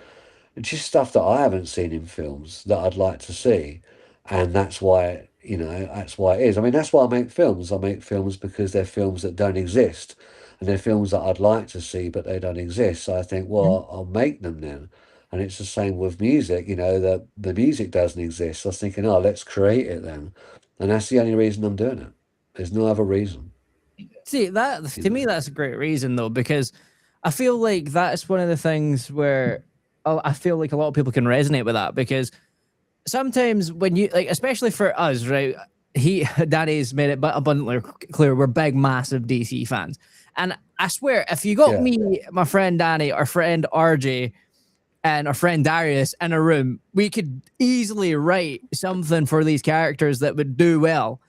S2: just stuff that I haven't seen in films that I'd like to see. And that's why, you know, that's why it is. I mean, that's why I make films. I make films because they're films that don't exist. And they're films that I'd like to see, but they don't exist. So I think,
S3: Mhm.
S2: well, I'll make them then. And it's the same with music, you know, the music doesn't exist. So I was thinking, oh, let's create it then. And that's the only reason I'm doing it. There's no other reason,
S3: See that
S2: you
S3: to me,
S2: know.
S3: that's a great reason though, because I feel like that's one of the things where I feel like a lot of people can resonate with that because sometimes when you like, especially for us, right? Danny's made it abundantly clear we're big, massive DC fans, and I swear, if you got
S2: Yeah.
S3: me, my friend Danny, our friend RJ, and our friend Darius in a room, we could easily write something for these characters that would do well.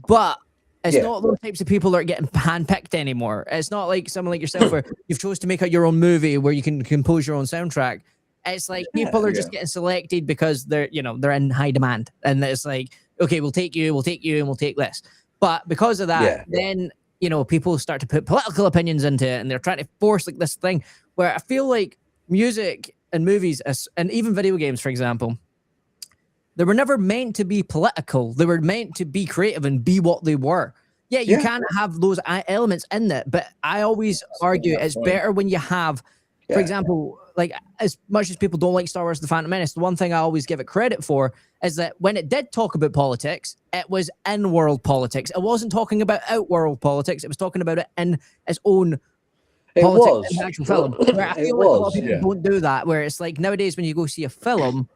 S3: But it's
S2: Yeah.
S3: not those types of people that are getting handpicked anymore. It's not like someone like yourself where you've chose to make out your own movie where you can compose your own soundtrack. It's like people
S2: Yeah.
S3: are
S1: Yeah.
S3: just getting selected because they're in high demand, and it's like, okay, we'll take you, and we'll take this. But because of that,
S2: Yeah.
S3: then people start to put political opinions into it, and they're trying to force like this thing where I feel like music and movies and even video games, for example, they were never meant to be political. They were meant to be creative and be what they were. Yeah, you
S2: Yeah.
S3: can have those elements in it, but I always
S1: Still
S3: argue
S1: have
S3: it's
S1: fun.
S3: better when you have, for
S2: Yeah.
S3: example, like as much as people don't like Star Wars: The Phantom Menace, the one thing I always give it credit for is that when it did talk about politics, it was in-world politics. It wasn't talking about out-world politics. It was talking about it in its own
S2: It
S3: politics in
S2: was.
S3: the actual film. Where I
S2: It
S3: feel like a lot of
S2: was.
S3: people
S1: Yeah.
S3: don't do that. Where it's like nowadays when you go see a film,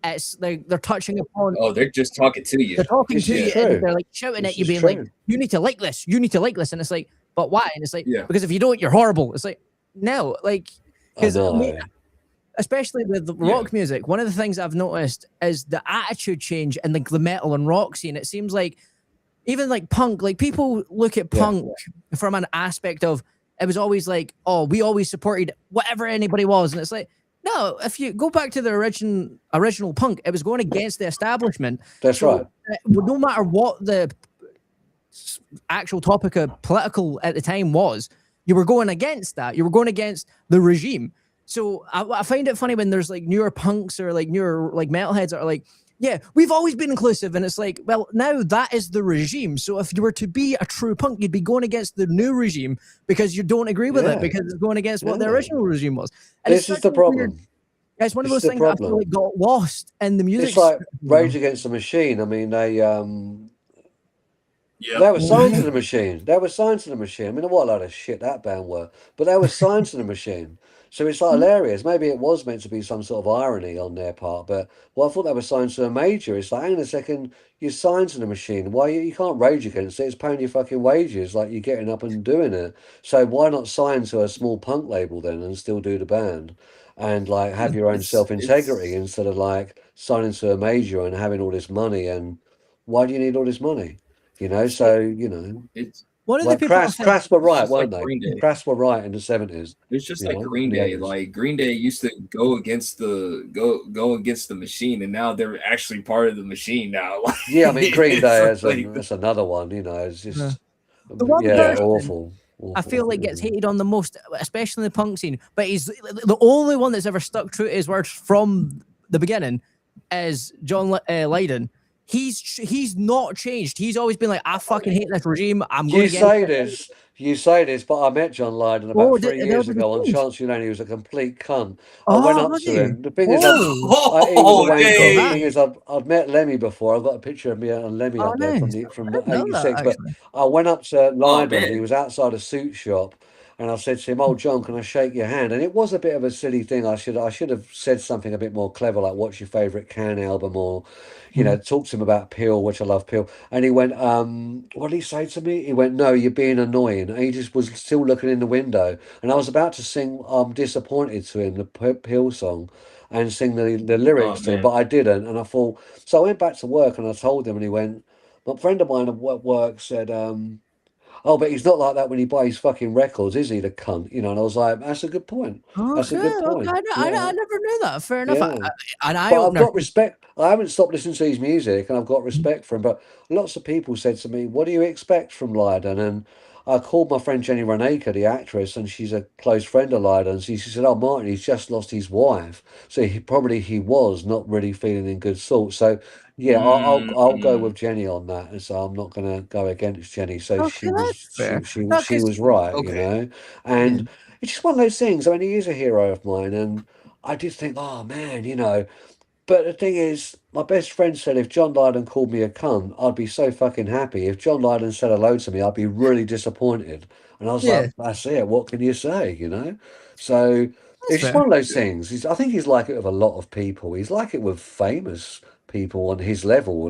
S3: it's like they're touching upon
S1: Oh, they're just talking to you.
S3: they're talking
S2: This
S3: to
S2: is
S3: you and
S2: true.
S3: they're like shouting
S2: This
S3: at you,
S2: is
S3: being like,
S2: true.
S3: "You need to like this. You need to like this." And it's like, "But why?" And it's like,
S1: Yeah.
S3: "Because if you don't, you're horrible." It's like, no, like,
S2: I
S3: because
S2: know.
S3: especially with the
S1: Yeah.
S3: rock music, one of the things I've noticed is the attitude change in the metal and rock scene. It seems like even like punk, like people look at
S2: Yeah.
S3: punk from an aspect of it was always like, oh, we always supported whatever anybody was, and it's like, No, if you go back to the original punk, it was going against the establishment.
S2: That's
S3: So
S2: right.
S3: no matter what the actual topic of political at the time was, you were going against that. You were going against the regime. So I find it funny when there's like newer punks or like newer like metalheads that are like, yeah, we've always been inclusive, and it's like, well, now that is the regime. So if you were to be a true punk, you'd be going against the new regime because you don't agree with it
S2: Yeah.
S3: because it's going against what the
S2: Yeah.
S3: original regime was. And it's
S2: This is
S3: such
S2: the
S3: a weird.
S2: problem.
S3: It's one of
S2: This is
S3: those
S2: the
S3: things that I feel
S2: problem.
S3: like got lost in the music.
S2: It's like
S3: You
S2: Rage
S3: know?
S2: Against the Machine. I mean,
S1: Yep.
S2: they were signed to
S3: Mhm.
S2: the machine. They were signed to the machine. I mean, what a load of shit that band were. But they were signed to the machine. So it's like hilarious. Maybe it was meant to be some sort of irony on their part. But well, I thought they were signed to a major. It's like, hang on a second, you're signed to the machine. Why you can't rage against it? It's paying your fucking wages. Like you're getting up and doing it. So why not sign to a small punk label then and still do the band? And like have your own self integrity
S1: It's
S2: instead of like signing to a major and having all this money. And why do you need all this money?
S3: See,
S1: it's
S3: one of the
S2: Like
S3: people I think,
S2: Crass were
S1: it's
S2: right,
S1: just like
S2: weren't they?
S1: Green Day.
S2: Crass were right in the 70s,
S1: It's just like
S2: in
S1: Green
S2: the
S1: Day.
S2: 80s.
S1: Like Green Day used to go against the machine, and now they're actually part of the machine now. Like,
S2: Yeah, I mean Green
S1: it's
S2: Day as
S1: like,
S2: that's another one. It's
S3: uh,
S2: just
S3: the one
S2: yeah,
S1: yeah,
S3: person
S2: awful,
S3: I
S2: awful.
S3: feel like gets hated on the most, especially in the punk scene, but he's the only one that's ever stuck true to his words from the beginning, is John Lydon. He's not changed. He's always been like, I fucking hate this regime. I'm going
S2: You
S3: against
S2: say
S3: it.
S2: this, you say this, but I met John Lydon about
S3: Oh,
S2: 3 years
S3: they'll
S2: ago on
S3: change.
S2: Chance Lane. He was a complete cunt. I went
S3: Oh,
S2: up
S3: was
S2: to
S3: he?
S2: him. The thing is,
S3: Oh,
S2: he was a
S1: oh
S3: I didn't know
S2: wanker. The
S3: that.
S2: thing
S1: dang,
S2: is, I've met Lemmy before. I've got a picture of me and Lemmy
S3: Oh,
S2: up there
S3: nice.
S2: from
S3: I didn't know that
S2: '86. But
S3: actually.
S2: I went up to
S1: oh
S2: Lydon. He
S1: man,
S2: was outside a suit shop, and I said to him, "Oh, John, can I shake your hand?" And it was a bit of a silly thing. I should have said something a bit more clever, like, "What's your favourite Can album?" or,
S3: Mhm.
S2: talk to him about Peel, which I love Peel. And he went, what did he say to me? He went, "No, you're being annoying." And he just was still looking in the window. And I was about to sing I'm Disappointed to him, the Peel song, and sing the
S1: oh
S2: lyrics to him, but
S1: man,
S2: I didn't. And I thought, so I went back to work and I told him, and he went, my friend of mine at work said, "Oh, but he's not like that when he buys fucking records, is he, the cunt?" And I was like, "That's a good point. That's a
S3: Okay,
S2: good
S3: okay.
S2: point.
S3: I
S2: Yeah,
S3: never knew that. Fair enough.
S2: yeah."
S3: An eye
S2: But I've
S3: opener.
S2: got respect. I haven't stopped listening to his music, and I've got respect for him. But lots of people said to me, "What do you expect from Lydon?" And I called my friend Jenny Renacre, the actress, and she's a close friend of Lydon's. She said, "Oh, Martin, he's just lost his wife, so he was not really feeling in good sort." So yeah, I'll go
S1: mm,
S2: with Jenny on that, and so I'm not going to go against Jenny. So
S3: Okay, that's fair. No,
S2: she
S3: because
S2: was right,
S3: okay, yeah.
S2: and it's just one of those things. I mean, he is a hero of mine, and I did think, oh man, but the thing is, my best friend said if John Lydon called me a cunt, I'd be so fucking happy. If John Lydon said hello to me, I'd be really disappointed. And I was like,
S3: Yeah,
S2: that's it. What can you say? So
S3: that's
S2: it's just
S3: fair.
S2: one of those things. I think he's like it with a lot of people. He's like it with famous people on his level.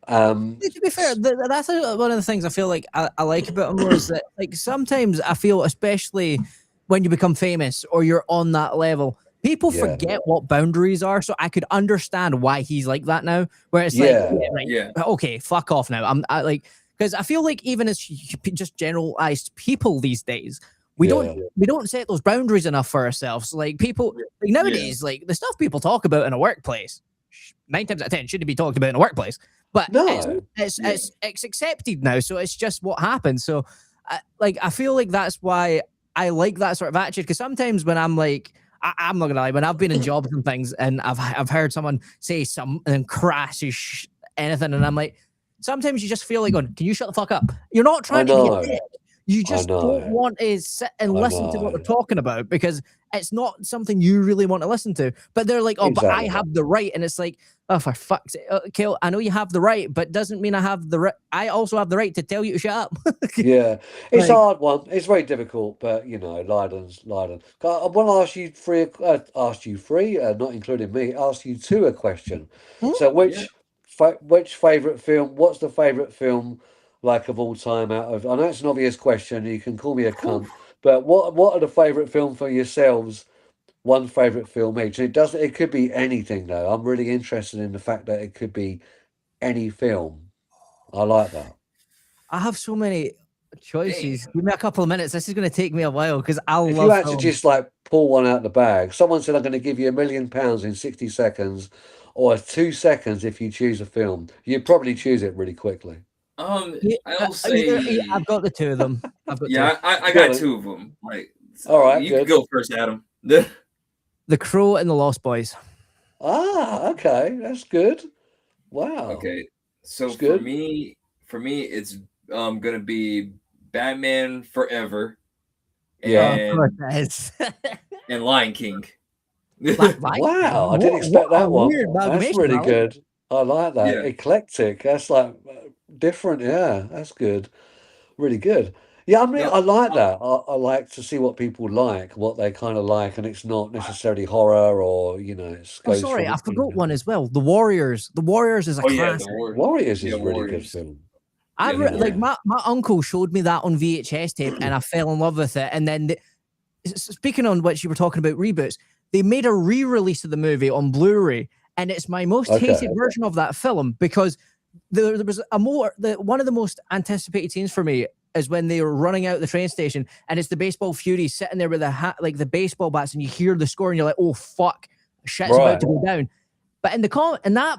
S2: Um,
S3: To be fair,
S2: s-
S3: that's one of the things I feel like I like about him was that like sometimes I feel, especially when you become famous or you're on that level, people
S2: yeah,
S3: forget what boundaries are. So I could understand why he's like that now, where it's like,
S2: yeah,
S3: yeah, right,
S1: yeah,
S3: okay, fuck off now. I like, because I feel like even as just generalized people these days, we don't
S2: yeah,
S3: we don't set those boundaries enough for ourselves. Like people like
S1: yeah.
S3: nowadays, like the stuff people talk about in a workplace, 9 times out of 10 shouldn't be talked about in a workplace, but it's
S2: no,
S3: it's
S1: Yeah.
S3: it's it's accepted now, so it's just what happens. So I feel like that's why I like that sort of attitude, because sometimes when I'm like, I'm not gonna lie, when I've been in jobs and things and I've heard someone say something crass as anything, and I'm like, sometimes you just feel like going, can you shut the fuck up? You're not
S2: I
S3: trying to be a
S2: know,
S3: dick. You
S2: I
S3: just don't
S2: know,
S3: want to sit and
S2: I
S3: listen to what they're
S2: know.
S3: talking about because it's not something you really want to listen to. But they're like, oh, but I
S2: Exactly.
S3: have the right. And it's like, oh, for fuck's sake. Okay, I know you have the right, but doesn't mean I have the right. I also have the right to tell you to shut up.
S2: Yeah, it's a
S3: Like,
S2: hard one. It's very difficult, but Lydon's. I want to ask you three, not including me. Ask you two a question.
S3: hmm?
S2: So,
S1: Yeah.
S2: which favorite film? What's the favorite film like of all time? Out of I know it's an obvious question. You can call me a cunt, but what are the favorite film for yourselves? One favorite film each. It doesn't. It could be anything though. I'm really interested in the fact that it could be any film. I like that.
S3: I have so many. choices.
S1: Damn.
S3: Give me a couple of minutes. This is going to take me a while because I
S2: If you
S3: love
S2: had to
S3: film.
S2: just like pull one out the bag, someone said I'm going to give you £1 million in 60 seconds, or 2 seconds if you choose a film, you'd probably choose it really quickly.
S1: I'll
S3: I've
S1: say,
S3: got the two of them. I've got two.
S1: yeah, I
S2: Go
S1: got
S2: on.
S1: two of them. Like, so
S2: All right,
S1: you can
S2: good.
S1: go first, Adam.
S3: The Crow and the Lost Boys.
S2: Ah, okay, that's good. Wow,
S1: Okay, so
S2: it's good.
S1: it's gonna be Batman Forever
S2: Yeah.
S3: Of course
S1: and
S3: it is.
S1: Lion King.
S3: Right?
S2: Wow, I didn't
S3: What
S2: expect
S3: a
S2: that one.
S3: weird
S2: That's
S3: amalgamation,
S2: really
S3: I like it.
S2: good. I like that.
S1: Yeah,
S2: Eclectic. That's like different. Yeah, that's good. Really good. Yeah, I mean,
S1: no,
S2: I like that. I like to see what people like, what they kind of like, and it's not necessarily horror or, it
S3: Oh,
S2: goes
S3: sorry,
S2: from
S3: I
S2: it.
S3: forgot one as well. The Warriors. The Warriors is a
S1: oh yeah, the
S3: classic.
S1: war,
S2: Warriors
S1: yeah,
S2: is a really good
S1: Warriors,
S2: film.
S3: I
S1: yeah, the
S3: like
S2: Yeah.
S1: Warriors.
S3: my uncle showed me that on VHS tape, and I fell in love with it. And then, speaking on which you were talking about reboots, they made a re-release of the movie on Blu-ray, and it's my most hated
S2: Okay.
S3: version of that film because there was one of the most anticipated scenes for me is when they were running out the train station, and it's the baseball furies sitting there with the baseball bats, and you hear the score, and you're like, oh fuck, shit's about
S2: Right.
S3: to go down. But in that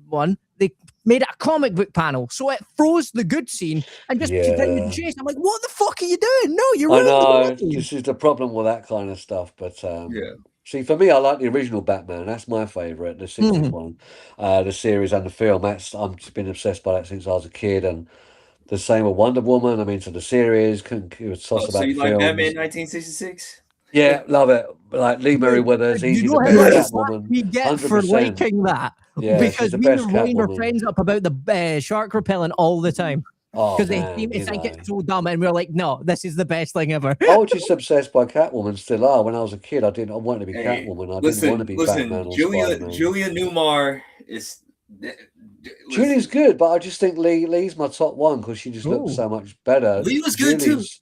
S3: one, they made it a comic book panel, so it froze the good scene and just continued the
S2: Yeah.
S3: chase. I'm like, what the fuck are you doing? No, you
S2: I
S3: ruined the
S2: know
S3: movie.
S2: this is the problem with that kind of stuff, but
S1: Yeah.
S2: see, for me, I like the original Batman. That's my favorite, the '60s
S3: Mhm.
S2: one, the series and the film. I've just been obsessed by that since I was a kid, and the same with Wonder Woman. I mean, to the series, couldn't give a toss
S1: Oh, so
S2: about the
S1: you like Batman
S2: films.
S1: 1966?
S2: Yeah, love it. Like Lee Meriwether's
S3: You
S2: easy the
S3: know how
S2: best
S3: much flack
S2: Catwoman,
S3: we get
S2: hundred
S3: for
S2: percent.
S3: liking that
S2: Yeah, she's
S3: because
S2: the
S3: we
S2: best
S3: wind our
S2: Catwoman.
S3: friends up about the shark repellent all the time
S2: Oh
S3: because they seem
S2: man,
S3: to
S2: you
S3: think
S2: know.
S3: it's so dumb, and we're like, no, this is the best thing ever.
S2: I was just obsessed by Catwoman, still are. When I was a kid, I wanted to be
S1: Hey,
S2: Catwoman. I didn't want to be Batman or Spider-Man.
S1: Julia Newmar is.
S2: Julie's
S1: Listen,
S2: good, but I just think Lee's my top one because she just looks
S3: Oh,
S2: so much better.
S1: Lee was good too.
S2: Julie's,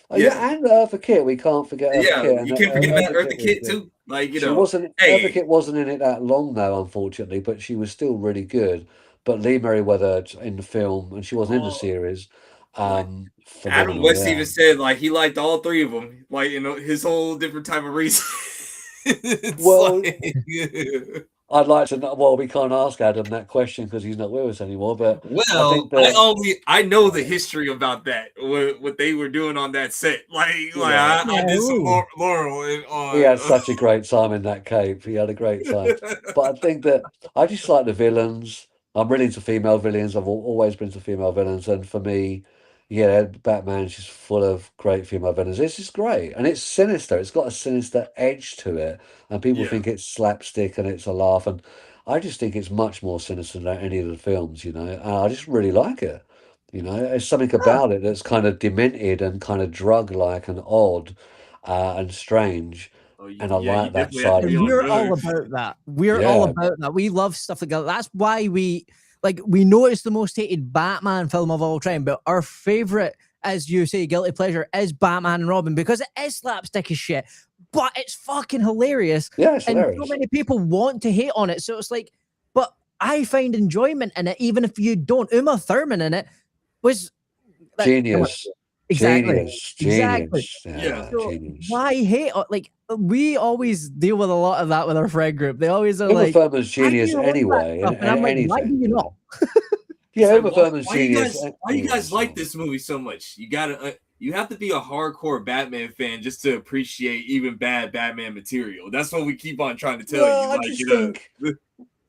S2: oh
S1: Yeah,
S2: yeah, and Eartha Kitt. We can't forget Eartha
S1: yeah.
S2: Kitt, and
S1: You can't forget about
S2: Eartha
S1: Eartha
S2: Kitt was
S1: Kitt
S2: good.
S1: too. Like
S2: She wasn't Eartha
S1: hey,
S2: Kitt wasn't in it that long though, unfortunately, but she was still really good. But Lee Meriwether in the film, and she wasn't in the
S1: oh,
S2: series.
S1: like Adam
S2: Phenomenal,
S1: West
S2: yeah.
S1: even said like he liked all three of them. Like his whole different type of reason. It's
S2: Well,
S1: like.
S2: I'd like to know. Well, we can't ask Adam that question because he's not with us anymore. But I
S1: Well,
S2: think that
S1: I know the history about that, what they were doing on that set.
S2: yeah,
S1: I did some
S3: no.
S1: Laurel and
S2: he had
S1: on.
S2: such a great time in that cape. He had a great time. But I think that I just like the villains. I'm really into female villains. I've always been into female villains, and for me, yeah, Batman's just full of great female villains. It's just great, and it's sinister. It's got a sinister edge to it, and people
S1: Yeah.
S2: think it's slapstick and it's a laugh, and I just think it's much more sinister than any of the films. And I just really like it. There's something about it that's kind of demented and kind of drug-like and odd, and strange,
S1: Oh
S2: and I
S1: yeah, you
S2: like that
S1: definitely have to
S2: side of
S1: be
S3: And
S1: on
S2: me.
S3: we're all
S1: drugs.
S3: about that. We're all
S2: Yeah,
S3: about that. We love stuff like that. That's why we know it's the most hated Batman film of all time, but our favorite, as you say, guilty pleasure is Batman and Robin because it is slapstick as shit, but it's fucking hilarious.
S2: yeah, it's
S3: And so
S2: hilarious.
S3: many people want to hate on it. So it's like, but I find enjoyment in it, even if you don't. Uma Thurman in it was like, come on,
S2: Genius,
S3: exactly. Exactly.
S2: genius,
S1: Yeah.
S2: yeah,
S3: So
S2: genius.
S3: why hate? Like we always deal with a lot of that with our friend group. They always are
S2: Uma
S3: like,
S2: Thurman's
S3: "Why do
S2: genius
S3: you like that
S2: anyway, in
S3: stuff?" And I'm like, "Why do
S2: anything.
S3: you
S2: Yeah,
S3: not?"
S1: It's
S2: yeah,
S1: like
S2: Uma Thurman's
S1: why you
S2: genius.
S1: guys why you
S2: Anyway,
S1: guys like
S2: so
S1: this movie so much? You have to be a hardcore Batman fan just to appreciate even bad Batman material. That's what we keep on trying to tell
S2: well,
S1: you.
S2: I just think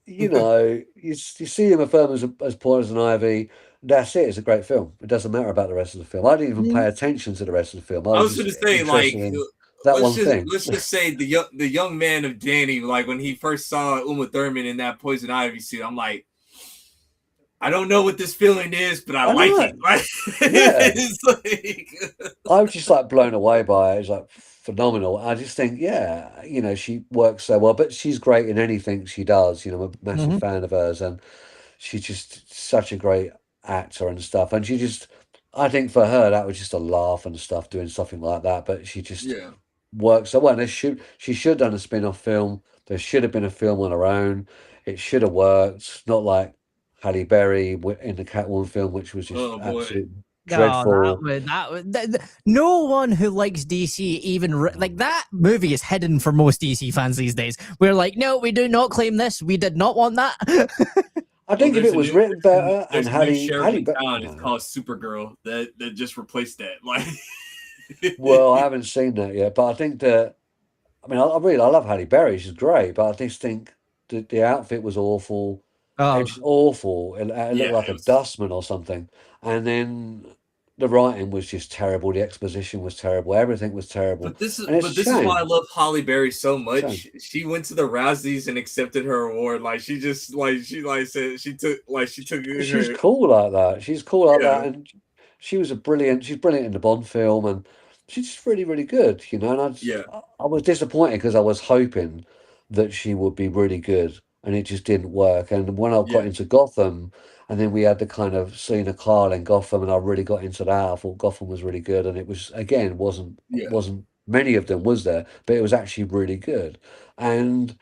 S2: you see Uma Thurman as Poison Ivy. That's it. It's a great film. It doesn't matter about the rest of the film. I didn't even
S3: Mm,
S2: pay attention to the rest of the film. I
S1: I
S2: was
S1: was
S2: just
S1: gonna say
S2: interested
S1: like
S2: in that one thing.
S1: let's just say the young man of Danny, like when he first saw Uma Thurman in that Poison Ivy suit, I'm like, I don't know what this feeling is, but I
S2: I
S1: like
S2: know.
S1: it. Like
S2: Yeah.
S1: it's like
S2: I was just like blown away by it. It's like phenomenal. I just think, yeah, she works so well, but she's great in anything she does. I'm a massive
S3: mhm.
S2: fan of hers, and she's just such a great actor and stuff. And I think for her, that was just a laugh and stuff, doing something like that. But she just
S1: yeah.
S2: works so well. She should have done a spin-off film. There should have been a film on her own. It should have worked. Not like Halle Berry in the Catwoman film, which was just
S1: Oh boy.
S2: absolute.
S3: No, that
S2: dreadful.
S3: would no one who likes DC even like that movie is hidden for most DC fans these days. We're like, no, we do not claim this. We did not want that.
S2: I
S1: Well,
S2: think if it was written better and
S1: there's a new
S2: Halle,
S1: sheriff
S2: Halle,
S1: in
S2: Be-
S1: town.
S2: you
S1: It's
S2: know,
S1: called Supergirl that just replaced that. Like,
S2: well, I haven't seen that yet, but I think that I mean, I love Halle Berry. She's great, but I just think the outfit was awful. It
S3: Oh,
S2: was just awful. It looked
S1: yeah,
S2: like
S1: it
S2: a
S1: was.
S2: dustman or something. And then the writing was just terrible. The exposition was terrible. Everything was terrible. And it's a
S1: But this is why I
S2: shame.
S1: love Holly Berry so
S2: Shame.
S1: much. She went to the Razzies and accepted her award. Like she just she like said she took
S2: She's
S1: her.
S2: cool like that. She's cool like
S1: Yeah,
S2: that, and she's brilliant in the Bond film, and she's just really, really good, you know. And
S1: yeah,
S2: I was disappointed because I was hoping that she would be really good, and it just didn't work. And when I got
S1: yeah,
S2: into Gotham, and then we had the kind of Cena Kyle in Gotham, and I really got into that. I thought Gotham was really good, and it was again
S1: yeah,
S2: wasn't many of them was there, but it was actually really good, and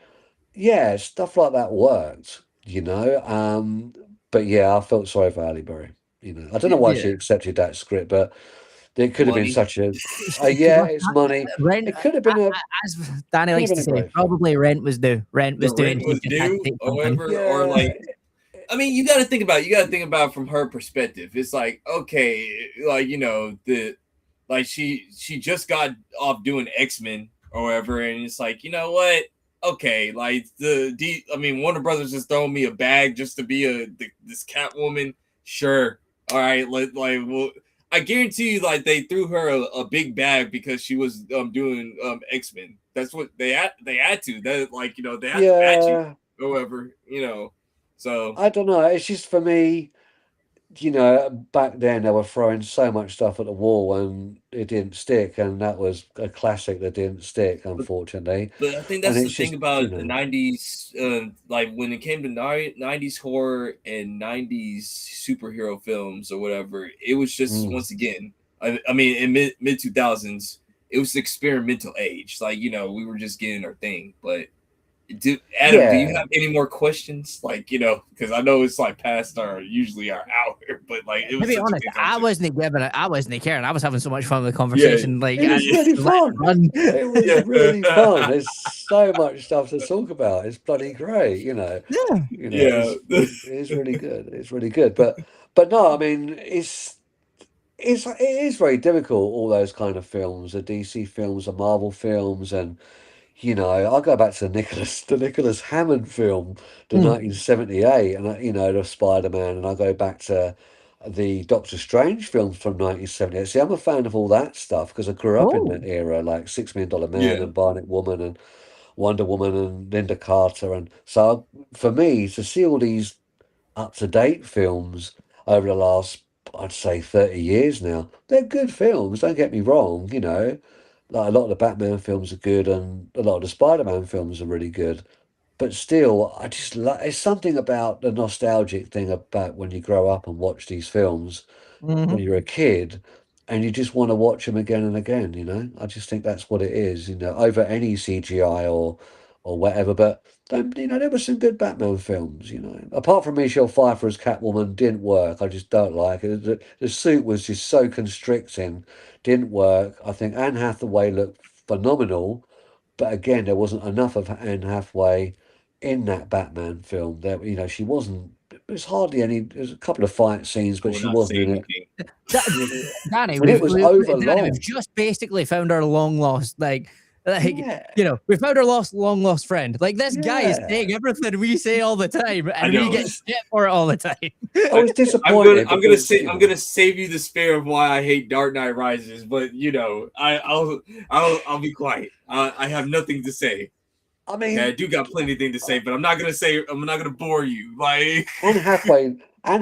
S2: yeah, stuff like that worked, you know. But yeah, I felt sorry for Halle Berry. You know, I don't know why
S3: yeah.
S2: she accepted that script, but it could have been
S1: money.
S2: such a. Yeah, it's money.
S3: Rent,
S2: It could have been a
S3: as Danny
S2: could have
S3: likes
S2: been
S3: to
S2: a
S3: say,
S2: great film.
S3: probably rent was due. Rent
S1: The
S3: was due, and
S1: rent
S3: she
S1: was
S3: just had to
S1: due,
S3: take
S1: or
S3: something.
S1: whatever, or
S2: Yeah,
S1: like I mean, you got to think about it from her perspective. It's like okay, like the like she just got off doing X-Men or whatever, and it's like what? Okay, like I mean, Warner Brothers just throwing me a bag just to be this Catwoman. Sure, all right, well. I guarantee you, like they threw her a big bag because she was doing X-Men. That's what they had to. That they had to match it,
S2: yeah.
S1: however, So
S2: I don't know. It's just for me. You know, back then they were throwing so much stuff at the wall and it didn't stick, and that was a classic that didn't stick,
S1: but
S2: unfortunately.
S1: but I think
S2: And
S1: that's the
S2: it's
S1: thing
S2: just, you
S1: about the
S2: know,
S1: '90s, like when it came to '90s horror and '90s superhero films or whatever. It was just
S2: mm,
S1: once again, I mean, in mid 2000s, it was the experimental age. Like we were just getting our thing, but Adam, do you
S2: yeah.
S1: have any more questions? Like, because I know it's like past our usually our hour, but like it
S3: To
S1: was
S3: be
S1: such a
S3: honest,
S1: good
S3: I
S1: conversation.
S3: wasn't giving it. I wasn't caring. I was having so much fun with the
S1: Yeah,
S3: conversation. Like,
S2: It
S3: I
S2: was
S1: yeah,
S2: really
S3: let it
S2: fun.
S3: run.
S2: It was
S1: yeah,
S2: really fun. There's so much stuff to talk about. It's bloody great, you know.
S3: Yeah.
S2: You know,
S1: yeah,
S2: it's really good. It's really good. But no, I mean, it is very difficult. All those kind of films, the DC films, the Marvel films, and you know, I go back to the Nicholas Hammond film, the
S3: Mm.
S2: 1978, and you know, the Spider Man, and I go back to the Doctor Strange films from 1978. See, I'm a fan of all that stuff because I grew up in
S3: Oh.
S2: that era, like $6 Million Man
S1: yeah.
S2: and Bionic Woman and Wonder Woman and Linda Carter, and so for me to see all these up to date films over the last, I'd say, 30 years now. They're good films, don't get me wrong, you know. Like a lot of the Batman films are good and a lot of the Spider Man films are really good. But still, I just like it's something about the nostalgic thing about when you grow up and watch these films when
S3: Hmm.
S2: you're a kid and you just want to watch them again and again, you know? I just think that's what it is, you know, over any CGI or whatever. But you know, there were some good Batman films, you know. Apart from Michelle Pfeiffer as Catwoman, didn't work. I just don't like it. The suit was just so constricting, didn't work. I think Anne Hathaway looked phenomenal, but again, there wasn't enough of Anne Hathaway in that Batman film. There, you know, she wasn't. There's hardly any. There's a couple of fight scenes,
S1: I
S2: but
S1: will
S2: she
S1: not
S2: wasn't
S1: say
S2: in it.
S1: anything.
S3: Da- Danny,
S2: And it was over
S3: Danny, we've
S2: long.
S3: just basically found our long lost,
S2: Yeah,
S3: we found our long lost friend. Like this guy is
S2: yeah.
S3: saying everything we say all the time,
S1: I
S3: and we
S2: I
S1: know.
S3: get
S2: was
S3: shit for it all the time.
S2: I
S1: I,
S2: was disappointed because you
S1: I'm
S2: know.
S1: gonna save you the spare of why I hate Dark Knight Rises, but I'll be quiet. I have nothing to say.
S2: I
S1: Okay, I
S2: mean,
S1: do got plenty of things to say, but I'm not gonna bore you. Like
S2: Anne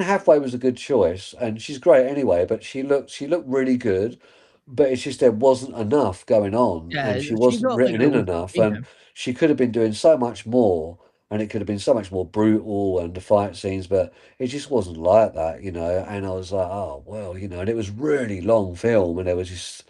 S2: Hathaway was a good choice, and she's great anyway. But she looked really good, but it's just there wasn't enough going on, and
S3: Yeah,
S2: she
S3: she's
S2: wasn't
S3: got a thing
S2: written
S3: of the
S2: in
S3: week.
S2: enough,
S3: Yeah.
S2: and she could have been doing so much more, and it could have been so much more brutal and the fight scenes, but it just wasn't like that, you know. And I was like, oh well, you know, and it was really long film, and it was just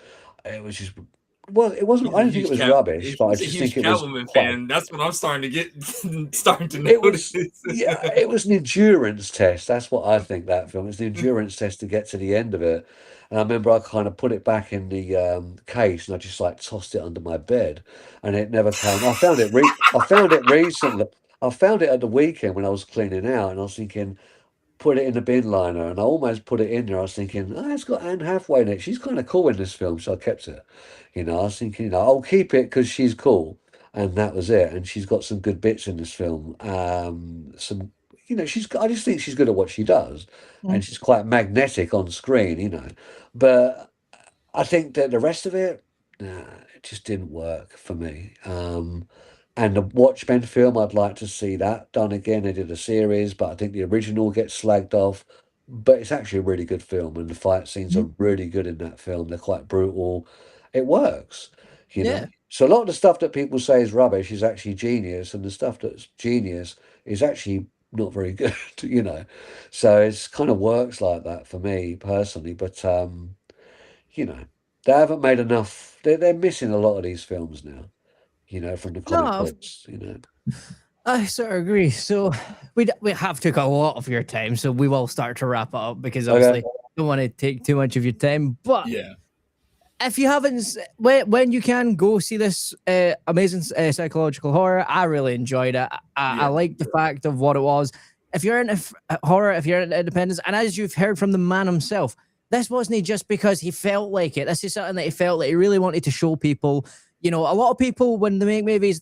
S2: Well, it wasn't.
S1: He's
S2: I
S1: a
S2: didn't think it
S1: huge
S2: was
S1: Cat.
S2: rubbish, but I
S1: He's a
S2: just
S1: huge
S2: think it was
S1: Catwoman
S2: quite.
S1: fan. That's what I'm starting to get, starting to
S2: It
S1: notice.
S2: was, yeah, it was an endurance test. That's what I think that film. It's an endurance test to get to the end of it. And I remember I kind of put it back in the case and I just like tossed it under my bed, and it never came. I found it recently. I found it at the weekend when I was cleaning out, and I was thinking, put it in the bin liner, and I almost put it in there. I was thinking, oh, it's got Anne Hathaway in it. She's kind of cool in this film, so I kept it. I was thinking, I'll keep it because she's cool, and that was it. And she's got some good bits in this film. I just think she's good at what she does, and
S3: Mm.
S2: she's quite magnetic on screen. But I think that the rest of it, nah, it just didn't work for me. And the Watchmen film, I'd like to see that done again. They did a series, but I think the original gets slagged off. But it's actually a really good film, and the fight scenes are
S3: Mhm.
S2: really good in that film. They're quite brutal. It works, you know.
S3: Yeah.
S2: So a lot of the stuff that people say is rubbish is actually genius, and the stuff that's genius is actually not very good, So it's kind of works like that for me personally. But you know, they haven't made enough. They're missing a lot of these films now, from the comic
S3: No,
S2: books.
S3: I sort of agree. So we have took a lot of your time, so we will start to wrap it up because
S2: Okay.
S3: obviously don't want to take too much of your time. But
S1: Yeah.
S3: if you haven't, when you can go see this amazing psychological horror, I really enjoyed it. I
S1: Yeah.
S3: like the fact of what it was. If you're into horror, if you're into independence, and as you've heard from the man himself, this wasn't just because he felt like it. This is something that he felt like he really wanted to show people. A lot of people when they make movies,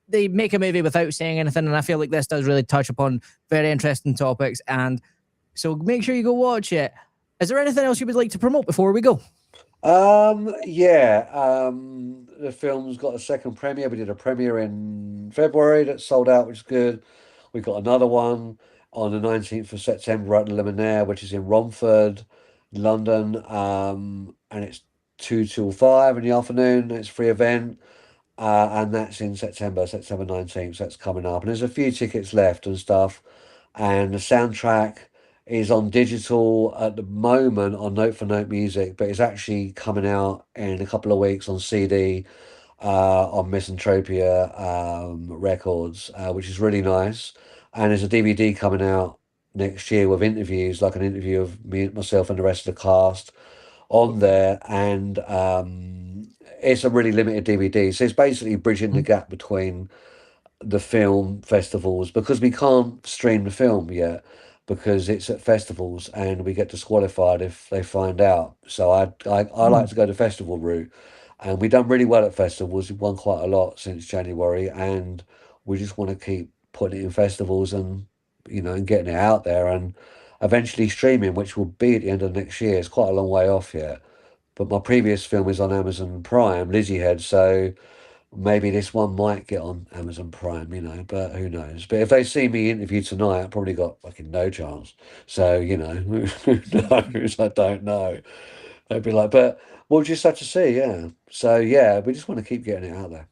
S3: they make a movie without saying anything, and I feel like this does really touch upon very interesting topics. And so make sure you go watch it. Is there anything else you would like to promote before we go?
S2: Yeah. The film's got a second premiere. We did a premiere in February that sold out, which is good. We got another one on the 19th of September at the Luminaire, which is in Romford, London. And it's 2 till 5 in the afternoon. It's a free event. And that's in September 19th. So that's coming up. And there's a few tickets left and stuff. And the soundtrack is on digital at the moment on Note for Note Music, but it's actually coming out in a couple of weeks on CD on Misanthropia Records, which is really nice. And there's a DVD coming out next year with interviews, like an interview of myself and the rest of the cast on there, and it's a really limited DVD. So it's basically bridging the gap between the film festivals because we can't stream the film yet because it's at festivals and we get disqualified if they find out. So I like to go the festival route, and we've done really well at festivals. We've won quite a lot since January, and we just want to keep putting it in festivals and and getting it out there and eventually streaming, which will be at the end of next year. It's quite a long way off yet. But my previous film is on Amazon Prime, Lizzie Head, so maybe this one might get on Amazon Prime, but who knows? But if they see me interview tonight, I've probably got fucking no chance. So, who knows? I don't know. They'd be like, but we'll just have to see, yeah. So, yeah, we just want to keep getting it out there.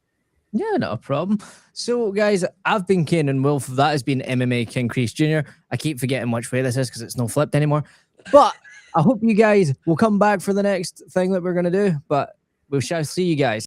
S3: Yeah, not a problem. So, guys, I've been Kane and Wolf. That has been MMA King Crease Jr. I keep forgetting which way this is because it's not flipped anymore. But I hope you guys will come back for the next thing that we're going to do. But we shall see you guys.